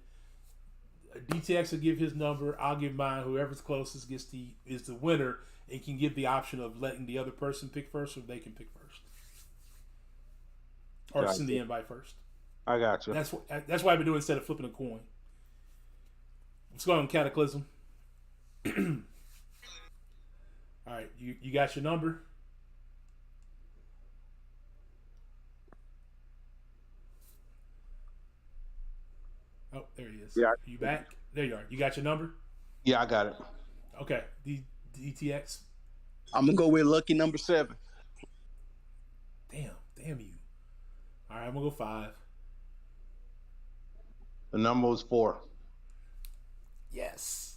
A: DTX will give his number. I'll give mine. Whoever's closest is the winner, and can give the option of letting the other person pick first, or they can pick first, or
O: Gotcha.
A: send the invite first.
O: I got you.
A: That's why I've been doing instead of flipping a coin. Let's go on Cataclysm. All right, you got your number. Oh, there he is.
O: Yeah.
A: You back? There you are. You got your number?
O: Yeah, I got it.
A: Okay. DTX.
E: I'm gonna go with lucky number 7.
A: Damn you. All right, I'm gonna go 5.
O: The number was 4.
A: Yes.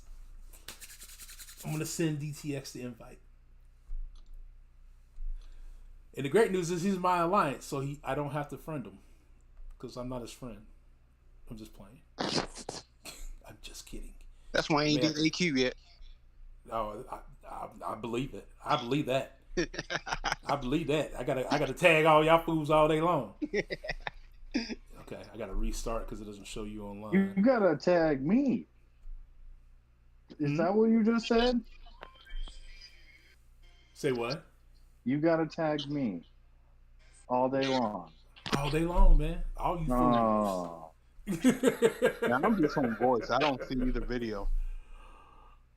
A: I'm gonna send DTX the invite. And the great news is he's my alliance, so I don't have to friend him because I'm not his friend. I'm just playing. I'm just kidding.
E: That's why I ain't did AQ yet.
A: No, I believe it. I believe that. I believe that. I gotta tag all y'all fools all day long. Okay, I gotta restart because it doesn't show you online.
J: You gotta tag me. Is that what you just said?
A: Say what?
J: You gotta tag me all day long.
A: All day long, man. All you fools.
J: Oh.
O: Now, I'm just on voice. I don't see the video.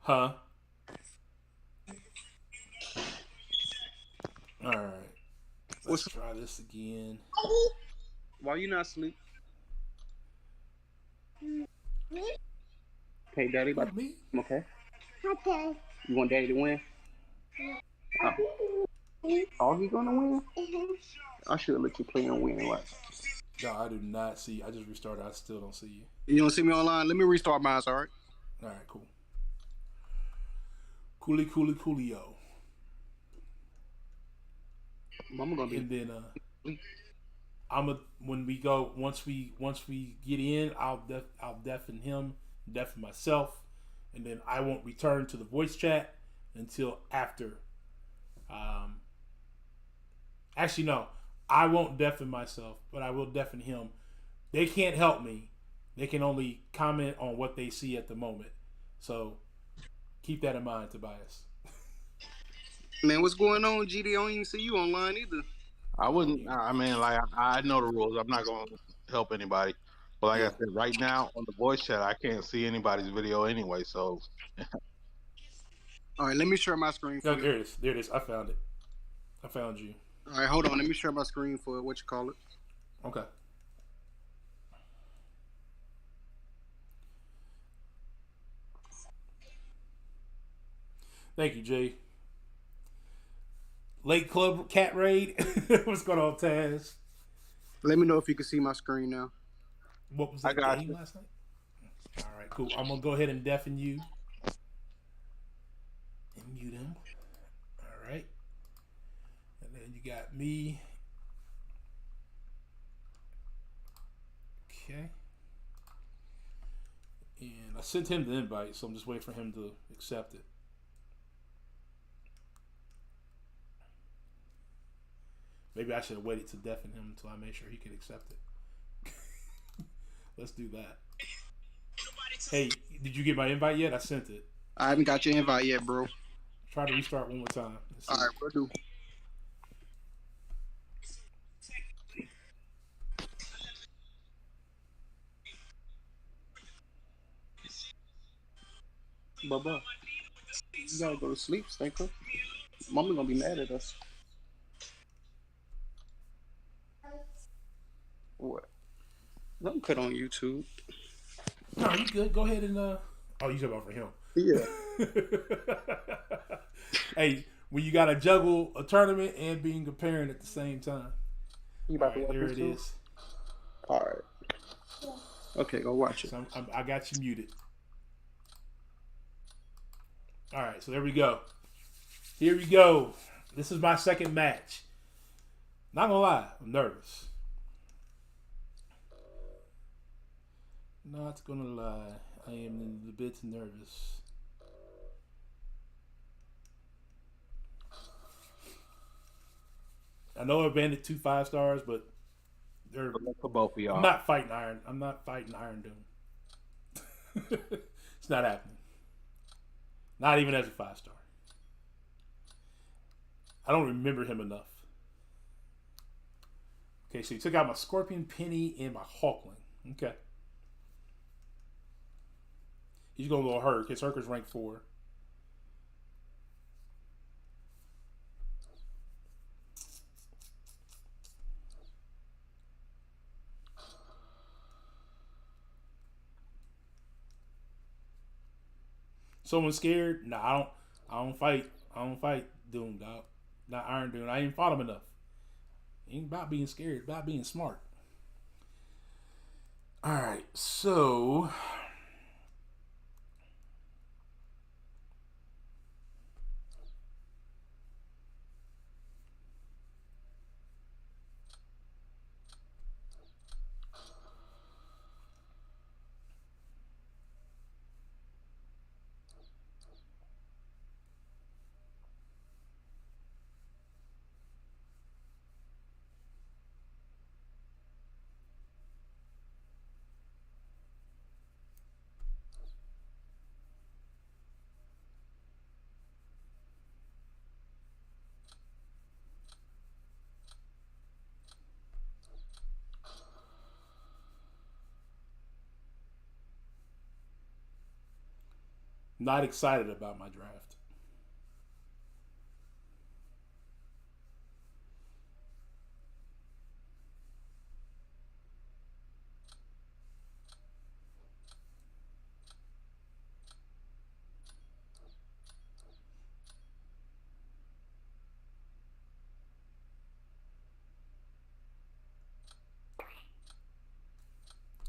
A: Huh? All right. Let's try this again.
E: Why you not asleep? Hey, Daddy.
A: Me?
E: Okay. Okay. You want Daddy to win? Are you gonna win? I should let you play and win, right?
A: No, I do not see. I just restarted. I still don't see you.
E: You don't see me online? Let me restart mine, all right?
A: All right, cool. Coolio.
E: Mama gonna be.
A: And then once we get in, I'll deafen him, deafen myself, and then I won't return to the voice chat until after. Actually, no, I won't deafen myself, but I will deafen him. They can't help me. They can only comment on what they see at the moment. So keep that in mind, Tobias.
E: Man, what's going on, GD? I don't even see you online either.
O: I wouldn't. I mean, like I know the rules. I'm not going to help anybody. But like I said, right now on the voice chat, I can't see anybody's video anyway. So.
E: All right, let me share my screen for
A: No,
E: you.
A: there it is. There it is. I found it. I found you.
E: All right, hold on. Let me share my screen for what you call it.
A: Okay. Thank you, Jay. Late Club Cat Raid. What's going on, Taz?
E: Let me know if you can see my screen now.
A: What was that game last night? All right, cool. I'm going to go ahead and deafen you. And mute him. All right. And then you got me. Okay. And I sent him the invite, so I'm just waiting for him to accept it. Maybe I should have waited to deafen him until I made sure he could accept it. Let's do that. Hey, did you get my invite yet? I sent it.
E: I haven't got your invite yet, bro.
A: Try to restart one more time.
E: All right, we'll do. Bubba, you gotta go to sleep, Stinker. Mama gonna be mad at us. What? Don't cut on YouTube.
A: No, you good. Go ahead and oh, you talking about for him?
E: Yeah.
A: Hey, when you gotta juggle a tournament and being a parent at the same time.
E: You about to watch
A: there
E: this
A: it
E: too?
A: is.
E: All right. Okay, go watch it.
A: So I got you muted. All right, so there we go. Here we go. This is my second match. Not gonna lie, I'm nervous. Not gonna lie, I am a bit nervous. I know I banded 2 5-stars, but they're
O: for both of y'all.
A: I'm not fighting Iron Doom. It's not happening. Not even as a 5-star. I don't remember him enough. Okay, so he took out my Scorpion Penny and my Hawkling. Okay. He's going to go Herc. His Herc is rank 4. Someone scared? Nah, I don't fight Doom, dog. Not Iron Doom. I ain't fought him enough. It ain't about being scared, it's about being smart. Alright, so not excited about my draft.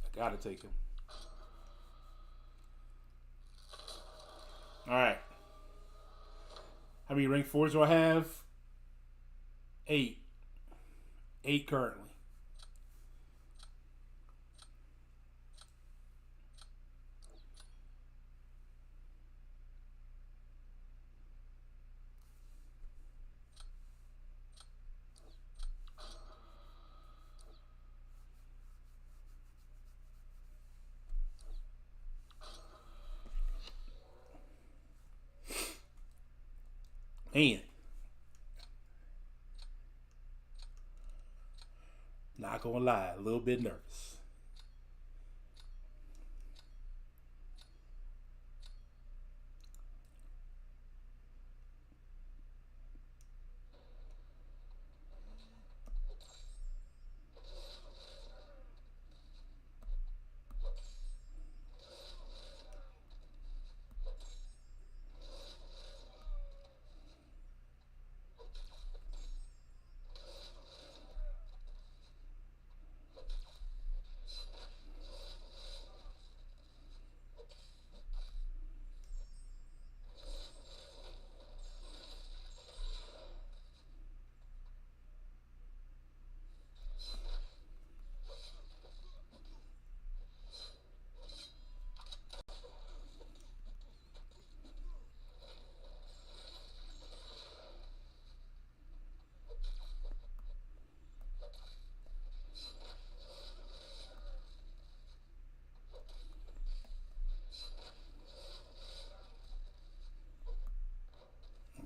A: I gotta take him. All right. How many rank 4s do I have? 8. 8 currently. Man. Not gonna lie, a little bit nervous.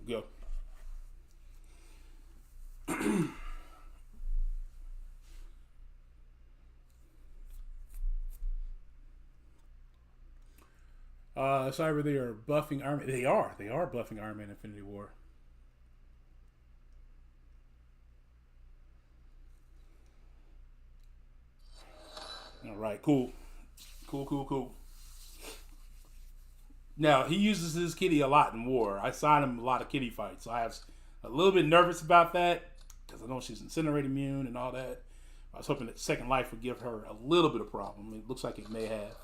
A: Go. Cyber, they are buffing Iron Man. They are. They are buffing Iron Man Infinity War. All right, cool. Cool. Now, he uses his kitty a lot in war. I signed him a lot of kitty fights, so I was a little bit nervous about that because I know she's incinerate immune and all that. I was hoping that Second Life would give her a little bit of problem. It looks like it may have.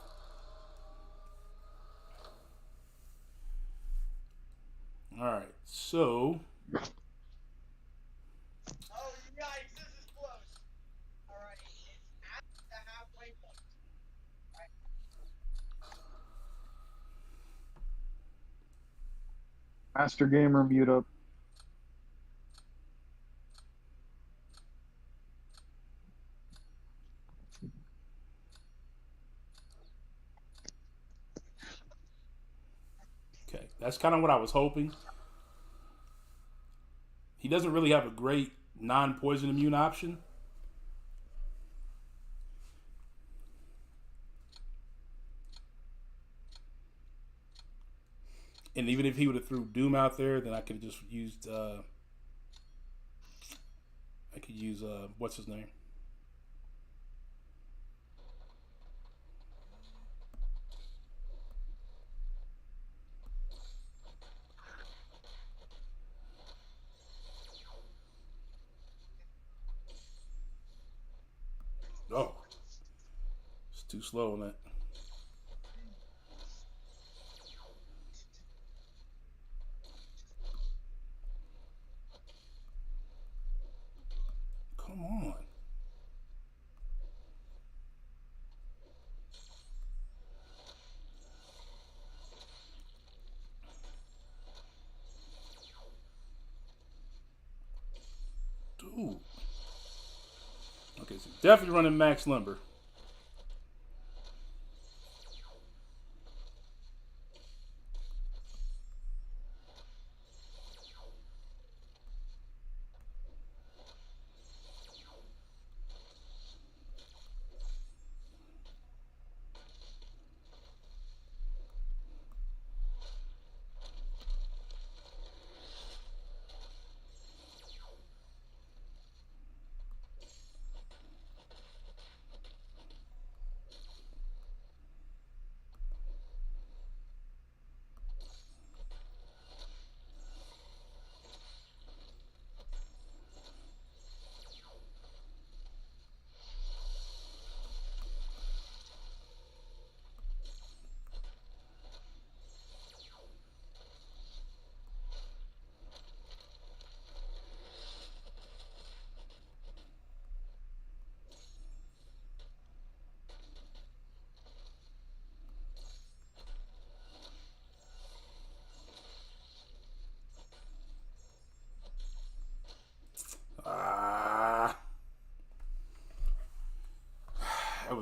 A: All right, so.
Q: Oh, yikes, this is close. All right, it's at the halfway point. Right.
P: Master Gamer, mute up.
A: Okay, that's kind of what I was hoping. He doesn't really have a great non-poison immune option. And even if he would have threw Doom out there, then I could have just used. I could use what's his name? Oh, it's too slow on that. Come on. Dude. Okay, so definitely running max lumber.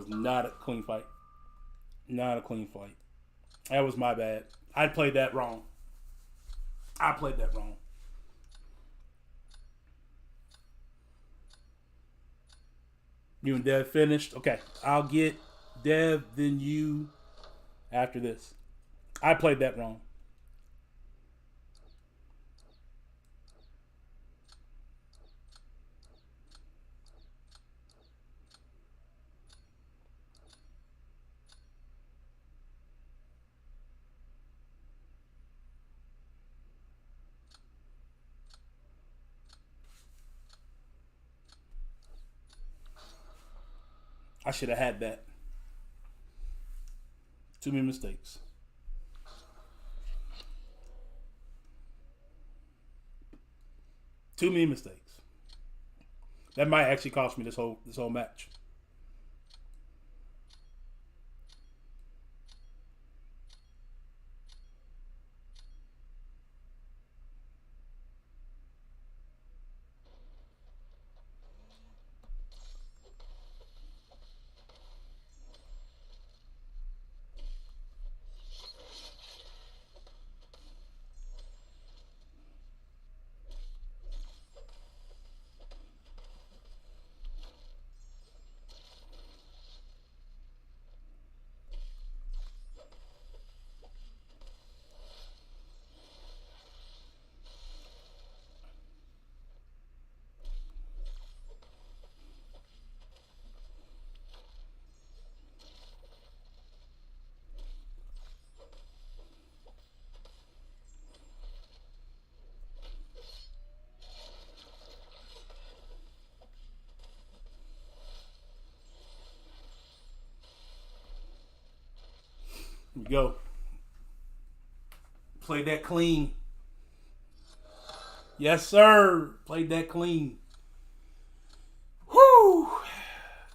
A: was not a clean fight. Not a clean fight. That was my bad. I played that wrong. I played that wrong. You and Dev finished? Okay. I'll get Dev, then you after this. I played that wrong. I should have had that. Too many mistakes. Too many mistakes. That might actually cost me this whole match. Here we go. Played that clean. Yes, sir. Played that clean. Whoo!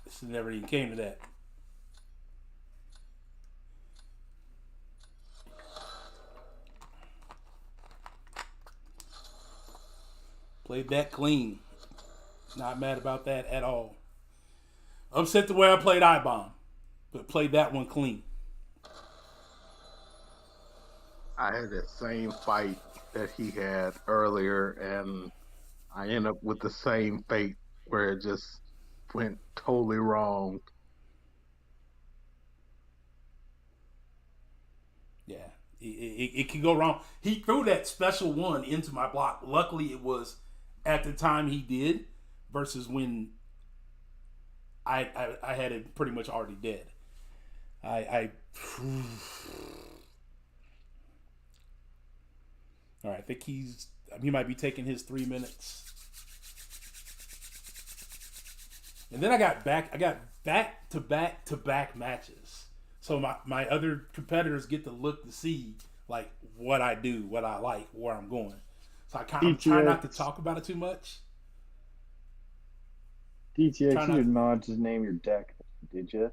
A: This never even came to that. Played that clean. Not mad about that at all. Upset the way I played I-Bomb, but played that one clean.
O: I had that same fight that he had earlier, and I end up with the same fate where it just went totally wrong.
A: Yeah, it can go wrong. He threw that special one into my block. Luckily, it was at the time he did versus when I had it pretty much already dead. All right, I think he might be taking his 3 minutes. And then I got back to back matches. So my other competitors get to look to see like what I do, what I like, where I'm going. So I'm trying not to talk about it too much.
J: DTX, you did not just name your deck, did you?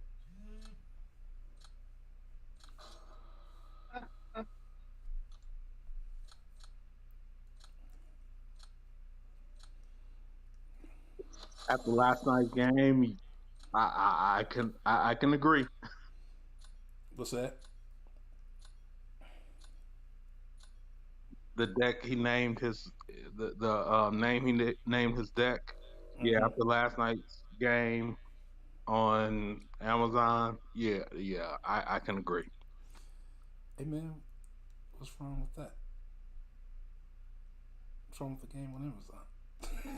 O: After last night's game, I can agree.
A: What's that?
O: The deck he named his the name he named his deck. Yeah, after last night's game on Amazon, yeah, I can agree.
A: Hey man, what's wrong with that? What's wrong with the game on Amazon?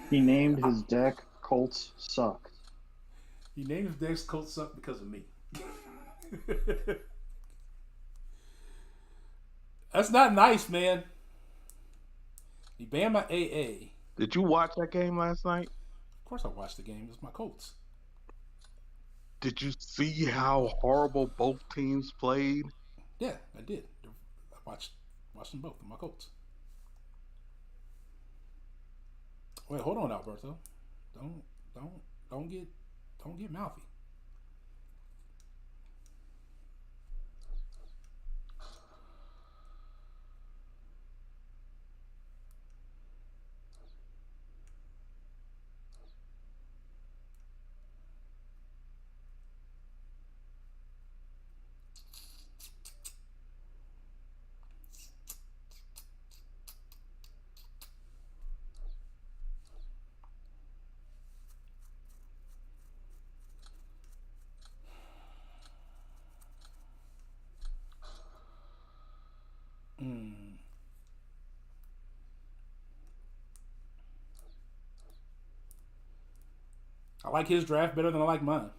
J: He named his deck Colts Suck.
A: He named his deck Colts Suck because of me. That's not nice, man. He banned my AA.
O: Did you watch that game last night?
A: Of course I watched the game. It's my Colts.
O: Did you see how horrible both teams played?
A: Yeah, I did. I watched them both. My Colts. Wait, hold on, Alberto. Don't get mouthy. I like his draft better than I like mine.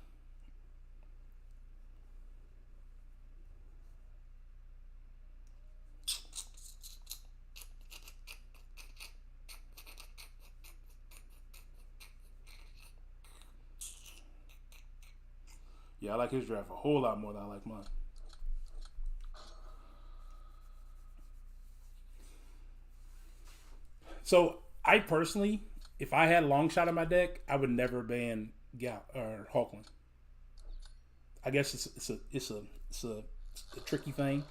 A: Yeah, I like his draft a whole lot more than I like mine. So I personally, if I had long shot in my deck, I would never ban Gal or Hawkland. I guess it's a tricky thing.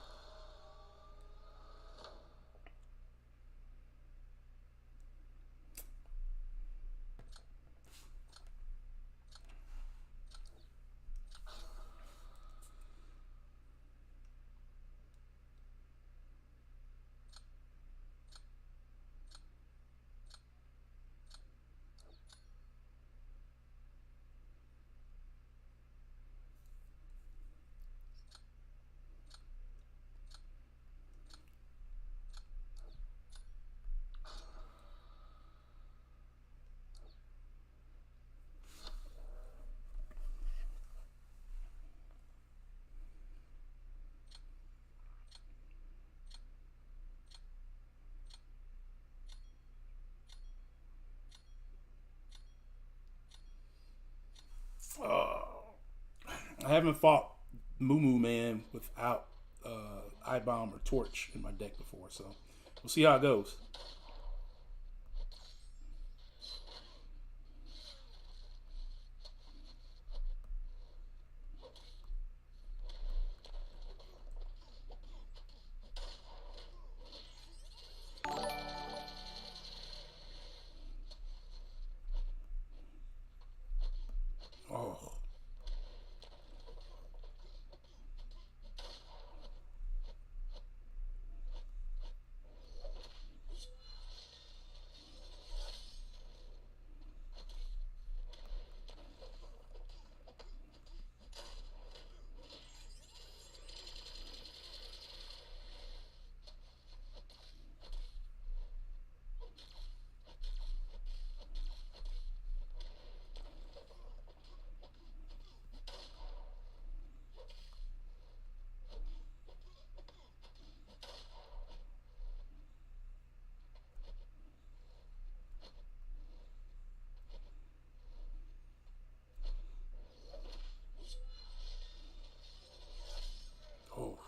A: I haven't fought Moo Moo Man without Eye Bomb or Torch in my deck before, so we'll see how it goes. Oh. Oh.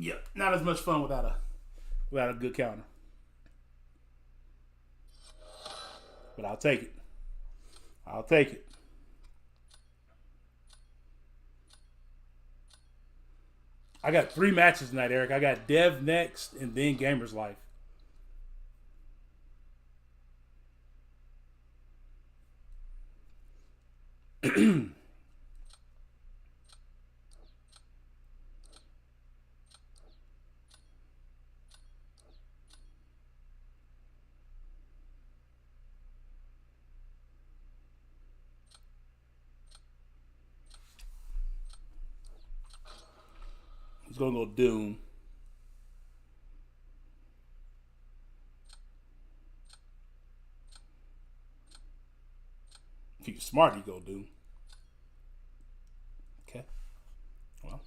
A: Yeah, not as much fun without a good counter. But I'll take it. I'll take it. I got 3 matches tonight, Eric. I got Dev next and then Gamer's Life. He's gonna go Doom. If you're smart, you go Doom. Okay. Well.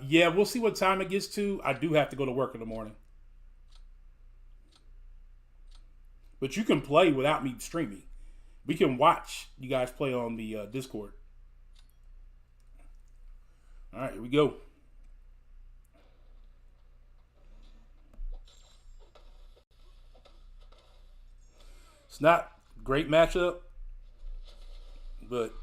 A: Yeah, we'll see what time it gets to. I do have to go to work in the morning. But you can play without me streaming. We can watch you guys play on the Discord. All right, here we go. It's not a great matchup, but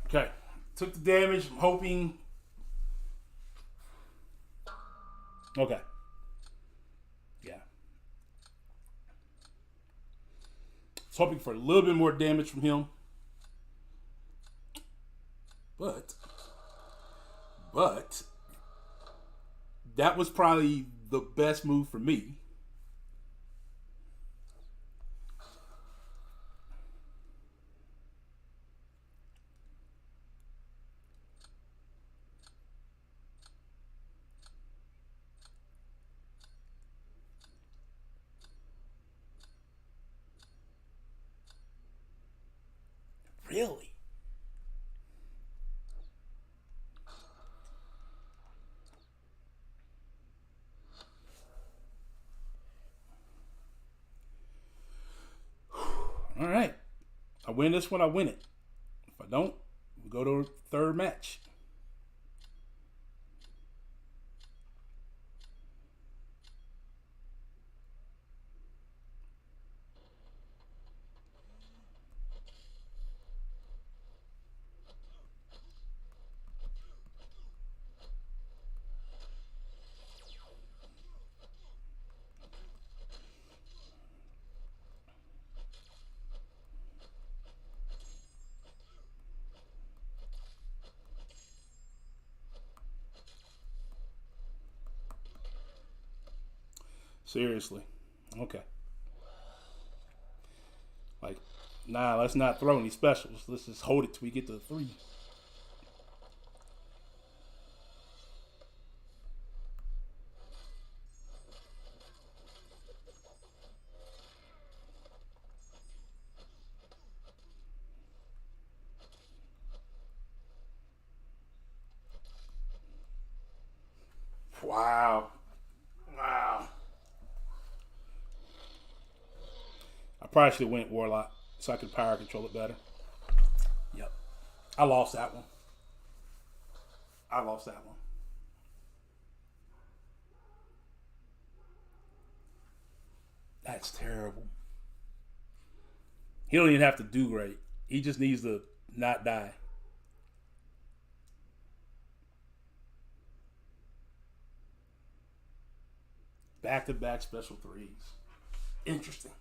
A: okay. Took the damage. I'm hoping. Okay. Yeah. I was hoping for a little bit more damage from him. But that was probably the best move for me. Really? All right. I win this one, I win it. If I don't, we go to a third match. Seriously. Okay. Like, nah, let's not throw any specials. Let's just hold it till we get to 3. Wow. Wow. I probably should have went Warlock so I could power control it better. Yep. I lost that one. That's terrible. He don't even have to do great. He just needs to not die. Back-to-back special 3s. Interesting.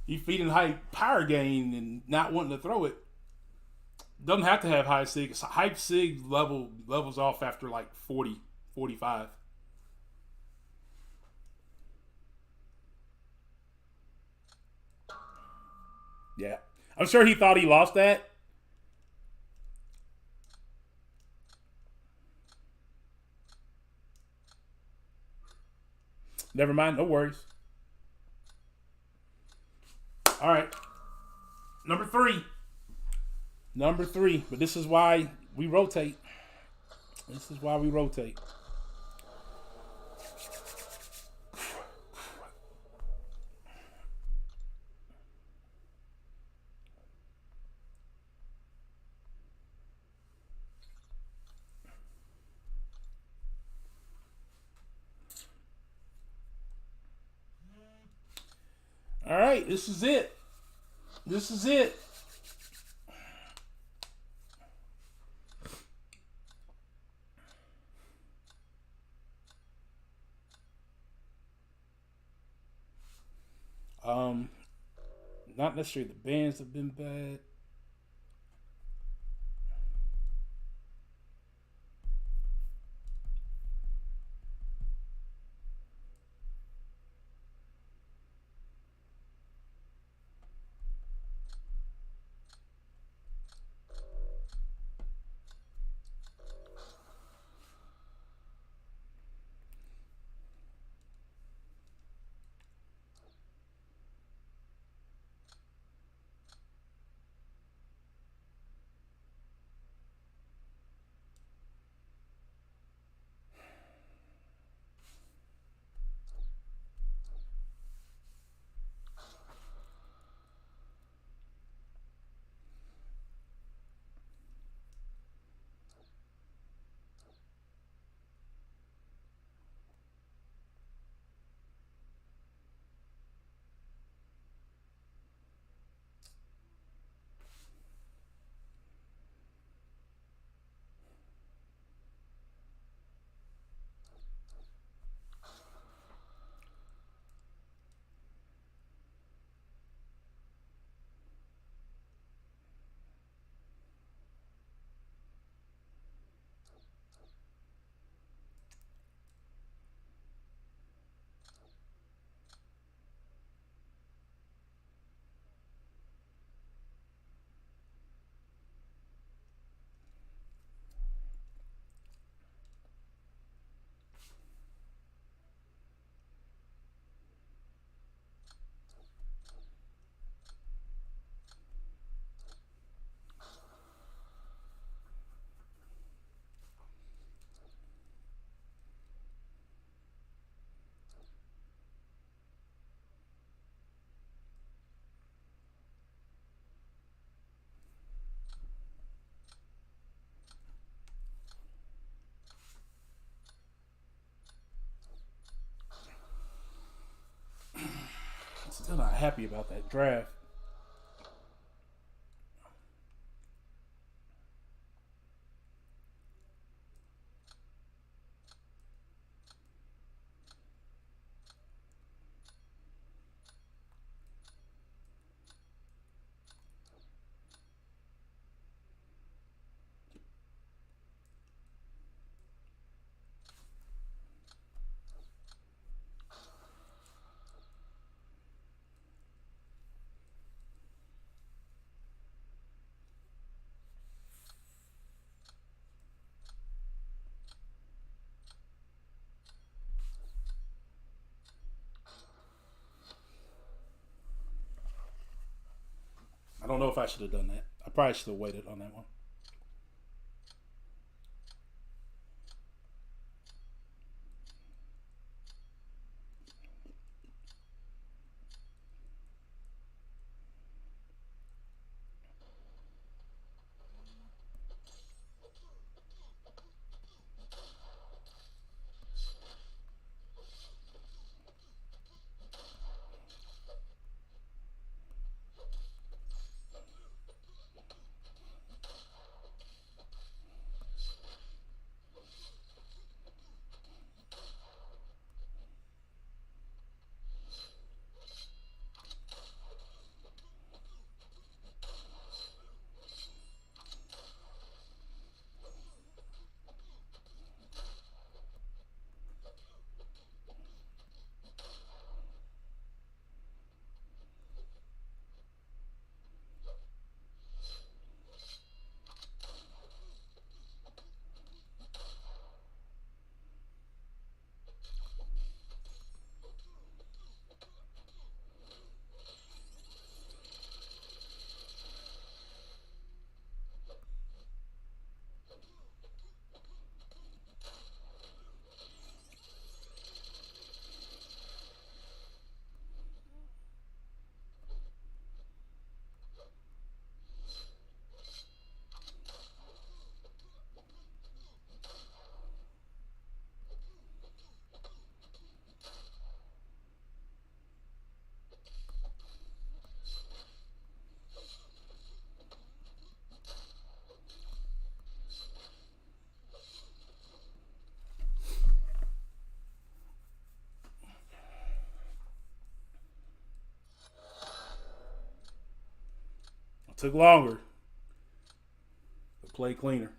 A: You feeding high power gain and not wanting to throw it. Doesn't have to have high sig. High sig levels off after like 40, 45. Yeah. I'm sure he thought he lost that. Never mind. No worries. All right. Number 3. Number 3, but this is why we rotate. This is why we rotate. All right, this is it. This is it. Not necessarily the bands have been bad. Still not happy about that draft. I don't know if I should have done that. I probably should have waited on that one. Took longer. But play cleaner.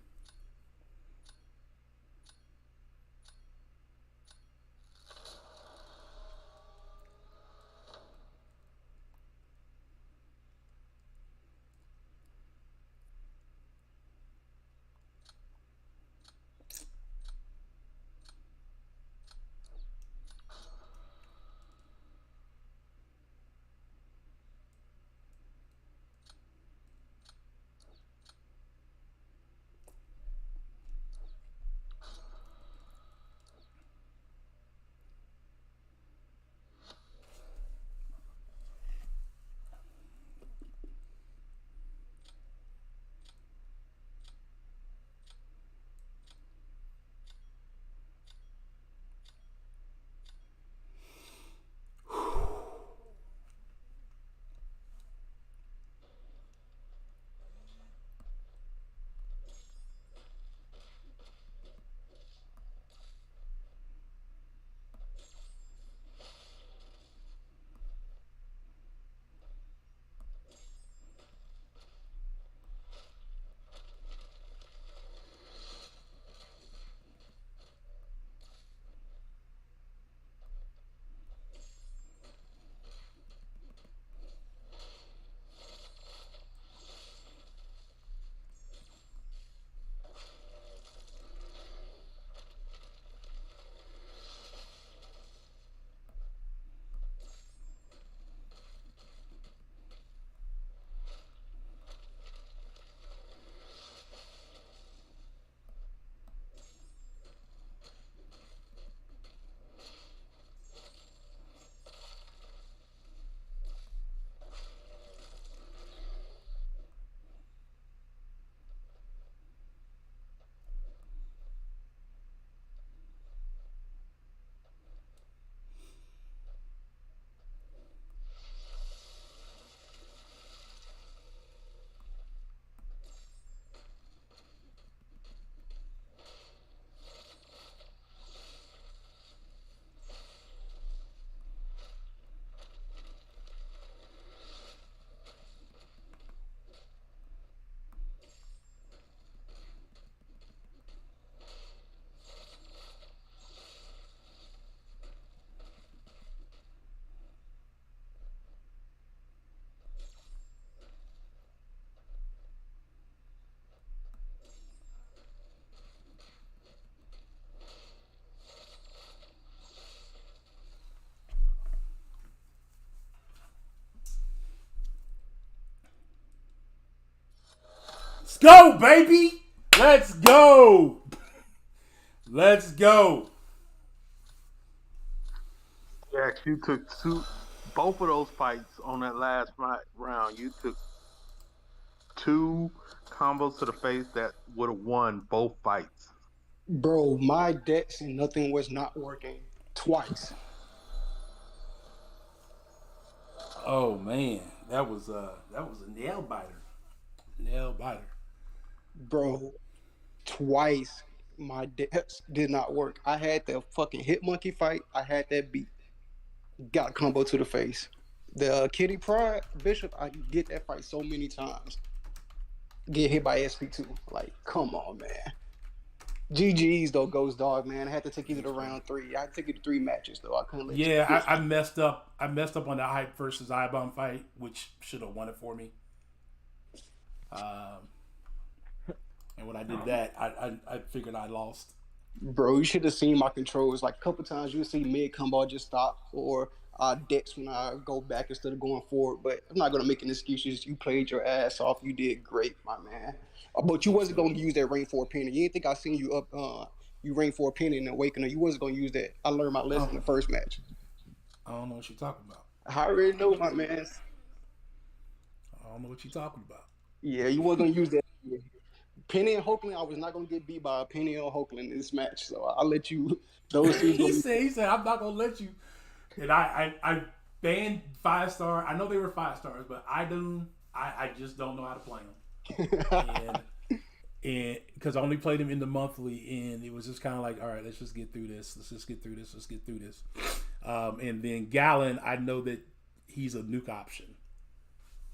A: Let's go, baby. Let's go. Let's go.
O: Jax, you took both of those fights on that last round. You took 2 combos to the face that would have won both fights.
E: Bro, my decks and nothing was not working twice.
A: Oh man, that was a nail biter. Nail biter.
E: Bro, twice my decks did not work. I had the fucking hit monkey fight. I had that beat. Got a combo to the face. The Kitty Pride Bishop, I get that fight so many times. Get hit by SP2. Like, come on, man. GG's though, Ghostdog, man. I had to take you to the round 3. I had to take you to 3 matches though. I couldn't let you.
A: Yeah, I messed up. I messed up on the Hype versus iBomb fight, which should have won it for me. And when I did that, I figured I lost.
E: Bro, you should have seen my controls. Like a couple times, you'll see mid combo just stop or decks when I go back instead of going forward. But I'm not gonna make any excuses. You played your ass off. You did great, my man. But you wasn't gonna use that Rain 4 penny. You didn't think I seen you up. You Rain 4 penny in Awakener. You wasn't gonna use that. I learned my lesson in the first match.
A: I don't know what you're talking about.
E: I already know, my man.
A: I don't know what you're talking about.
E: Yeah, you wasn't gonna use that. Penny and Hoagland, I was not gonna get beat by Penny and Hoagland in this match, so I'll let you. Those two.
A: he said, I'm not gonna let you. And I banned 5-star. I know they were 5 stars, but I just don't know how to play them. and because I only played them in the monthly, and it was just kind of like, all right, let's just get through this. Let's just get through this. Let's get through this. And then Gallon, I know that he's a nuke option.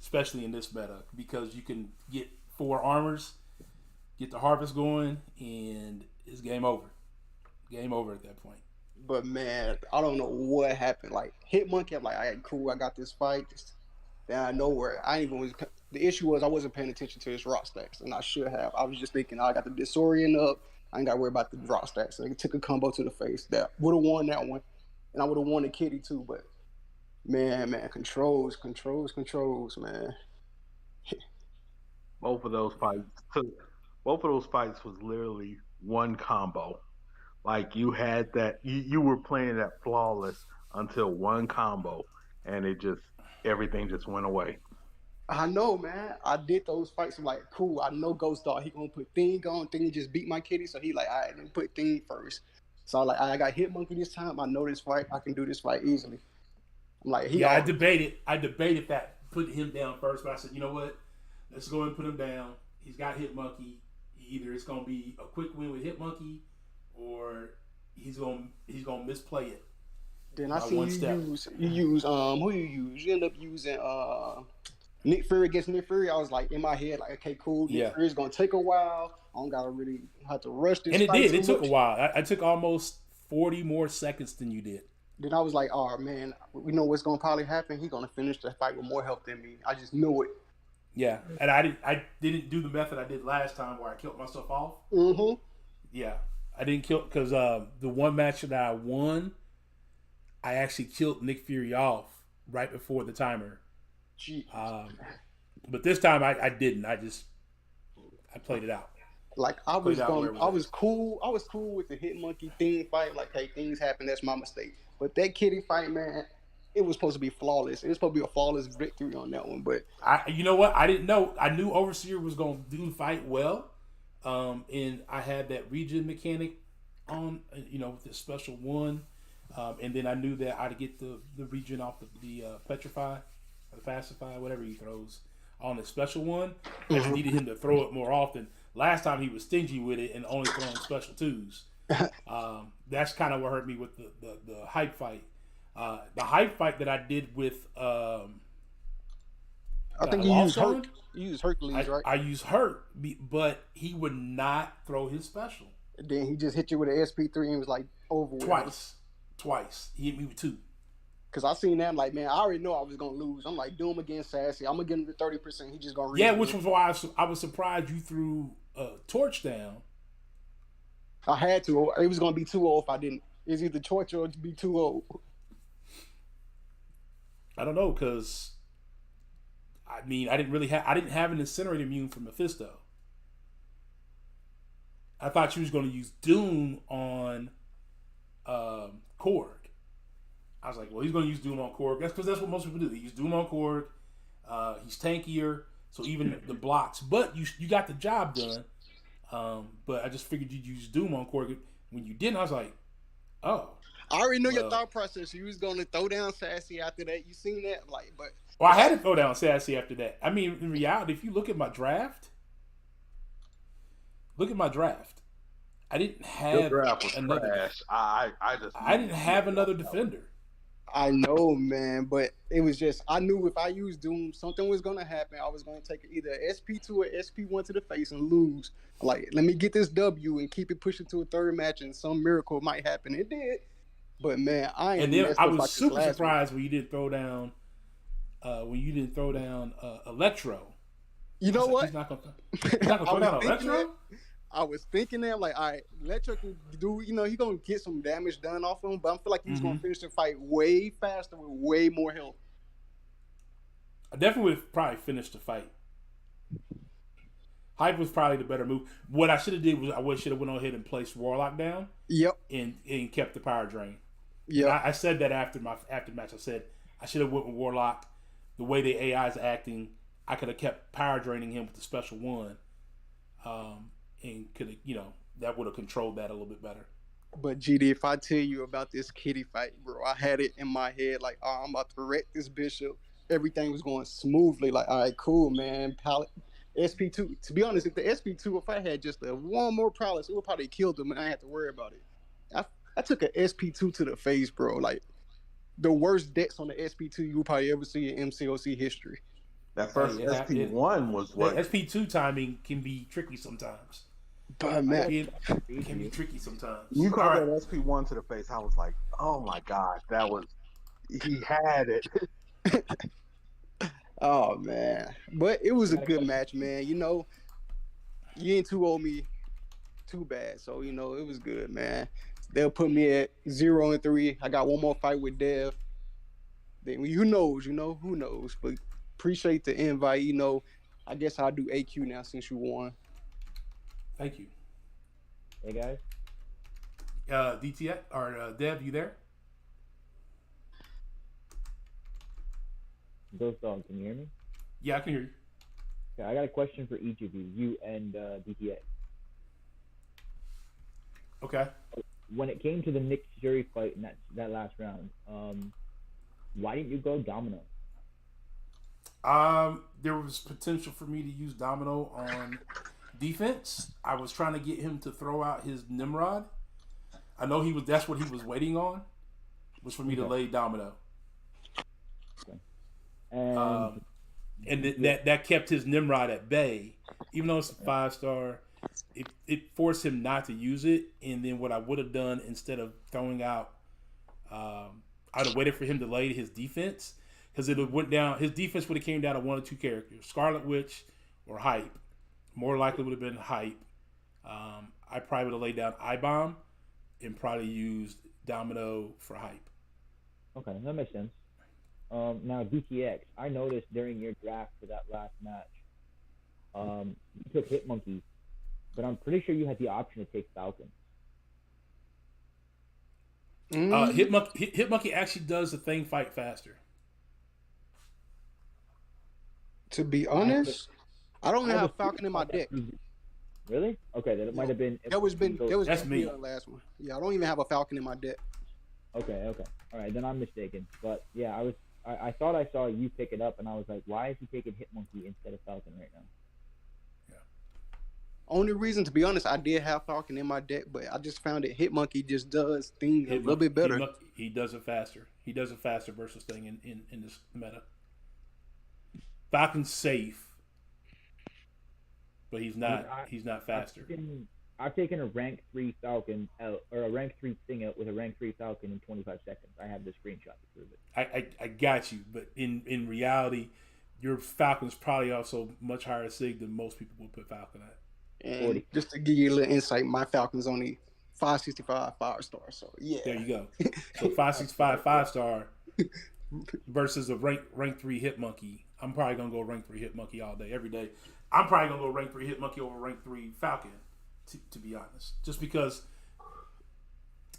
A: especially in this meta, because you can get 4 armors, get the harvest going, and it's game over. Game over at that point.
E: But man, I don't know what happened. Like Hitmonkey, I'm like, all right, cool, I got this fight. Then out of nowhere, I ain't even was. The issue was I wasn't paying attention to his raw stacks, and I should have. I was just thinking, I got the disorient up. I ain't got to worry about the raw stacks. So he took a combo to the face that would have won that one, and I would have won the kitty too. But man, controls, man.
O: Both of those fights was literally one combo. Like you had that, you were playing that flawless until one combo, and everything just went away.
E: I know, man. I did those fights. I'm like, cool. I know Ghostdog. He gonna put Thing on. Thing just beat my kitty, so he like, all right, let me put Thing first. So I'm like, I got Hitmonkey this time. I know this fight. I can do this fight easily. I'm like,
A: I debated that, putting him down first, but I said, you know what? Let's go and put him down. He's got Hitmonkey. Either it's gonna be a quick win with Hitmonkey, or he's gonna misplay it.
E: Then I see you use who you use? You end up using Nick Fury against Nick Fury. I was like in my head, like, okay, cool. Nick Fury's gonna take a while. I don't gotta really have to rush this.
A: And it did. It took a while. I took almost 40 more seconds than you did.
E: Then I was like, oh man, we know what's gonna probably happen. He's gonna finish the fight with more health than me. I just knew it.
A: Yeah, and I didn't do the method I did last time where I killed myself off.
E: Mm-hmm.
A: Yeah, I didn't kill because the one match that I won, I actually killed Nick Fury off right before the timer.
E: Gee.
A: But this time I didn't. I played it out.
E: Like I was cool. I was cool with the Hitmonkey Thing fight. Like, hey, things happen. That's my mistake. But that kitty fight, man, it was supposed to be flawless. It was supposed to be a flawless victory on that one. But
A: you know what? I didn't know. I knew Overseer was going to do the fight well, and I had that regen mechanic on. With the special one, and then I knew that I'd get the regen off the petrify, or the pacify, whatever he throws on the special one. I just needed him to throw it more often. Last time he was stingy with it and only throwing special twos. That's kind of what hurt me with the hype fight. The hype fight that I did with
E: I think you used Hercules, right?
A: I used Hurt, but he would not throw his special.
E: And then he just hit you with an SP3 and was like over with.
A: Twice. He hit me with 2.
E: Because I seen that, I'm like, man, I already know I was going to lose. I'm like, Doom against Sassy. I'm going to get him to 30%. He just going to
A: which was why I was surprised you threw a torch down.
E: I had to. It was going to be too old if I didn't. It's either torch or it'd be too old.
A: I don't know, because I didn't have an incinerator immune from Mephisto. I thought you was going to use Doom on Korg. I was like, well, he's going to use Doom on Korg. That's because that's what most people do. They use Doom on Korg. He's tankier, so even the blocks. But you got the job done. But I just figured you'd use Doom on Korg. When you didn't, I was like, oh.
E: I already know your thought process. You was going to throw down Sassy after that. You seen that?
A: Well, I had to throw down Sassy after that. I mean, in reality, if you look at my draft, I didn't have another.
O: Trash. I
A: didn't have another defender.
E: I know, man, but it was just, I knew if I used Doom, something was going to happen. I was going to take either SP2 or SP1 to the face and lose. Like, let me get this W and keep it pushing to a third match, and some miracle might happen. It did. But man, I was
A: super surprised when you didn't throw down Electro.
E: You know what?
A: He's not gonna throw down Electro.
E: I was thinking that, like, all right, Electro can do, he's gonna get some damage done off him, but I feel like he's gonna finish the fight way faster with way more health.
A: I definitely would have probably finished the fight. Hype was probably the better move. What I should have did was I should have went on ahead and placed Warlock down.
E: Yep.
A: And kept the power drain.
E: Yeah.
A: I said that after the match. I said I should have went with Warlock. The way the AI is acting, I could have kept power draining him with the special one. And could have, that would have controlled that a little bit better.
E: But GD, if I tell you about this kitty fight, bro, I had it in my head like, oh, I'm about to wreck this bishop. Everything was going smoothly. Like, all right, cool, man. SP2. To be honest, if the SP2, if I had just one more prowess, it would probably killed him, and I didn't have to worry about it. I took an SP2 to the face, bro. Like, the worst decks on the SP2 you will probably ever see in MCOC history.
O: That first
A: Hey,
O: SP1 was what?
A: The SP2 timing can be tricky sometimes.
E: But man,
A: Can be tricky sometimes.
O: You
A: All
O: called
A: right.
O: that SP1 to the face. I was like, oh my gosh, he had it.
E: oh man, but it was a good match, man. You know, you ain't too old me too bad, so you know it was good, man. They'll put me at 0-3. I got one more fight with Dev. Then who knows. But appreciate the invite. You know, I guess I'll do AQ now since you won.
A: Thank you.
C: Hey guys.
A: DTX or Dev, you there?
C: Ghostdog, can you hear me?
A: Yeah, I can hear you.
C: Okay, I got a question for each of you and DTX.
A: Okay.
C: When it came to the Nick Fury fight in that last round, why didn't you go Domino?
A: There was potential for me to use Domino on defense. I was trying to get him to throw out his Nimrod. I know that's what he was waiting on, was for me to lay Domino.
C: Okay.
A: And that kept his Nimrod at bay. Even though it's a 5-star, it forced him not to use it. And then what I would have done instead of throwing out, I'd have waited for him to lay his defense, because it went down. His defense would have came down to one or two characters, Scarlet Witch or Hype. More likely would have been Hype. I probably would have laid down I-Bomb and probably used Domino for Hype.
C: Okay, that makes sense. Now DTX, I noticed during your draft for that last match, you took Hitmonkey, but I'm pretty sure you had the option to take Falcon.
A: Hitmonkey actually does the thing fight faster.
E: To be honest, I don't have Falcon in my deck.
C: Really? Okay, then it might have been.
E: That was
A: That's me.
E: The last one. Yeah, I don't even have a Falcon in my deck.
C: Okay. All right, then I'm mistaken. But yeah, I thought I saw you pick it up, and I was like, why is he taking Hitmonkey instead of Falcon right now?
E: Only reason, to be honest, I did have Falcon in my deck, but I just found that Hitmonkey just does things a little bit better.
A: He does it faster. He does it faster versus thing in this meta. Falcon's safe, but he's not faster.
C: I've taken a rank 3 Falcon out, or a rank 3 thing out with a rank 3 Falcon in 25 seconds. I have the screenshot to prove it.
A: I got you, but in reality, your Falcon's probably also much higher sig than most people would put Falcon at.
E: And 40. Just to give you a little insight, my Falcon's only 565 5-star. So yeah,
A: there you go. So 565 5-star versus a rank 3 Hitmonkey. I'm probably gonna go rank 3 Hitmonkey all day, every day. I'm probably gonna go rank 3 Hitmonkey over rank 3 Falcon, to be honest. Just because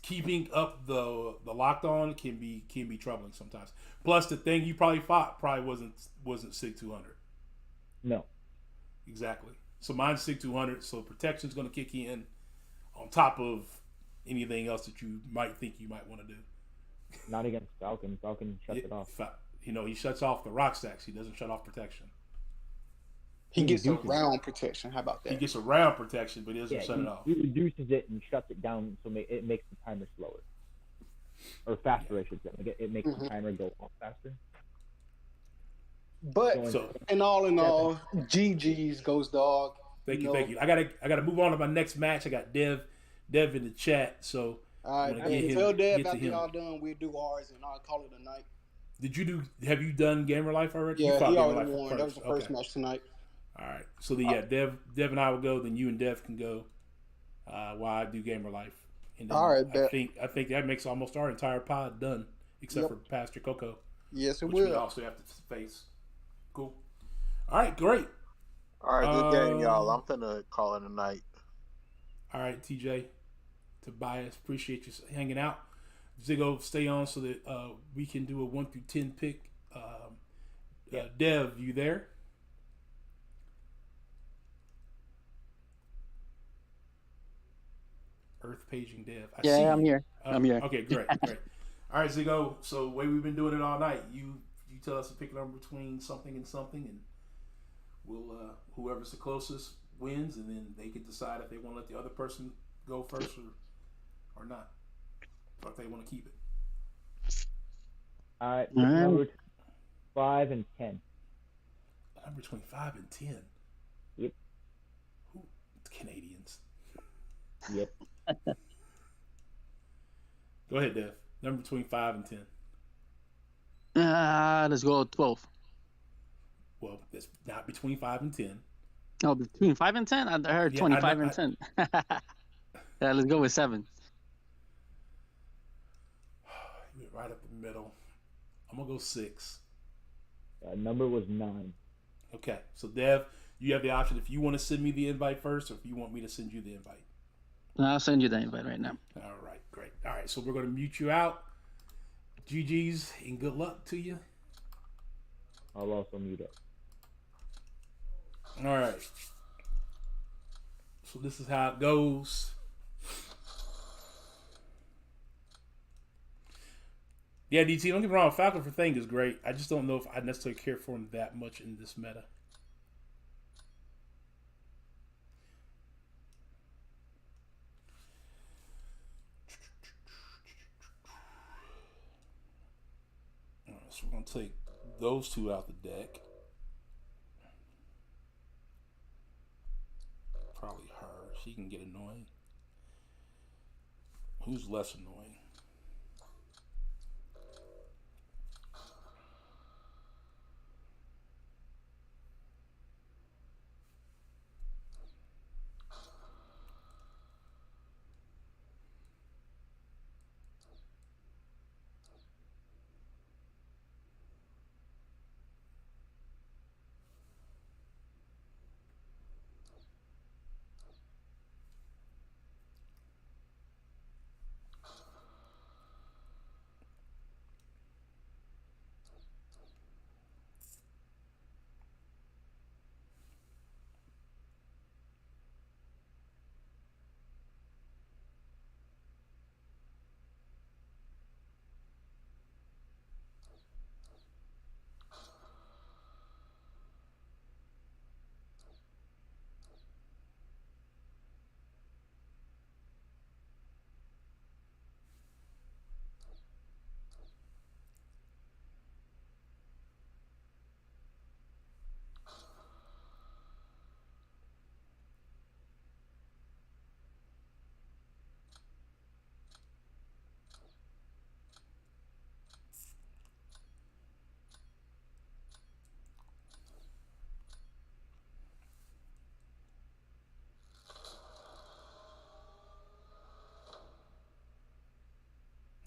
A: keeping up the locked on can be troubling sometimes. Plus, the thing you probably fought wasn't SIG 200.
C: No.
A: Exactly. So mine's SIG 200. So protection's gonna kick in on top of anything else that you might think you might want to do.
C: Not against Falcon. Falcon shuts it off.
A: He shuts off the rock stacks. He doesn't shut off protection.
E: He gets around protection. How about that?
A: He gets around protection, but he doesn't shut it off.
C: He reduces it and shuts it down, so it makes the timer slower. Or faster, I should say. It makes the timer go off faster.
E: But in all, GG's Ghostdog.
A: Thank you. I gotta move on to my next match. I got Dev in the chat. So
E: all right, tell Dev after y'all done, we'll do ours and I'll call it a night.
A: Have you done Gamer Life already?
E: Yeah, he already won. That was the first match tonight.
A: All right. So Dev and I will go. Then you and Dev can go while I do Gamer Life. And then
E: all right.
A: I think that makes almost our entire pod done, except for Pastor Coco.
E: Yes, it
A: which
E: will.
A: We also have to face. Cool. All right. Great.
K: All right. Good game, y'all. I'm finna call it a night.
A: All right, TJ, Tobias, appreciate you hanging out. Ziggo, stay on so that we can do a 1 through 10 pick. Dev, you there? Earth paging Dev.
R: I'm here. I'm here.
A: Okay, great. All right, Ziggo. So the way we've been doing it all night, you tell us to pick a number between something and something, and we'll whoever's the closest wins, and then they can decide if they want to let the other person go first or not. Or if they want to keep it.
C: All right. Number 5 and 10.
A: Number between 5 and 10.
C: Yep.
A: Who? Canadians.
C: Yep.
A: Go ahead, Dev. Number between 5 and 10.
R: Let's go 12.
A: Well, it's not between 5 and 10.
R: Oh, between 5 and 10? I heard
A: Yeah,
R: 25 and 10. Yeah, let's go with 7.
A: You went right up the middle. I'm going to go 6.
C: Number was 9.
A: Okay, so Dev, you have the option if you want to send me the invite first or if you want me to send you the invite.
R: I'll send you the invite right now.
A: All right, great. All right, so we're going to mute you out. GG's and good luck to you.
C: I'll also mute up.
A: All right. So this is how it goes. Yeah, DT, don't get me wrong. Falcon for Thing is great. I just don't know if I necessarily care for him that much in this meta. All right, so we're going to take those two out the deck. Probably her. She can get annoying. Who's less annoying?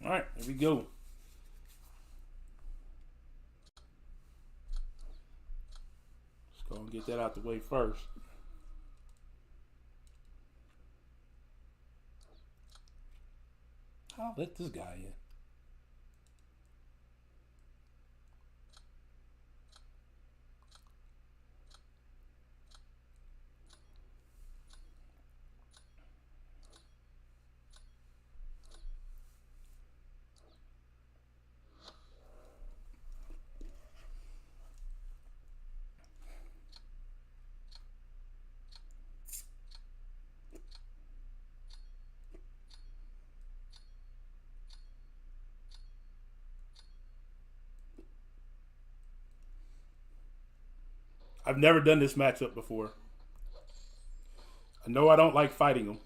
A: All right, here we go. Let's go and get that out the way first. I'll let this guy in. I've never done this matchup before. I know I don't like fighting them.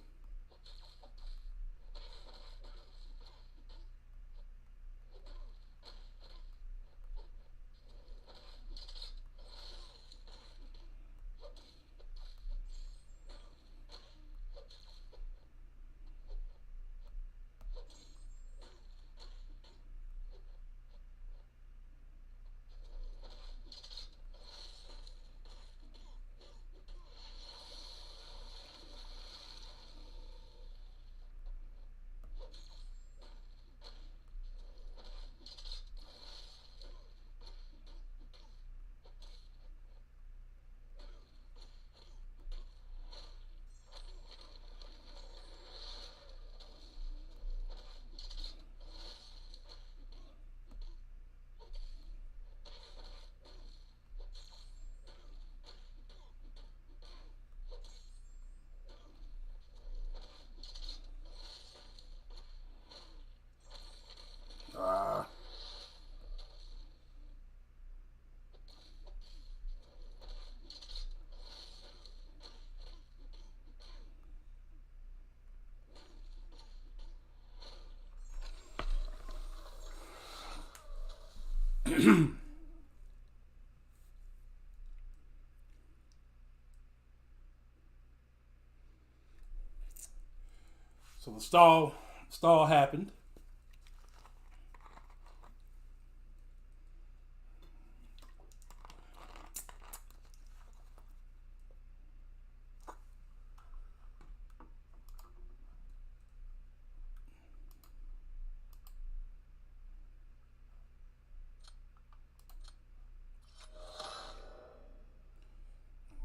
A: So the stall happened.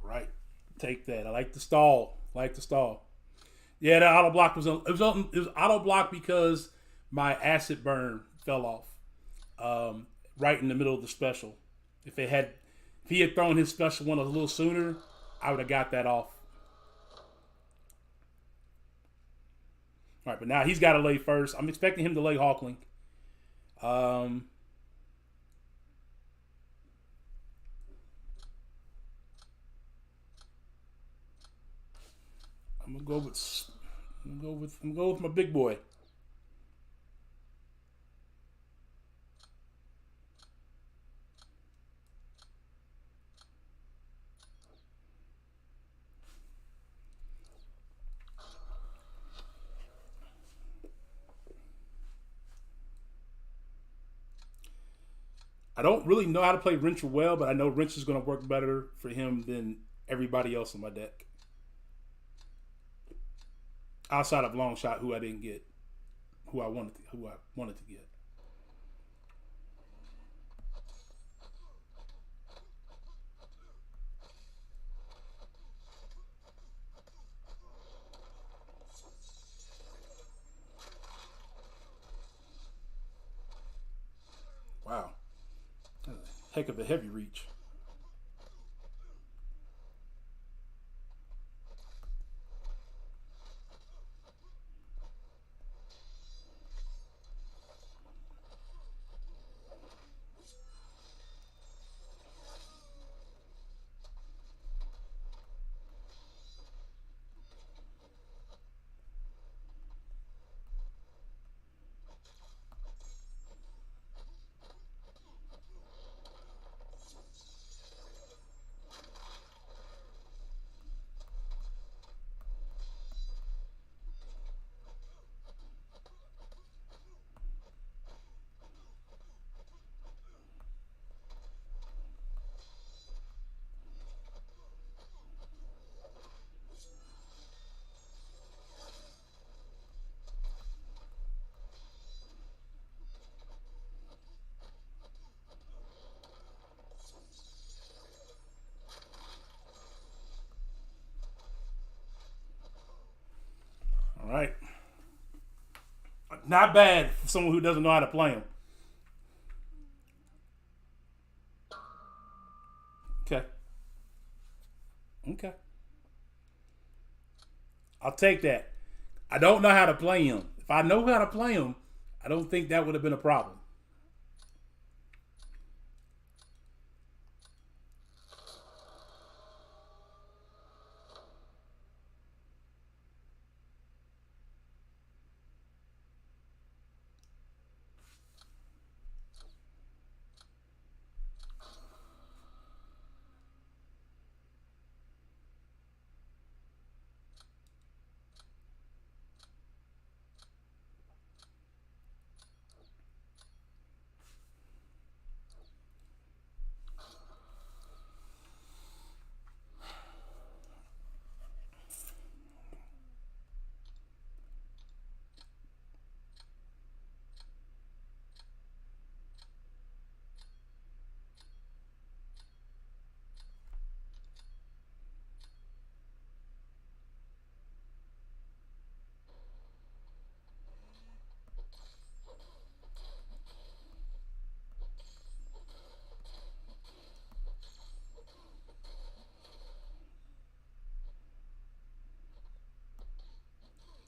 A: Right. Take that. I like the stall. Yeah, the auto block it was auto block because my acid burn fell off right in the middle of the special. If he had thrown his special one a little sooner, I would have got that off. All right, but now he's got to lay first. I'm expecting him to lay Hawkling. I'm gonna go with my big boy. I don't really know how to play Wrencher well, but I know Wrench is going to work better for him than everybody else in my deck. Outside of Long Shot, who I didn't get, who I wanted to get. Wow, that's a heck of a heavy reach. All right. Not bad for someone who doesn't know how to play him. Okay. Okay. I'll take that. I don't know how to play him. If I know how to play him, I don't think that would have been a problem.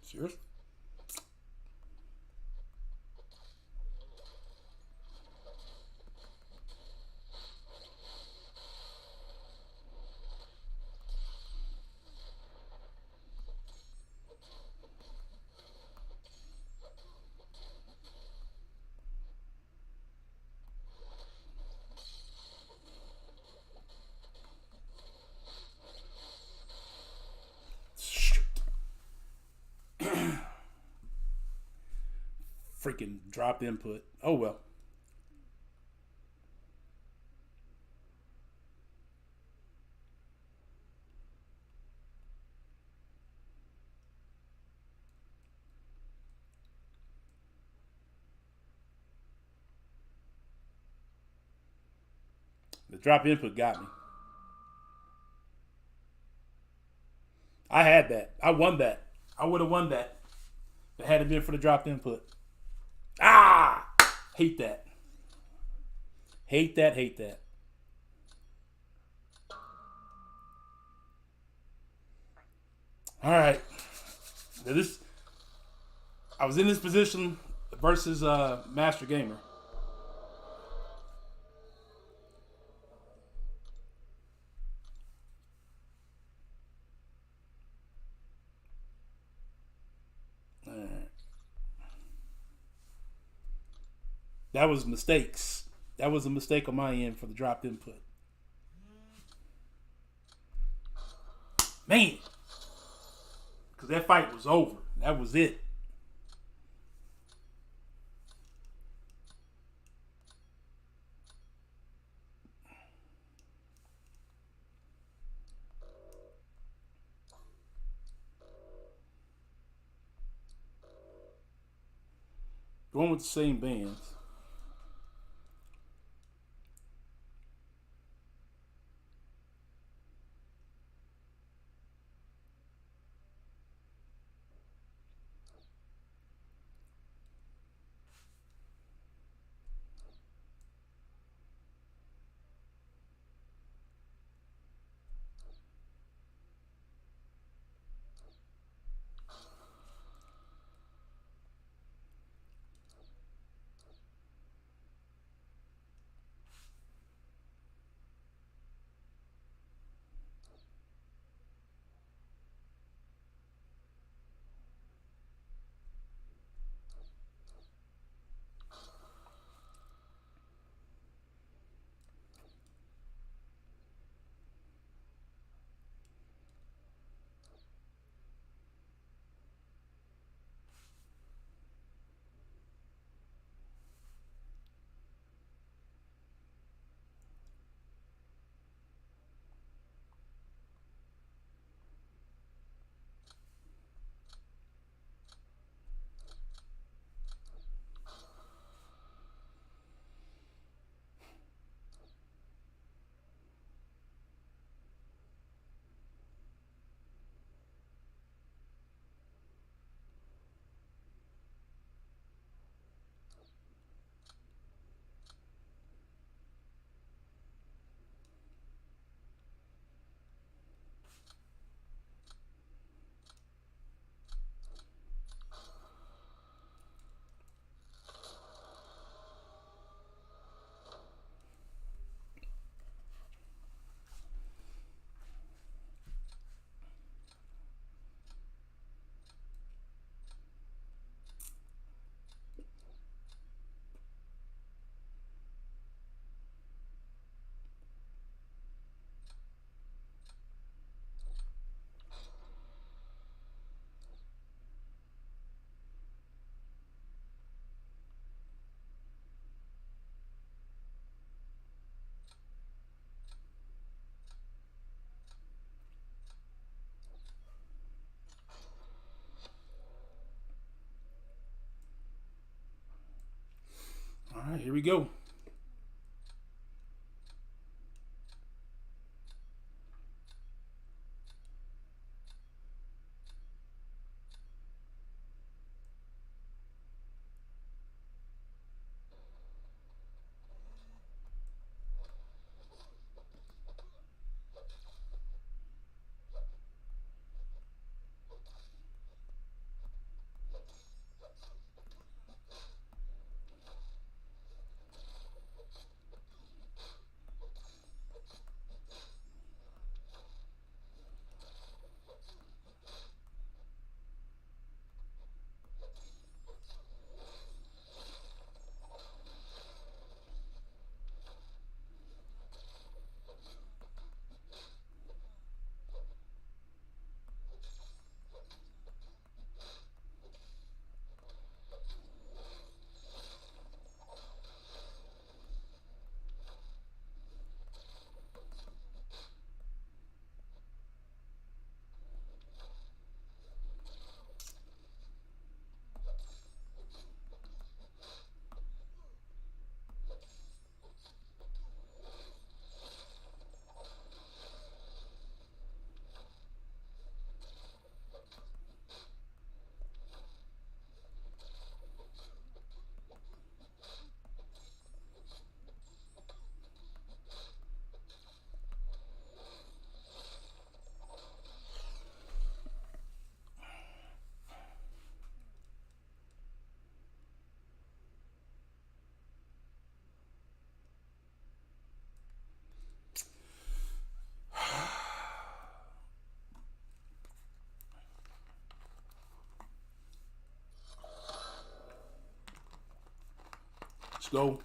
A: Serious? freaking dropped input. Oh well. The drop input got me. I had that. I won that. I would have won that. If it hadn't been for the dropped input. Ah! Hate that. Hate that, hate that. All right. Now this, I was in this position versus Master Gamer. All right. That was mistakes. That was a mistake on my end for the dropped input. Man. Because that fight was over. That was it. Going with the same bands. All right, here we go. Let's go.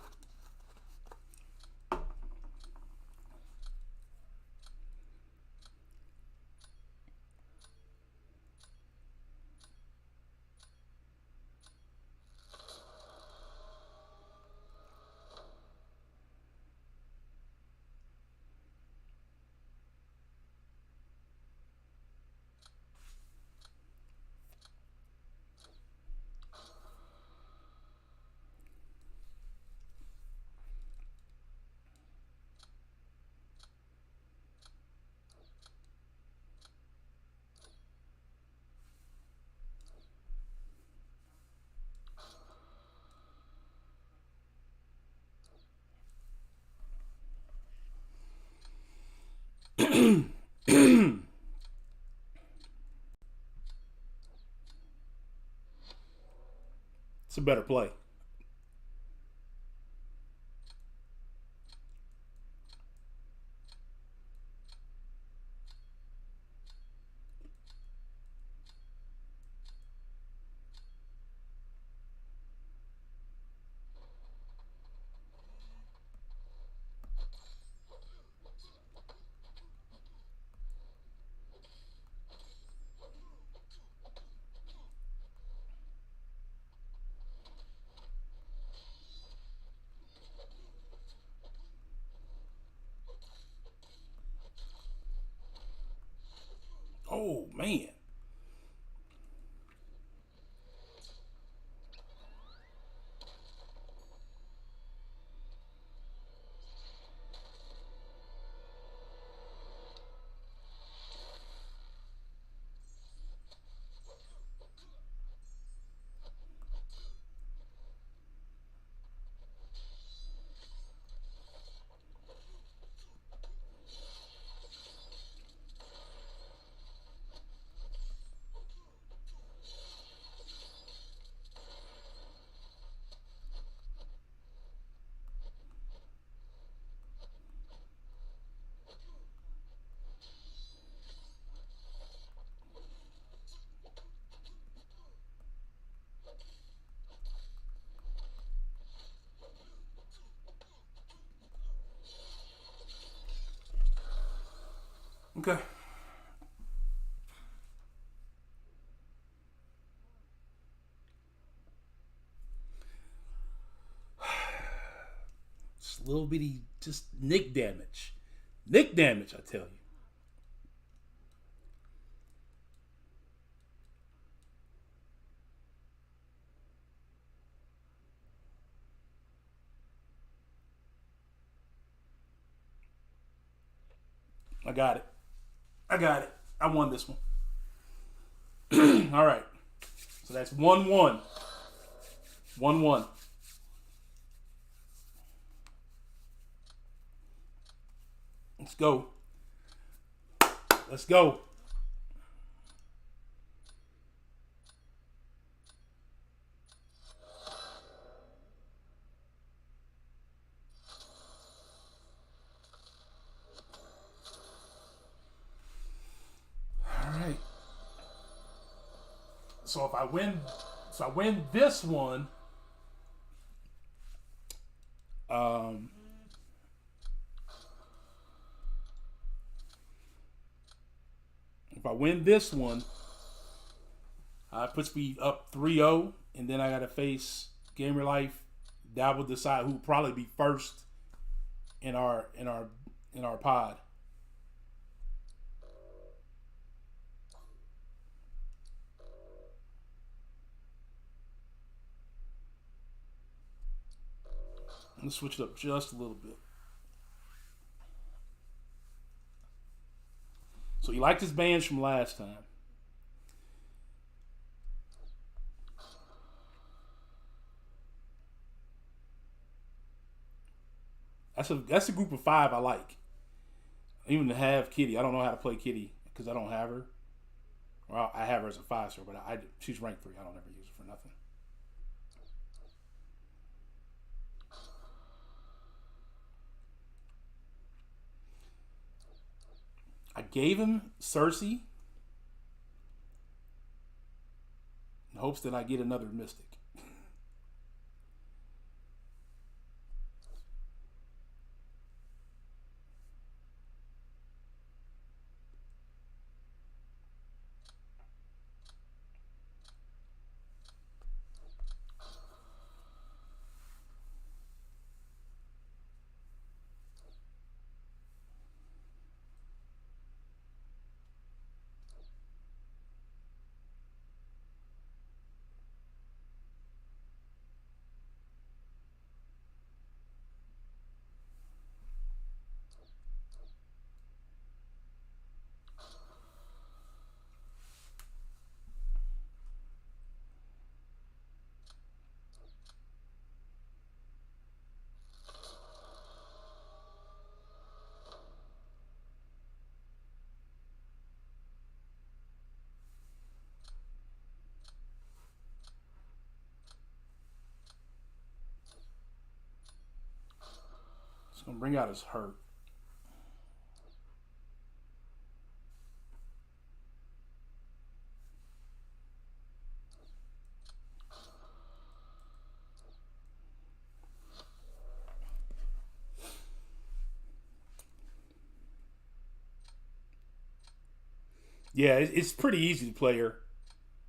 A: It's a better play. Oh, man. Okay. Just a little bitty, just nick damage. Nick damage, I tell you. I got it. I got it. I won this one. All right. So that's 1-1. 1-1. Let's go. Let's go. All right. So if I win this one, if I win this one, puts me up 3-0, and then I got to face Gamer Life. That will decide who will probably be first in our pod. Let's switch it up just a little bit. So you liked his bands from last time. That's a group of 5 I like. Even to have Kitty. I don't know how to play Kitty because I don't have her. Well, I have her as a 5-star, but she's ranked 3. I don't ever use her for nothing. I gave him Cersei in hopes that I get another Mystic. It's gonna bring out his hurt. Yeah, it's pretty easy to play her.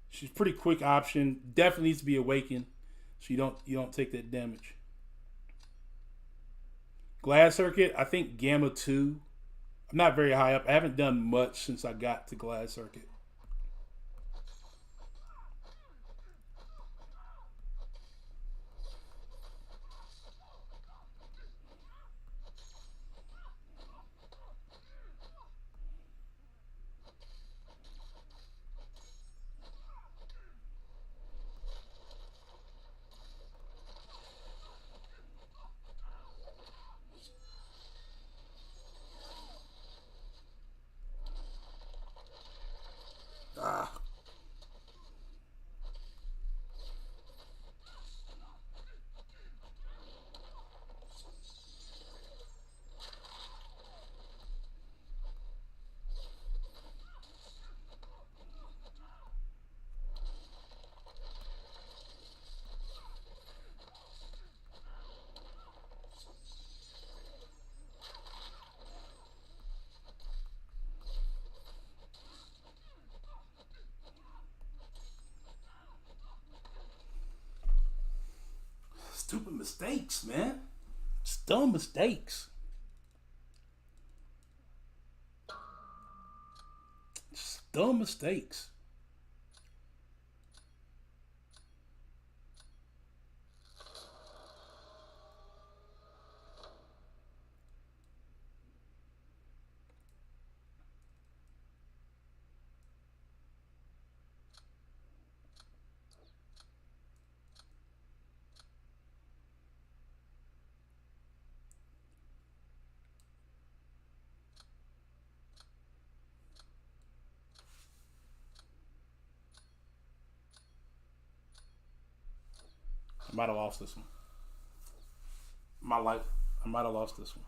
A: She's a pretty quick option. Definitely needs to be awakened, so you don't take that damage. Glass Circuit, I think Gamma 2. I'm not very high up. I haven't done much since I got to Glass Circuit. Ah. Stupid mistakes, man. Just dumb mistakes. Just dumb mistakes. I might have lost this one. My life, I might have lost this one.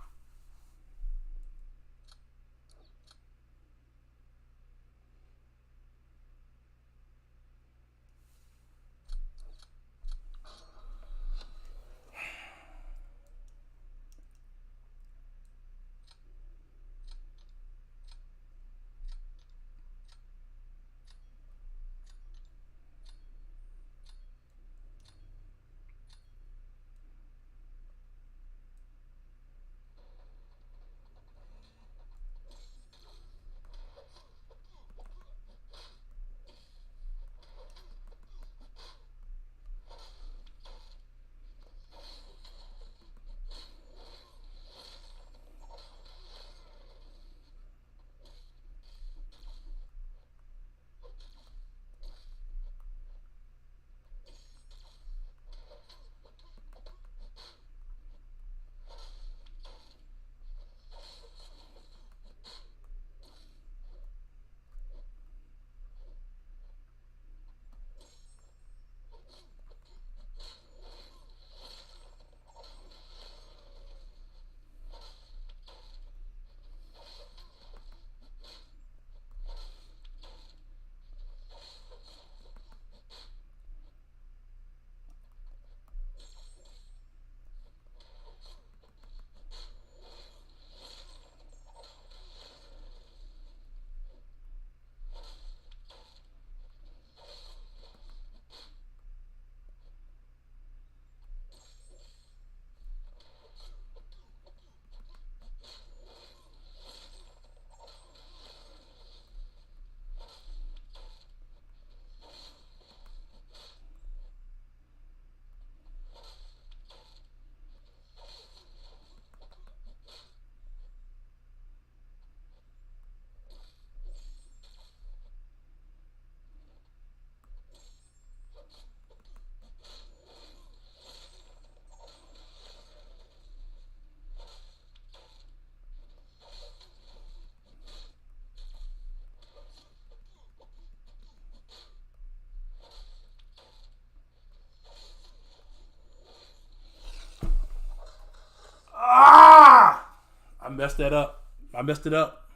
A: messed that up. I messed it up.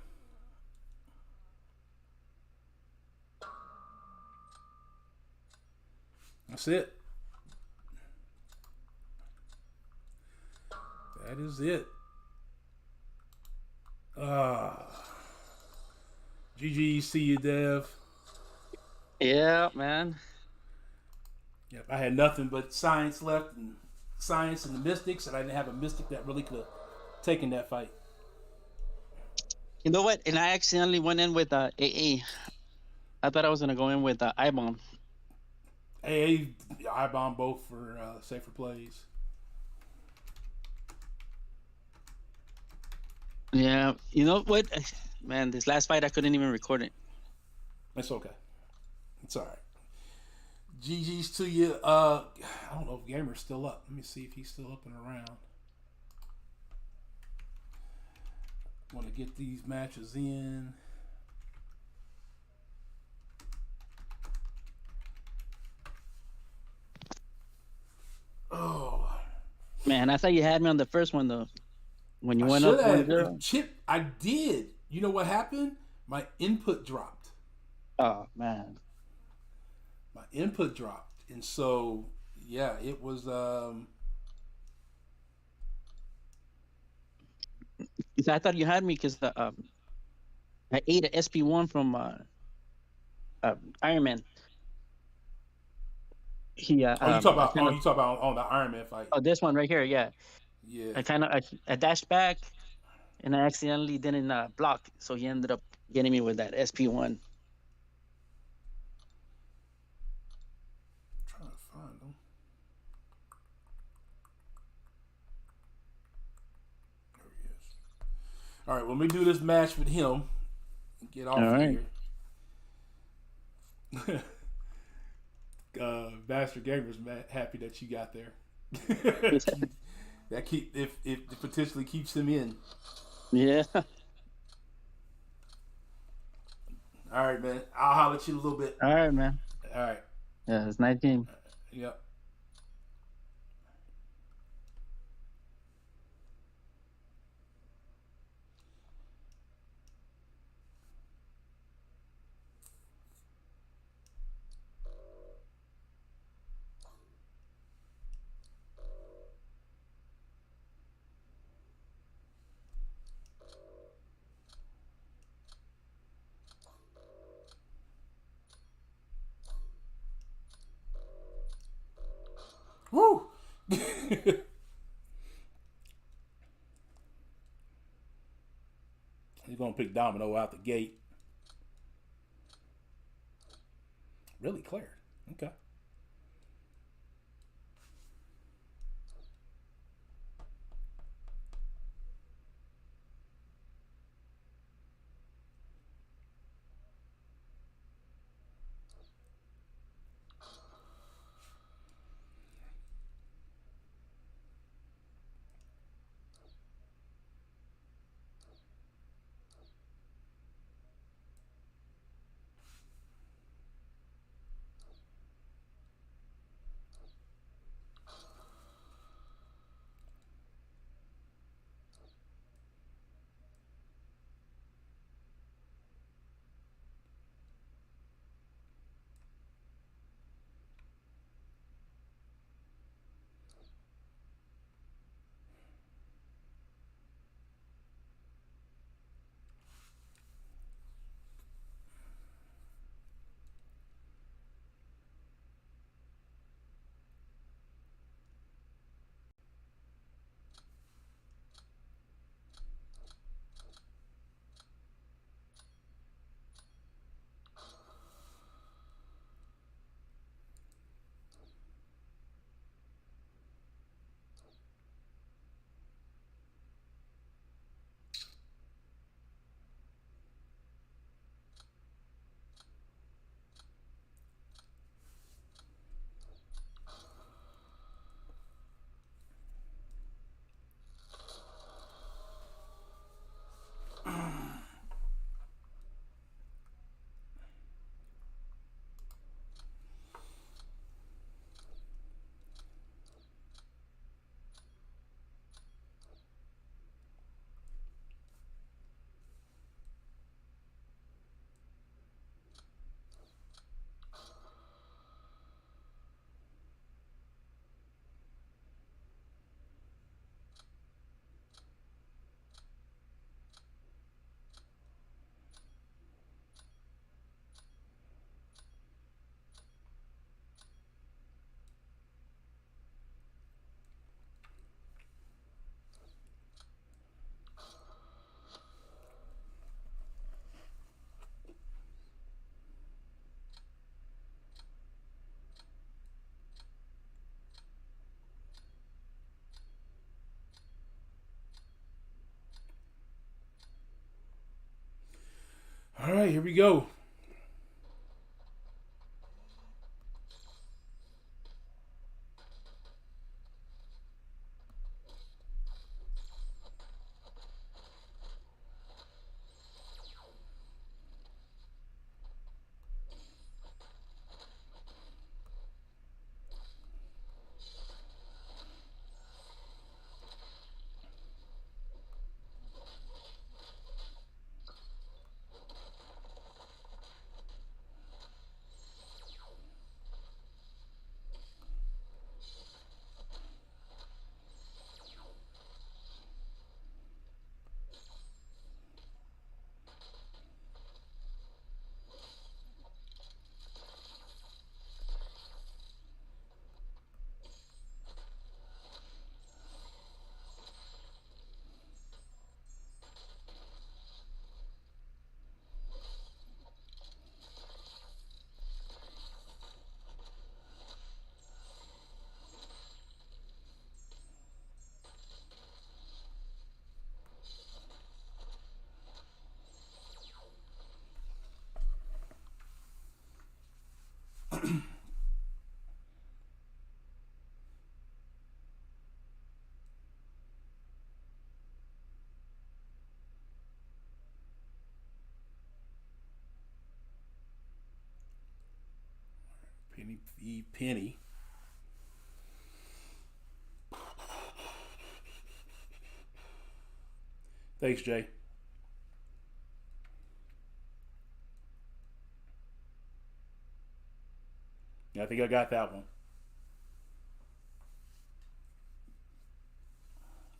A: That's it. That is it. GG, see you, Dev.
R: Yeah, man.
A: Yep, I had nothing but science left, and science and the mystics, and I didn't have a mystic that really could have taken that fight.
R: You know what? And I accidentally went in with AA. I thought I was gonna go in with I-bomb.
A: AA, I bomb both for safer plays.
R: Yeah. You know what? Man, this last fight I couldn't even record it.
A: It's okay. It's all right. GG's to you. I don't know if Gamer's still up. Let me see if he's still up and around. Want to get these matches in. Oh.
R: Man, I thought you had me on the first one though. When you
A: I
R: went up
A: should have.
R: 1-0.
A: Chip, I did. You know what happened? My input dropped.
R: Oh man.
A: My input dropped. And so, yeah, it was
R: I thought you had me because I ate an SP1 from Iron Man. He
A: you talk about on the Iron Man fight.
R: Oh, this one right here, yeah.
A: Yeah.
R: I dashed back, and I accidentally didn't block, so he ended up getting me with that SP1.
A: Trying to find them. There he is. All right, when we do this match with him, get off of here. Master Gamer's happy that you got there. That it potentially keeps him in.
R: Yeah.
A: All right, man. I'll holler at you in a little bit.
R: All right, man.
A: All right.
R: Yeah, it's 19.
A: Yep. Woo! He's gonna pick Domino out the gate. Really clear. Okay. right, here we go. Penny v. Penny. Thanks, Jay. Yeah, I think I got that one.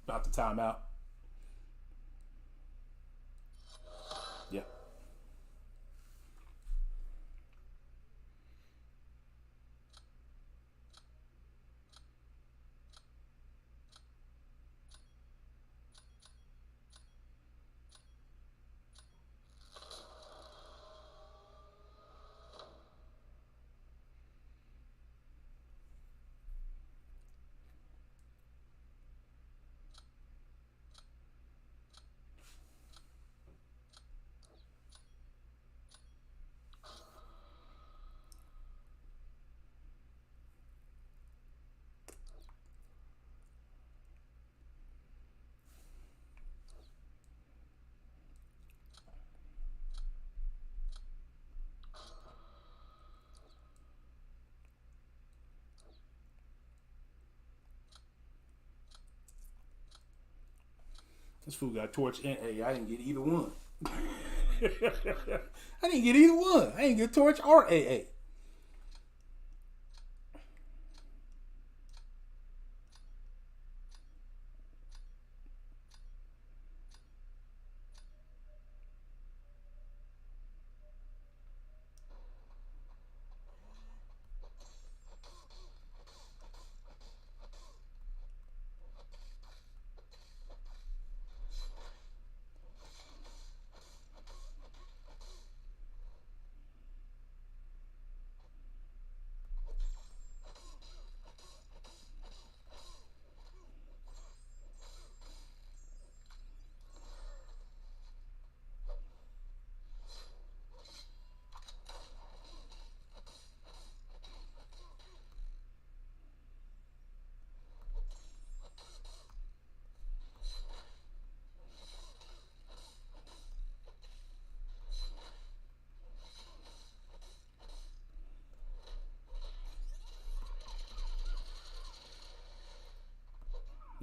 A: About the timeout. Yeah. This fool got Torch and A. I didn't get either one. I didn't get either one. I didn't get Torch or AA.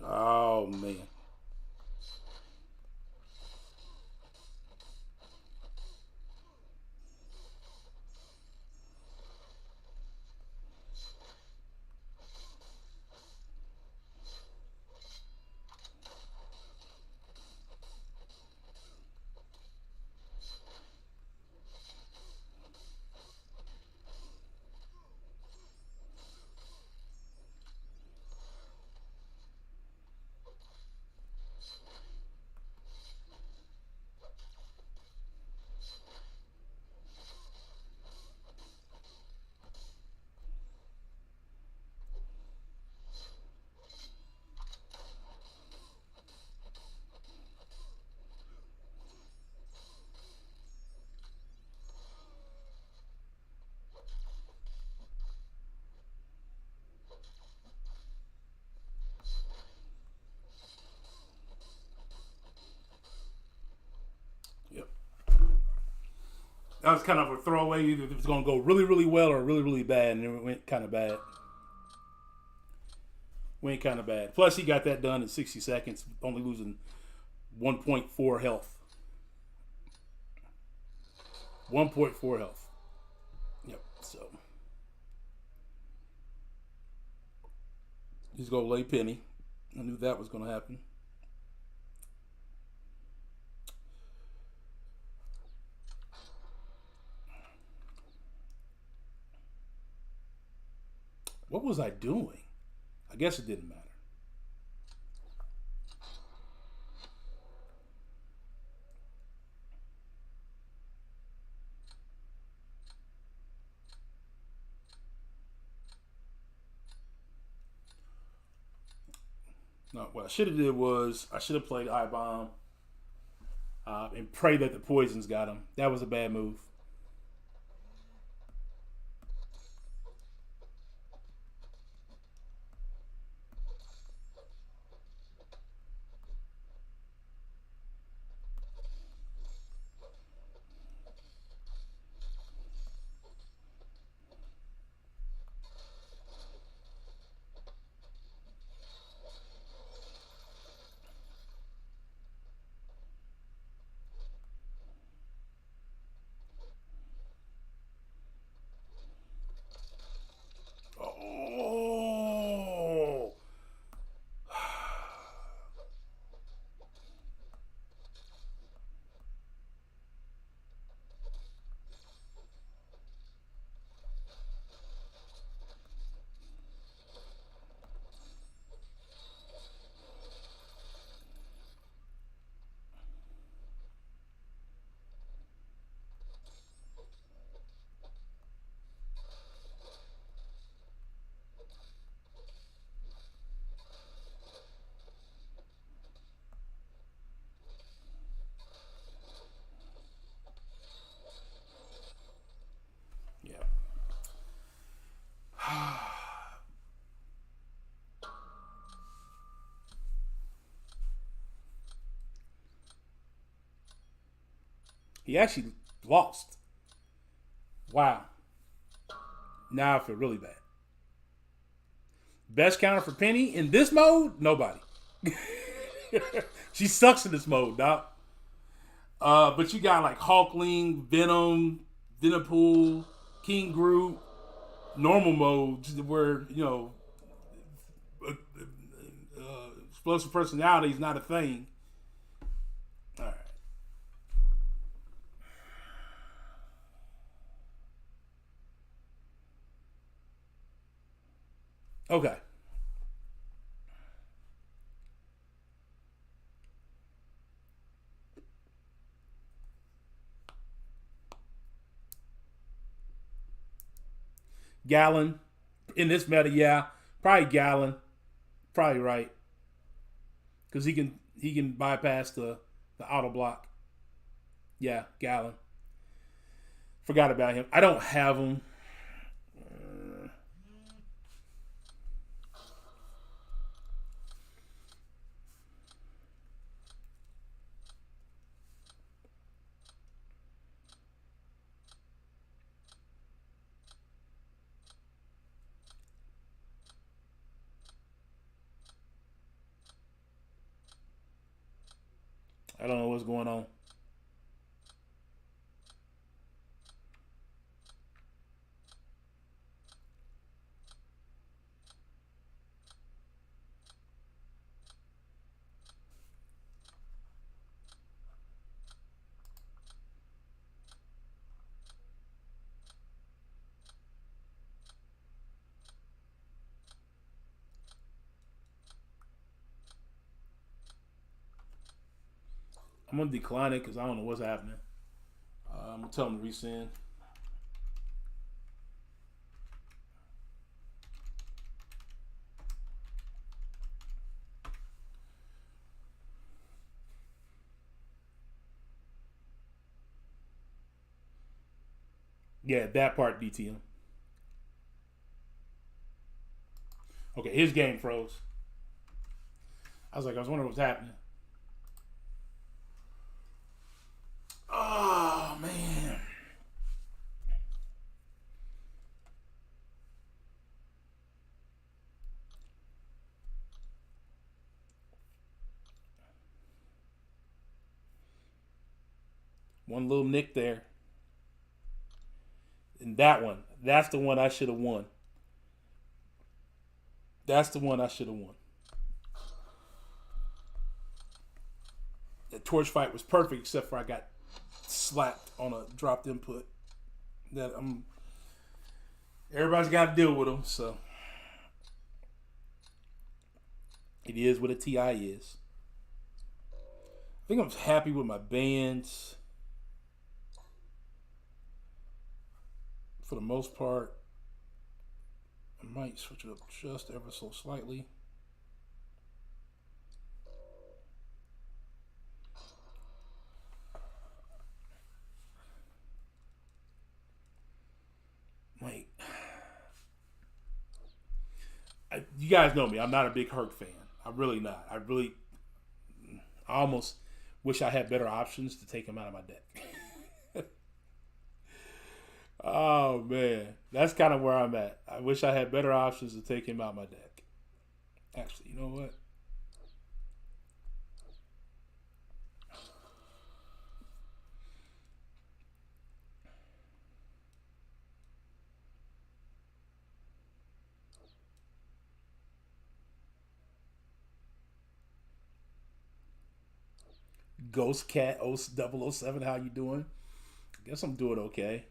A: Oh, man. That was kind of a throwaway. Either it was going to go really, really well or really, really bad, and it went kind of bad. Plus, he got that done in 60 seconds, only losing 1.4 health. 1.4 health. Yep, so. He's going to lay Penny. I knew that was going to happen. What was I doing? I guess it didn't matter. No, what I should have did was I should have played I-Bomb and pray that the poisons got him. That was a bad move. Oh. He actually lost. Wow. Now I feel really bad. Best counter for Penny in this mode? Nobody. She sucks in this mode, doc. But you got like Hulkling, Venom, Deadpool, King Groot, normal mode where, you know, explosive personality is not a thing. All right. Okay. Gallon in this meta, yeah, probably Gallon, probably right, because he can bypass the auto block. Yeah, Gallon. Forgot about him. I don't have him. I don't know what's going on. I'm gonna decline it because I don't know what's happening. I'm gonna tell him to resend. Yeah, that part DTM. Okay, his game froze. I was wondering what's happening. Oh man. One little nick there. And that's the one I should have won. That's the one I should have won. The torch fight was perfect, except for I got slapped on a dropped input. That everybody's got to deal with them, so it is what a TI is. I think I'm happy with my bands for the most part. I might switch it up just ever so slightly. Wait. You guys know me. I'm not a big Herc fan. I'm really not. I almost wish I had better options to take him out of my deck. Oh, man. That's kind of where I'm at. I wish I had better options to take him out of my deck. Actually, you know what? Ghost Cat 007, how you doing? Guess I'm doing okay.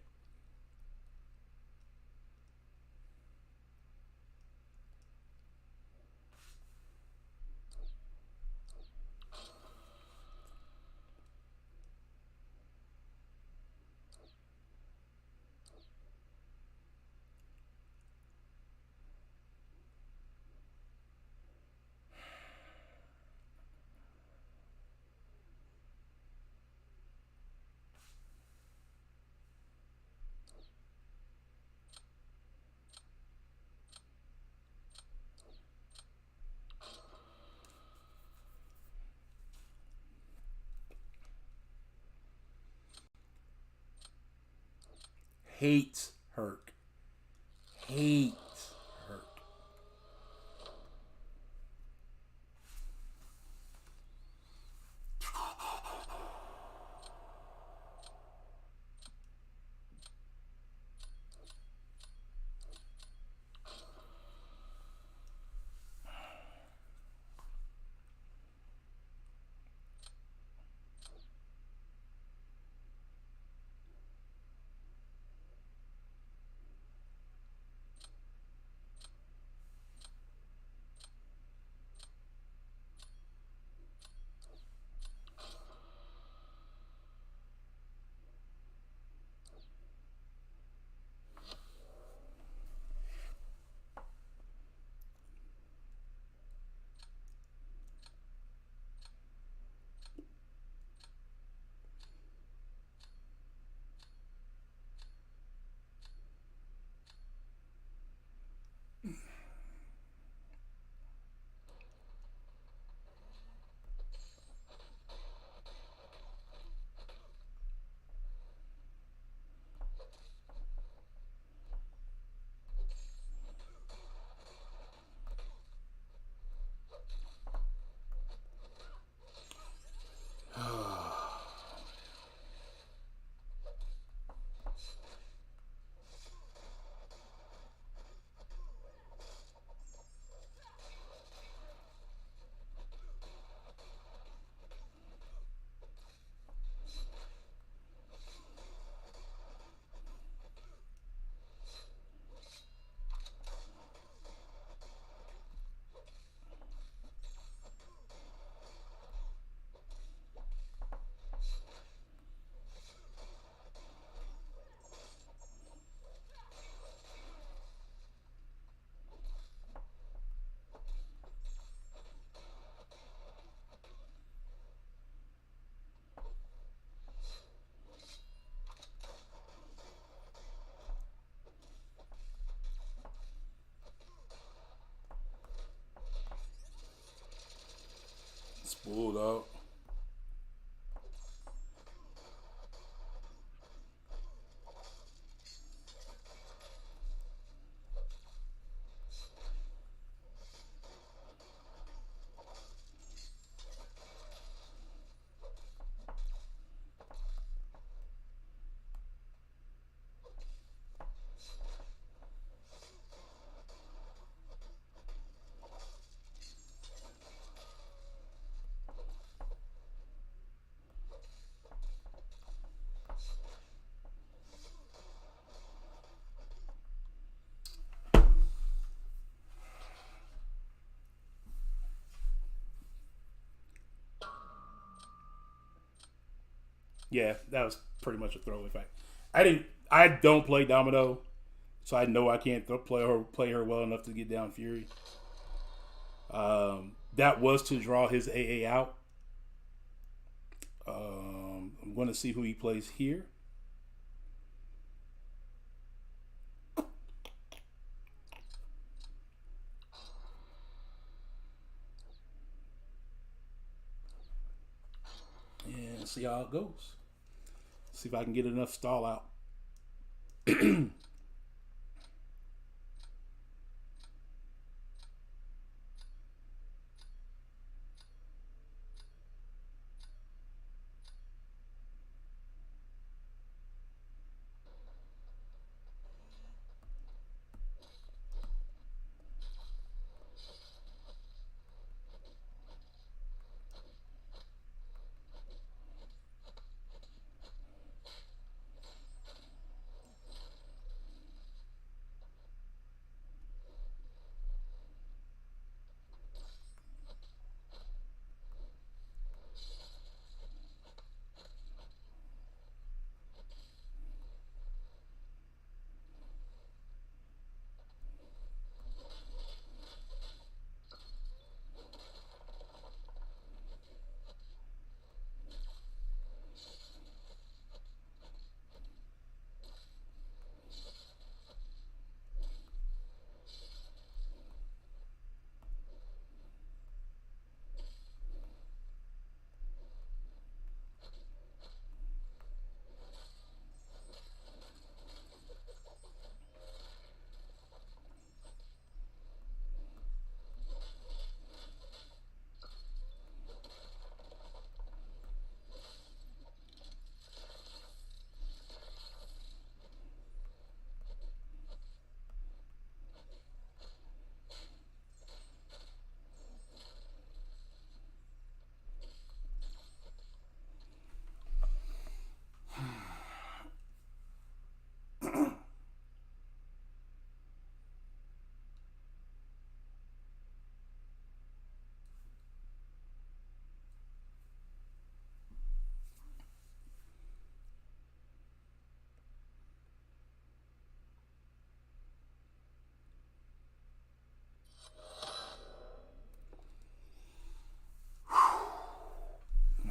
A: Hates Herc. Hates Herc. Spooled out. Yeah, that was pretty much a throwaway fact. I don't play Domino, so I know I can't play her well enough to get down Fury. That was to draw his AA out. I'm going to see who he plays here. And see how it goes. See if I can get enough stall out.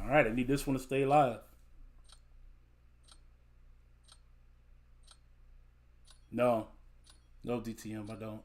A: All right, I need this one to stay alive. No DTM, I don't.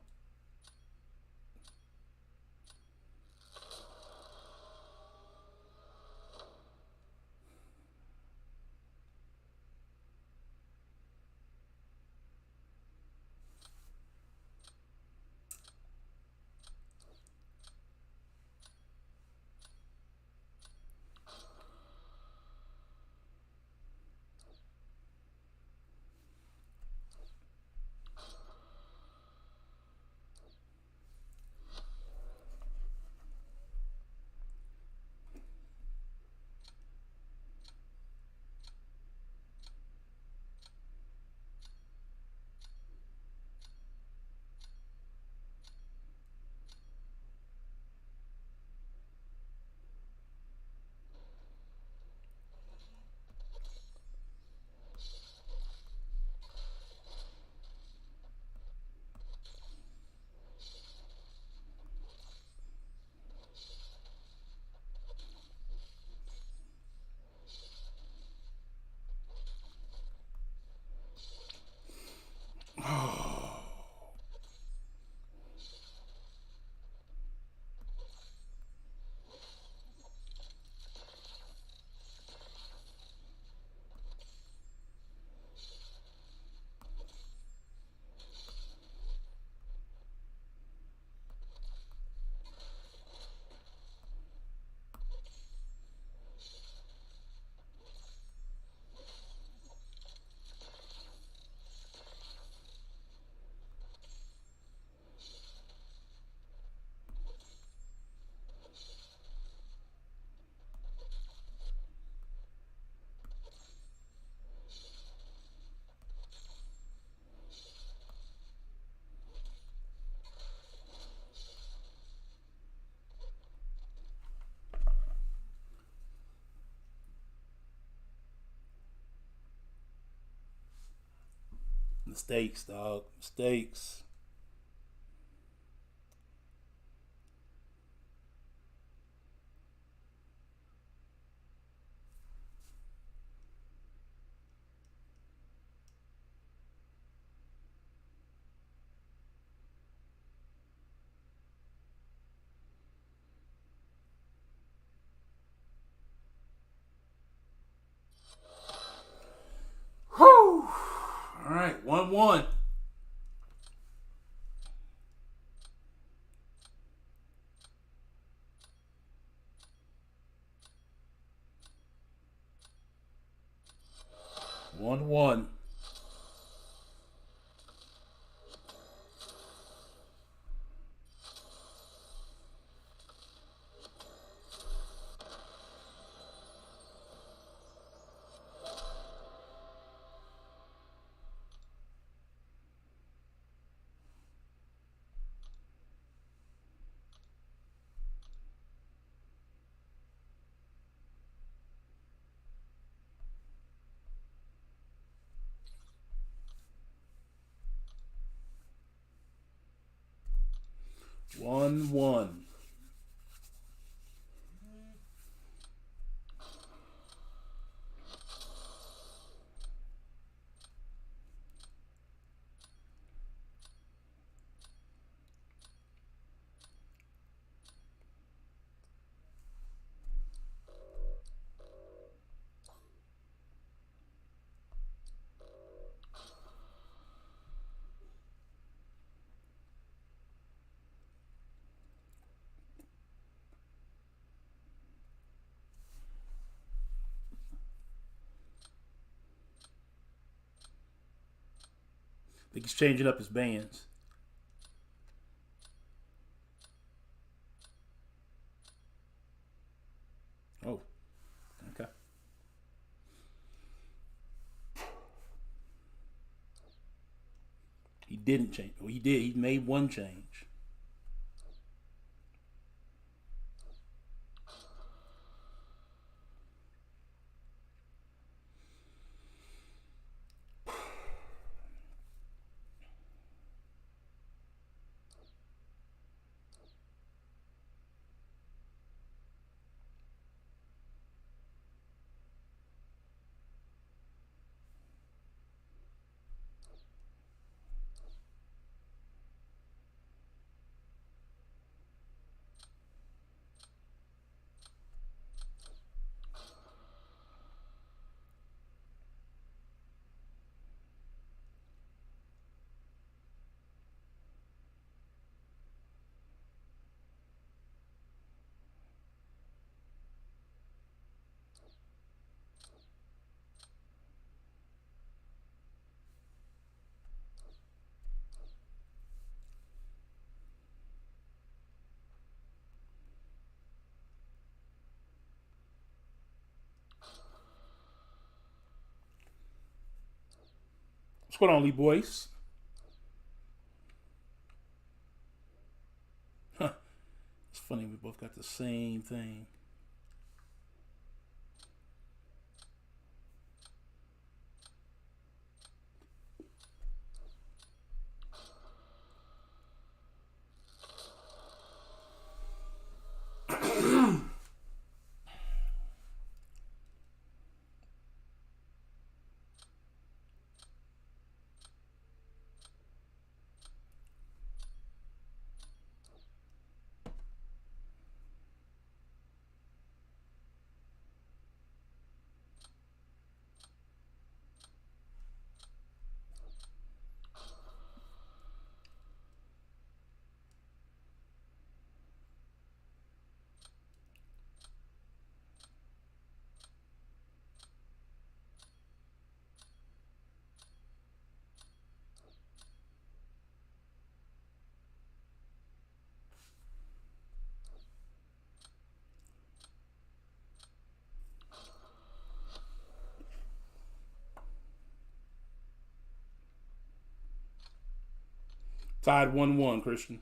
A: Mistakes, dog. Mistakes. Whew. All right, 1-1. One. 1-1. I think he's changing up his bands. Oh, okay. He didn't change. Well, he did. He made one change. What's going on, Lee boys? Huh. It's funny, we both got the same thing. Tied 1-1, Christian.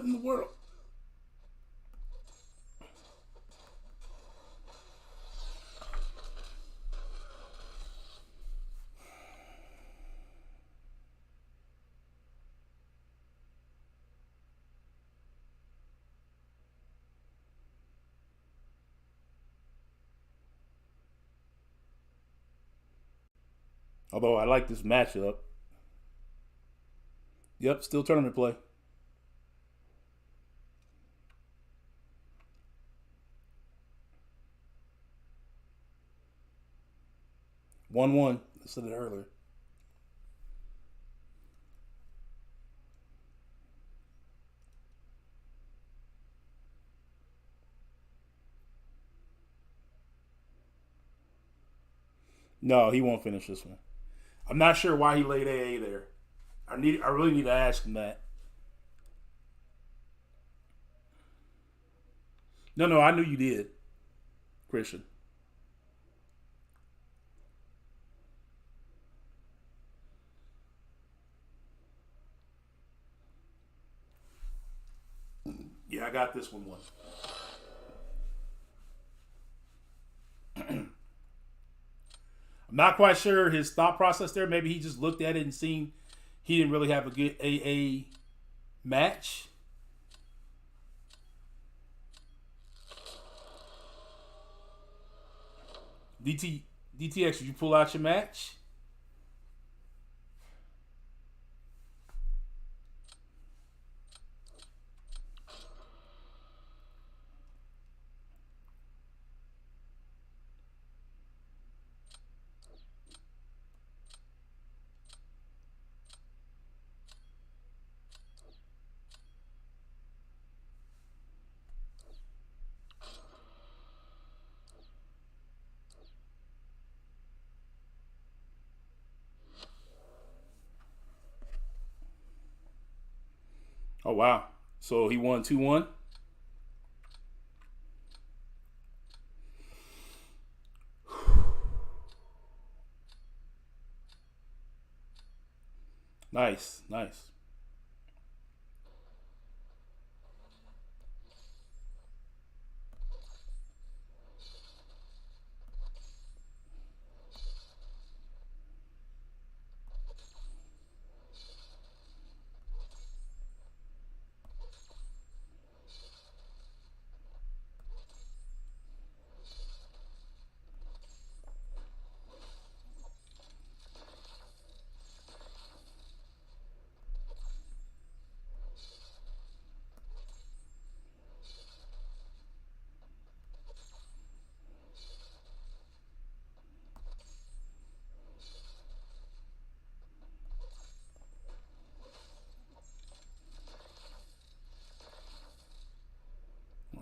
A: What in the world? Although I like this matchup. Yep, still tournament play. One. I said it earlier. No, he won't finish this one. I'm not sure why he laid AA there. I really need to ask him that. No, I knew you did, Christian. Yeah, I got this one. I'm not quite sure his thought process there. Maybe he just looked at it and seen he didn't really have a good AA match. DTX, did you pull out your match? Oh, wow. So he won 2-1? Nice.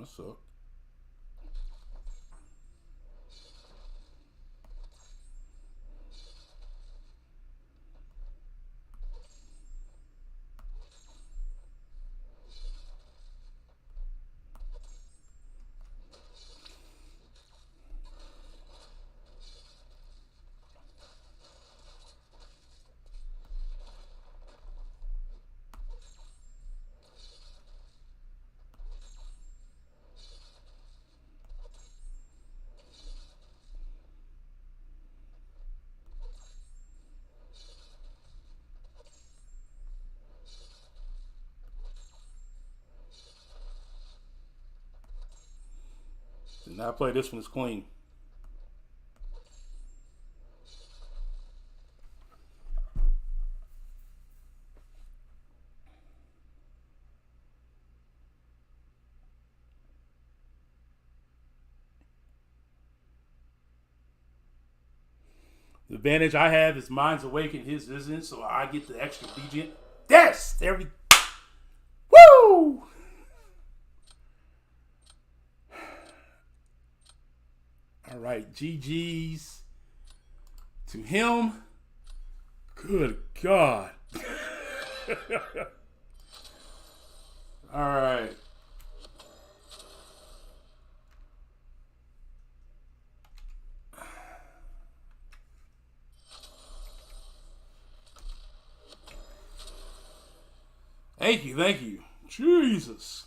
A: What's up? Did not play this one as clean. The advantage I have is mine's awake and his isn't, so I get the extra BGM. Yes! There we... Woo! All right, GG's to him. Good God. All right. Thank you. Jesus.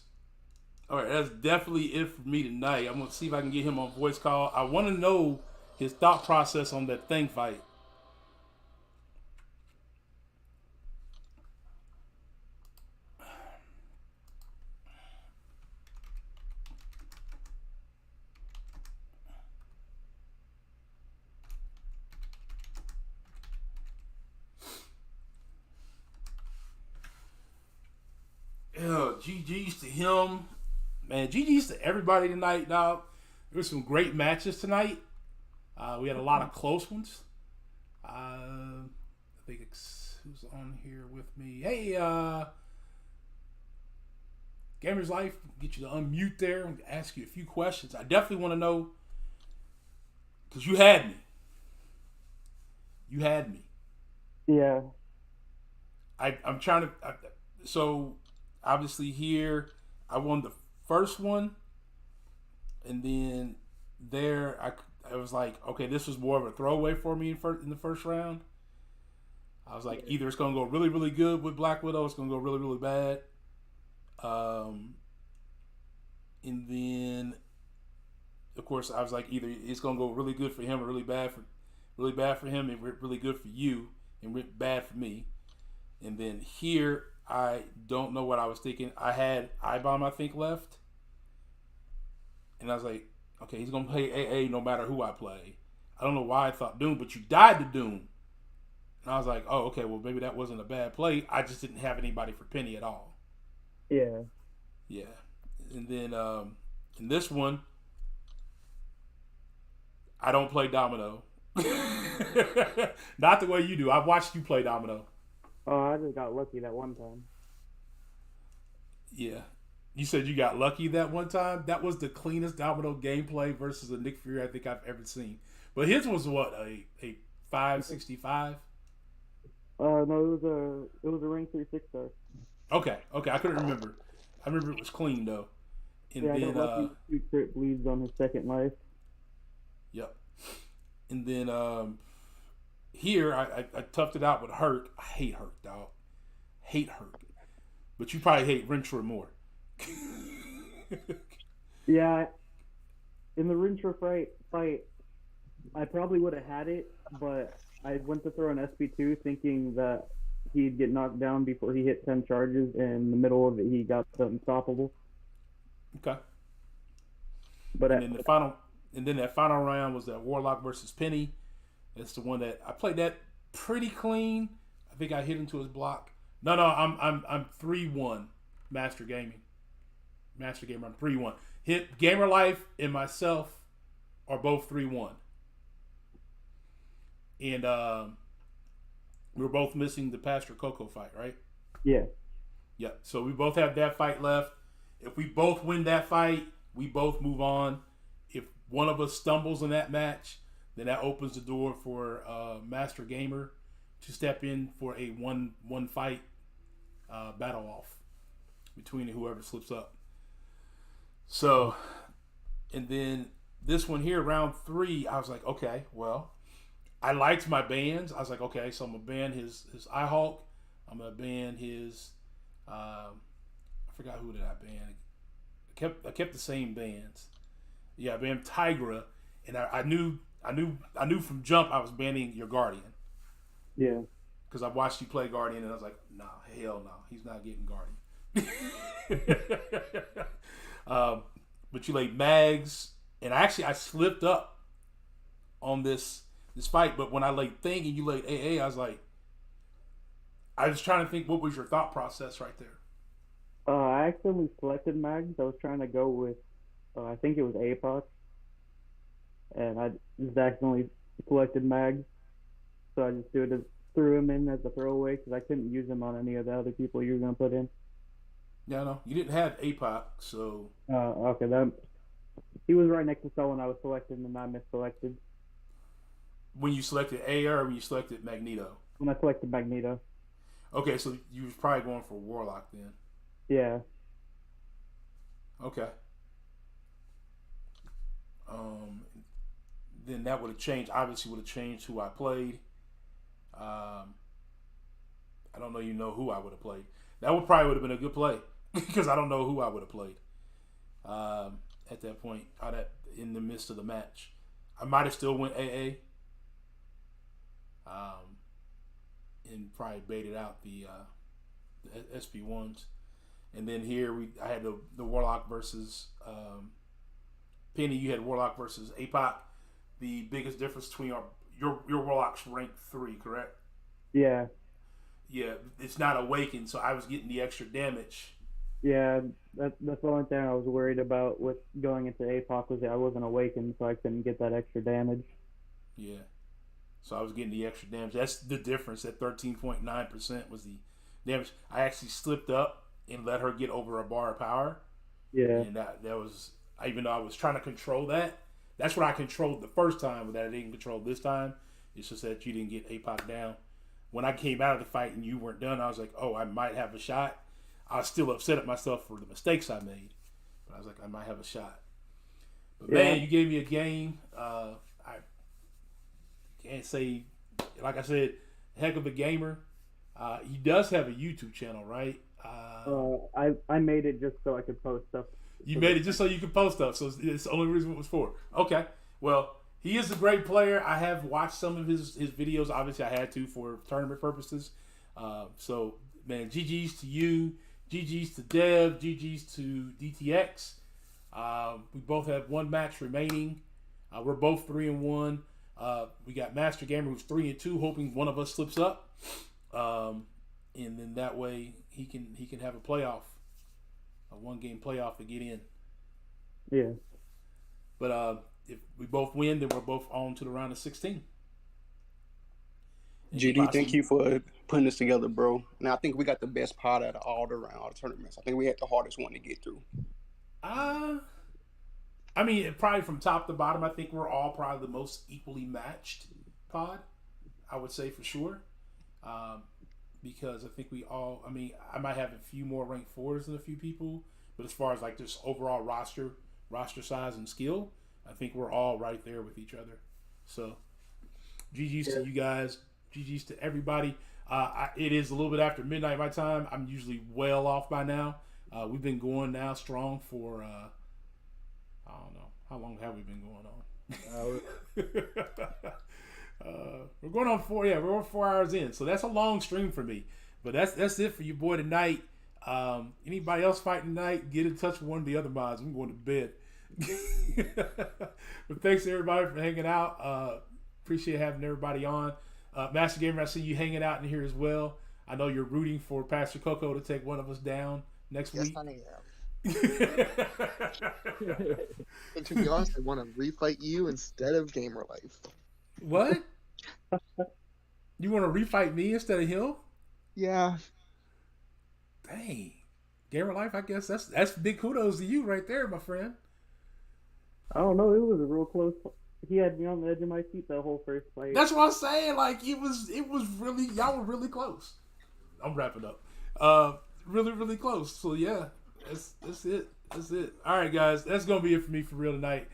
A: All right, that's definitely it for me tonight. I'm gonna see if I can get him on voice call. I want to know his thought process on that thing fight. Yeah, GG's to him. Man, GG's to everybody tonight, dog. There were some great matches tonight. We had a lot of close ones. I think it's who's on here with me. Hey, Gamer's Life, get you to unmute there and ask you a few questions. I definitely want to know, because you had me. You had me.
F: Yeah.
A: I'm trying to. So obviously here, I won the first one, and then there I was like, okay, this was more of a throwaway for me in the first round. I was like, either it's gonna go really, really good with Black Widow, or it's gonna go really, really bad. And then, of course, I was like, either it's gonna go really good for him or really bad for him, and really good for you, and bad for me. And then here, I don't know what I was thinking. I had I-Bomb, I think, left. And I was like, okay, he's going to play AA no matter who I play. I don't know why I thought Doom, but you died to Doom. And I was like, oh, okay, well, maybe that wasn't a bad play. I just didn't have anybody for Penny at all.
F: Yeah.
A: Yeah. And then in this one, I don't play Domino. Not the way you do. I've watched you play Domino.
F: Oh, I just got lucky that one time.
A: Yeah. You said you got lucky that one time? That was the cleanest Domino gameplay versus a Nick Fury I think I've ever seen. But his was what, a 565?
F: No, it was a rank 3 6-star.
A: Okay, I couldn't remember. I remember it was clean though. And
F: yeah,
A: then
F: I got lucky 2 crit bleeds on his second life.
A: Yep. And then here I toughed it out with Herc. I hate Herc, dog. Hate Herc. But you probably hate Rentra more.
F: Yeah, in the Rintra fight, I probably would have had it, but I went to throw an SP2 thinking that he'd get knocked down before he hit 10 charges, and in the middle of it, he got unstoppable.
A: Okay.
F: But
A: and then that final round was that Warlock versus Penny. That's the one that I played that pretty clean. I think I hit him to his block. No, I'm 3-1 Master Gaming. Master Gamer, I'm 3-1. Hit Gamer Life and myself are both 3-1. And we were both missing the Pastor Coco fight, right?
F: Yeah.
A: Yep. So we both have that fight left. If we both win that fight, we both move on. If one of us stumbles in that match, then that opens the door for Master Gamer to step in for a one fight battle off between whoever slips up. So, and then this one here, round 3, I was like, okay, well, I liked my bans. I was like, okay, so I'm gonna ban his iHawk. I'm gonna ban his I forgot who did I ban. I kept the same bans. Yeah, I banned Tigra, and I knew from jump I was banning your Guardian.
F: Yeah.
A: Because I watched you play Guardian, and I was like, nah, hell no, he's not getting Guardian. But you laid Mags, and I slipped up on this fight. But when I laid Thing and you laid AA, I was like, I was trying to think, what was your thought process right there?
F: I accidentally selected Mags. I was trying to go with, I think it was APOC, and I just accidentally selected Mags. So I just threw him in as a throwaway because I couldn't use him on any of the other people you were going to put in.
A: Yeah, no, you didn't have APOC, so.
F: Okay, he was right next to someone I was selected and I misselected.
A: When you selected AR or when you selected Magneto?
F: When I selected Magneto.
A: Okay, so you was probably going for Warlock then.
F: Yeah.
A: Okay. Then that would have changed. Obviously, would have changed who I played. I don't know. You know who I would have played. That would have been a good play. because I don't know who I would have played at that point. In the midst of the match, I might have still went AA, and probably baited out the SP1s, and then here I had the Warlock versus Penny. You had Warlock versus APOC. The biggest difference between your Warlock's rank 3, correct?
F: Yeah.
A: Yeah, it's not awakened, so I was getting the extra damage.
F: Yeah, that's the only thing I was worried about with going into APOC was that I wasn't awakened, so I couldn't get that extra damage.
A: Yeah. So I was getting the extra damage. That's the difference. That 13.9% was the damage. I actually slipped up and let her get over a bar of power.
F: Yeah.
A: And that was, even though I was trying to control that, that's what I controlled the first time, but that I didn't control this time. It's just that you didn't get APOC down. When I came out of the fight and you weren't done, I was like, oh, I might have a shot. I was still upset at myself for the mistakes I made. But I was like, I might have a shot. But man, you gave me a game. I can't say, like I said, heck of a gamer. He does have a YouTube channel, right?
F: I made it just so I could post stuff.
A: You made it just so you could post stuff, so it's the only reason it was for. Okay, well, he is a great player. I have watched some of his videos. Obviously, I had to for tournament purposes. So, man, GG's to you, GG's to Dev, GG's to DTX. We both have one match remaining. We're both 3-1. We got Master Gamer who's 3-2, hoping one of us slips up, and then that way he can have a playoff, a 1-game playoff to get in.
F: Yeah.
A: But if we both win, then we're both on to the round of 16.
E: GD, thank you for putting this together, bro. And I think we got the best part out of all the tournaments. I think we had the hardest one to get through.
A: I mean, probably from top to bottom, I think we're all probably the most equally matched pod. I would say for sure. Because I think we all, I mean, I might have a few more rank 4s than a few people, but as far as like just overall roster size and skill, I think we're all right there with each other. So, GG's to you guys. GG's to everybody. It is a little bit after midnight my time. I'm usually well off by now. We've been going now strong for, I don't know. How long have we been going on? We're going on 4. Yeah, we're 4 hours in. So that's a long stream for me. But that's it for you boy tonight. Anybody else fighting tonight, get in touch with one of the other mods. I'm going to bed. But thanks to everybody for hanging out. Appreciate having everybody on. Master Gamer, I see you hanging out in here as well. I know you're rooting for Pastor Coco to take one of us down next week.
M: Yes, I am. And to be honest, I want to refight you instead of Gamer Life.
A: What? You want to refight me instead of him?
M: Yeah.
A: Dang. Gamer Life, I guess that's big kudos to you right there, my friend.
F: I don't know. It was a real close. He had me on the edge of my seat that whole first fight.
A: That's what I'm saying. Like it was really, y'all were really close. I'm wrapping up. Really, really close. So yeah, that's it. That's it. All right, guys, that's gonna be it for me for real tonight.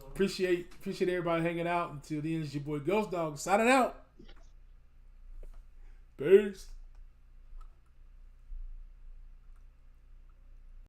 A: Appreciate everybody hanging out. Until the end, it's your boy Ghostdog signing out. Peace.